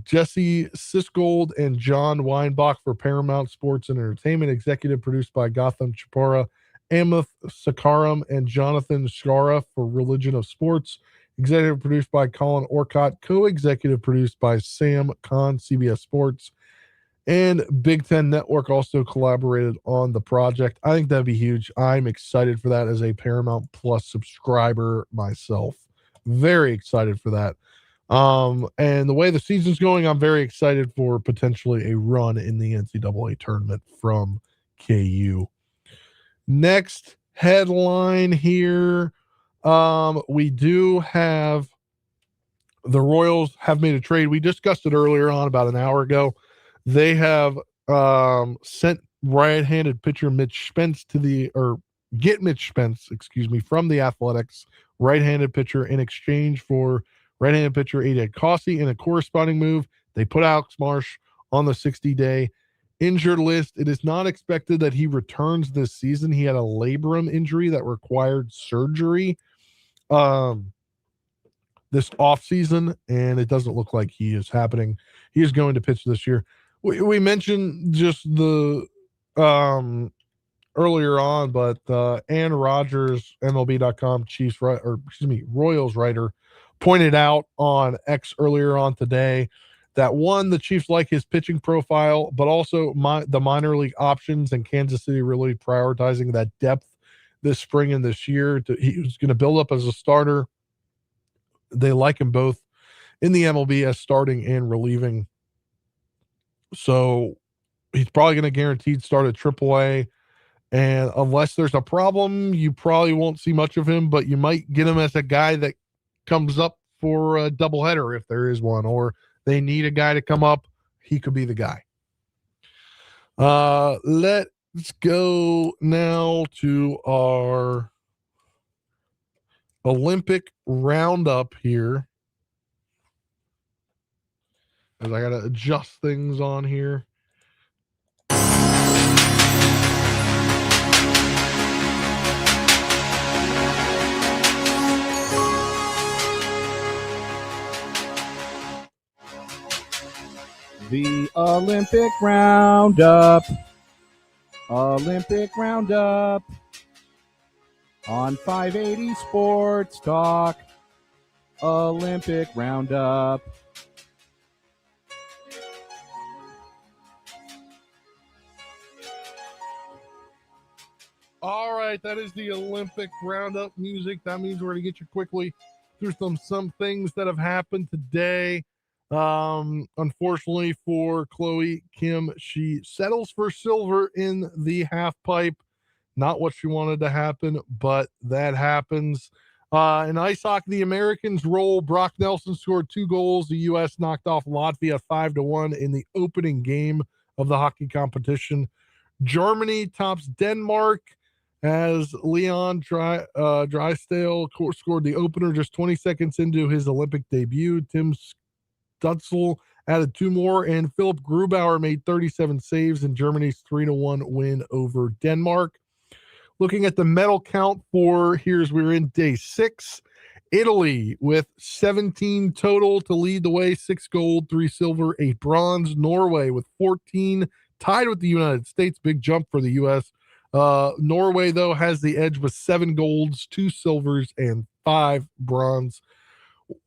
Jesse Sisgold and John Weinbach for Paramount Sports and Entertainment, executive produced by Gotham Chapora, Amath Sakaram, and Jonathan Skara for Religion of Sports, executive produced by Colin Orcott, co-executive produced by Sam Kahn, CBS Sports, And Big Ten Network also collaborated on the project. I think that'd be huge. I'm excited for that as a Paramount Plus subscriber myself. Very excited for that. And the way the season's going, I'm very excited for potentially a run in the NCAA tournament from KU. Next headline here. We do have the Royals have made a trade. We discussed it earlier on about an hour ago. They have sent right-handed pitcher Mitch Spence from the Athletics, right-handed pitcher, in exchange for right-handed pitcher Adrian Cossey. In a corresponding move, they put Alex Marsh on the 60-day injured list. It is not expected that he returns this season. He had a labrum injury that required surgery this offseason, and it doesn't look like he is happening. He is going to pitch this year. We mentioned just the earlier on, but Ann Rogers, MLB.com Royals writer, pointed out on X earlier on today that one, the Chiefs like his pitching profile, but also the minor league options, and Kansas City really prioritizing that depth this spring and this year. He was going to build up as a starter. They like him both in the MLB as starting and relieving. So he's probably going to guaranteed start at AAA. And unless there's a problem, you probably won't see much of him, but you might get him as a guy that comes up for a doubleheader if there is one, or they need a guy to come up. He could be the guy. Let's go now to our Olympic roundup here, as I got to adjust things on here. The Olympic roundup. Olympic roundup. On 580 Sports Talk. Olympic roundup. All right, that is the Olympic roundup music. That means we're going to get you quickly through some things that have happened today. Unfortunately for Chloe Kim, she settles for silver in the half pipe. Not what she wanted to happen, but that happens. In ice hockey, the Americans roll. Brock Nelson scored 2 goals. The U.S. knocked off Latvia 5-1 in the opening game of the hockey competition. Germany tops Denmark as Leon Drysdale scored the opener just 20 seconds into his Olympic debut. Tim Stutzel added 2 more, and Philip Grubauer made 37 saves in Germany's 3-1 win over Denmark. Looking at the medal count we're in day 6. Italy with 17 total to lead the way, 6 gold, 3 silver, 8 bronze. Norway with 14, tied with the United States. Big jump for the U.S. Norway, though, has the edge with 7 golds, 2 silvers, and 5 bronze.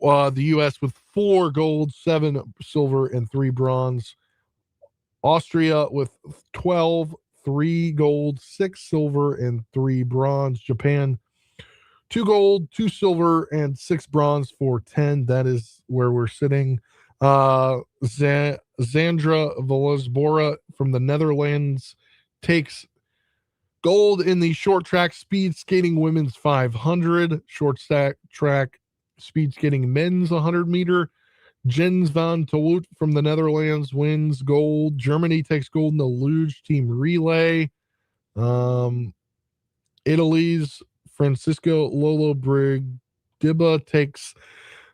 The U.S. with 4 gold, 7 silver, and 3 bronze. Austria with 12, 3 gold, 6 silver, and 3 bronze. Japan, 2 gold, 2 silver, and 6 bronze for 10. That is where we're sitting. Zandra Velesbora from the Netherlands takes gold in the short track speed skating women's 500, short track speed skating men's 100 meter. Jens van Toot from the Netherlands wins gold. Germany takes gold in the luge team relay. Italy's Francisco Lolo Brigdiba takes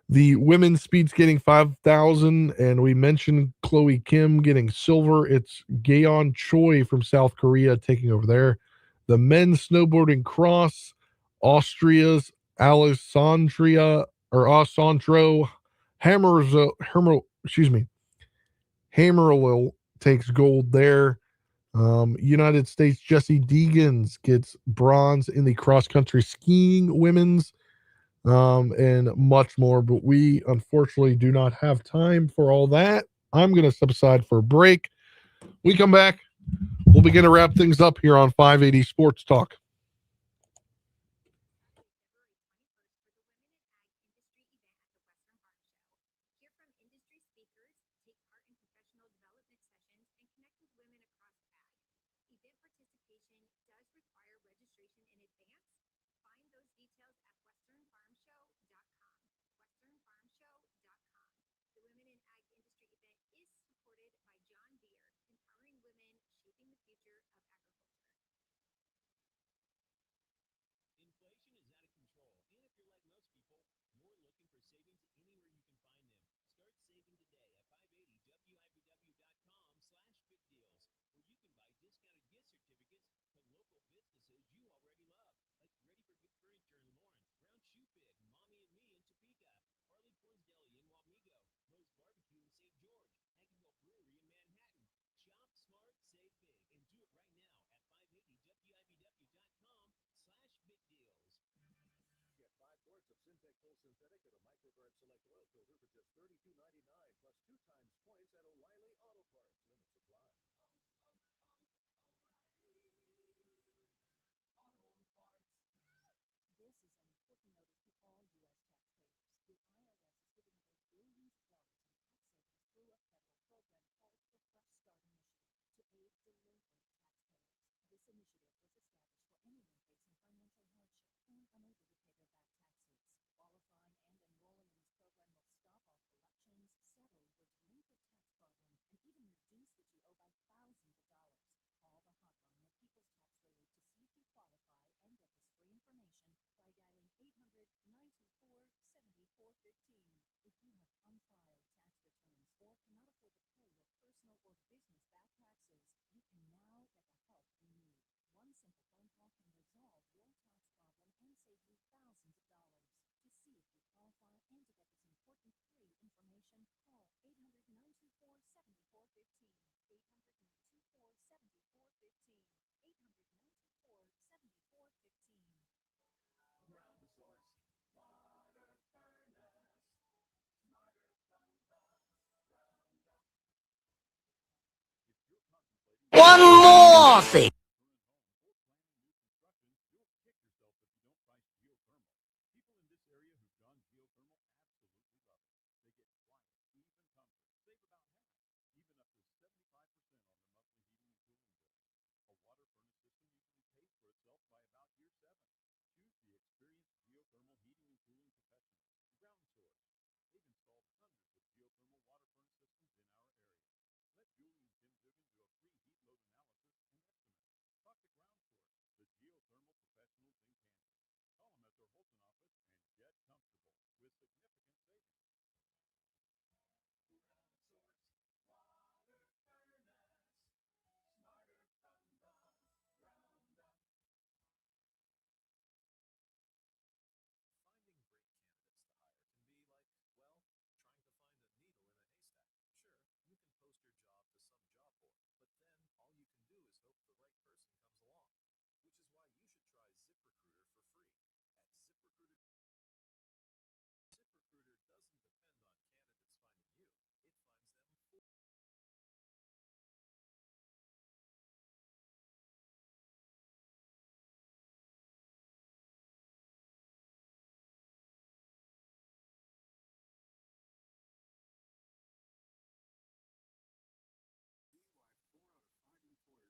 the women's speed skating 5,000, and we mentioned Chloe Kim getting silver. It's Gaeon Choi from South Korea taking over there. The men's snowboarding cross, Austria's Alessandro Hammerlil takes gold there. United States Jessie Deegans gets bronze in the cross-country skiing women's, and much more, but we unfortunately do not have time for all that. I'm going to step aside for a break. We come back. We'll begin to wrap things up here on 580 Sports Talk. Synthetic and a microguard select oil filter for just $32.99 plus 2 times points at O'Reilly Auto Parts. Limit supply. This is an important notice to all U.S. taxpayers. The IRS is giving away billions of dollars in tax savings through a federal program called the Fresh Start Initiative to aid delinquent taxpayers. This initiative was established for anyone facing financial hardship and unable to pay their back taxes. Qualifying and enrolling in this program will stop all collections, settle your delinquent tax problem, and even reduce what you owe by thousands of dollars. Call the hotline at People's Tax Relief to see if you qualify and get this free information by dialing 800-924-7415. If you have unfiled tax returns or cannot afford to pay your personal or business back taxes, you can now get the help you need. One simple phone call can resolve your tax problem and save you thousands of dollars. To see if you qualify and to get this important free information, call 800-924-7415. 800-924-7415. 800-924-7415. Ground source, water furnace, smarter from the ground up. If you're contemplating One more thing. You'll kick yourself if you don't price geothermal. People in this area who've done geothermal absolutely love it. They get quiet, even comfort, save about half, even up to 75% on their monthly heating and cooling bill. A water furnace system usually pays for itself by about year 7. Choose the experienced geothermal heating and cooling professionals, Ground Source. They've installed hundreds of geothermal water furnace systems in our area. Let Julie and Tim Dugan do a free heat load analysis and estimate. Talk to Ground Source, the geothermal professionals in Kansas. Call them at their Holton office and get comfortable with significant savings. Ground source, water furnace, smarter from the ground up. Finding great candidates to hire can be like, well, trying to find a needle in a haystack. Sure, you can post your job to some job board, but then all you can do is hope the right person comes along. Which is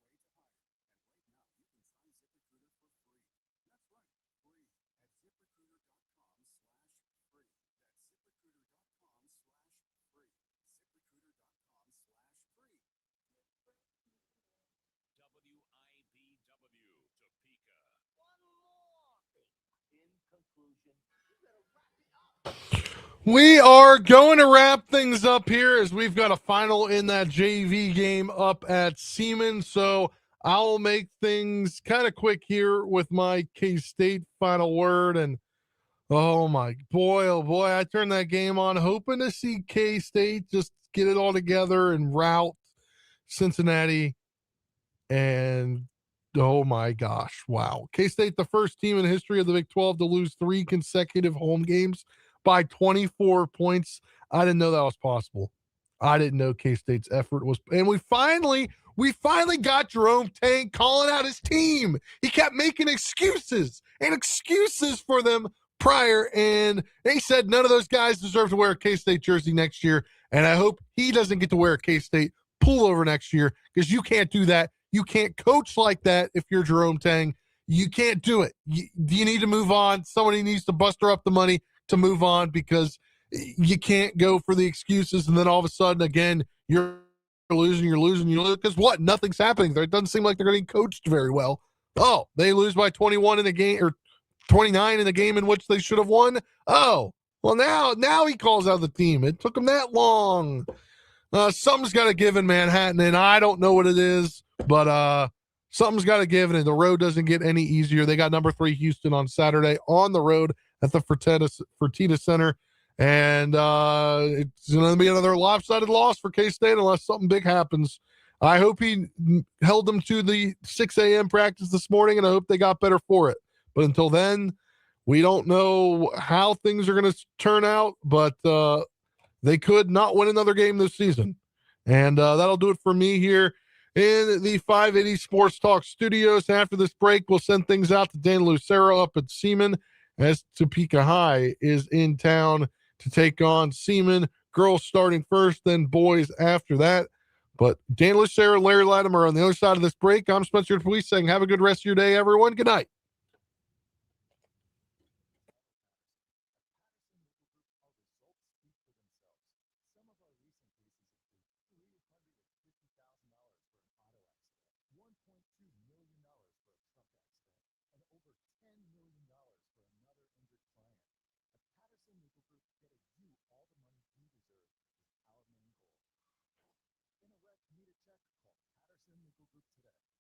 why you should try ZipRecruiter for free. At ZipRecruiter doesn't depend on candidates finding you. It finds them for Employers who post a job in ZipRecruiter get a quality candidate within the first day. ZipRecruiter, the smartest way to hire. And right now, you can try ZipRecruiter for free. That's right, free at ZipRecruiter.com/free. That's ZipRecruiter.com/free. ZipRecruiter.com/free. WIBW, Topeka. One more thing. In conclusion, you better wrap it up. We are going to wrap things up here as we've got a final in that JV game up at Siemens. So I'll make things kind of quick here with my K-State final word. And oh boy, I turned that game on hoping to see K-State just get it all together and rout Cincinnati. And oh my gosh, wow. K-State, the first team in the history of the Big 12 to lose 3 consecutive home games by 24 points. I didn't know that was possible. I didn't know K-State's effort was, and we finally got Jerome Tang calling out his team. He kept making excuses for them prior, and they said none of those guys deserve to wear a K-State jersey next year, and I hope he doesn't get to wear a K-State pullover next year, because you can't do that. You can't coach like that if you're Jerome Tang. You can't do it. You need to move on. Somebody needs to buster up the money to move on, because you can't go for the excuses and then all of a sudden, again, you're losing, because what? Nothing's happening there. It doesn't seem like they're getting coached very well. Oh, they lose by 21 in a game, or 29 in a game in which they should have won. Oh, well, now he calls out the team. It took him that long. Something's got to give in Manhattan, and I don't know what it is, but something's got to give, and the road doesn't get any easier. They got number 3 Houston on Saturday on the road at the Fertitta Center, and it's going to be another lopsided loss for K-State unless something big happens. I hope he held them to the 6 a.m. practice this morning, and I hope they got better for it. But until then, we don't know how things are going to turn out, but they could not win another game this season. And that'll do it for me here in the 580 Sports Talk studios. After this break, we'll send things out to Dan Lucero up at Seaman, as Topeka High is in town to take on Seaman. Girls starting first, then boys after that. But Dan Lucero and Larry Latimer on the other side of this break. I'm Spencer Police saying have a good rest of your day, everyone. Good night.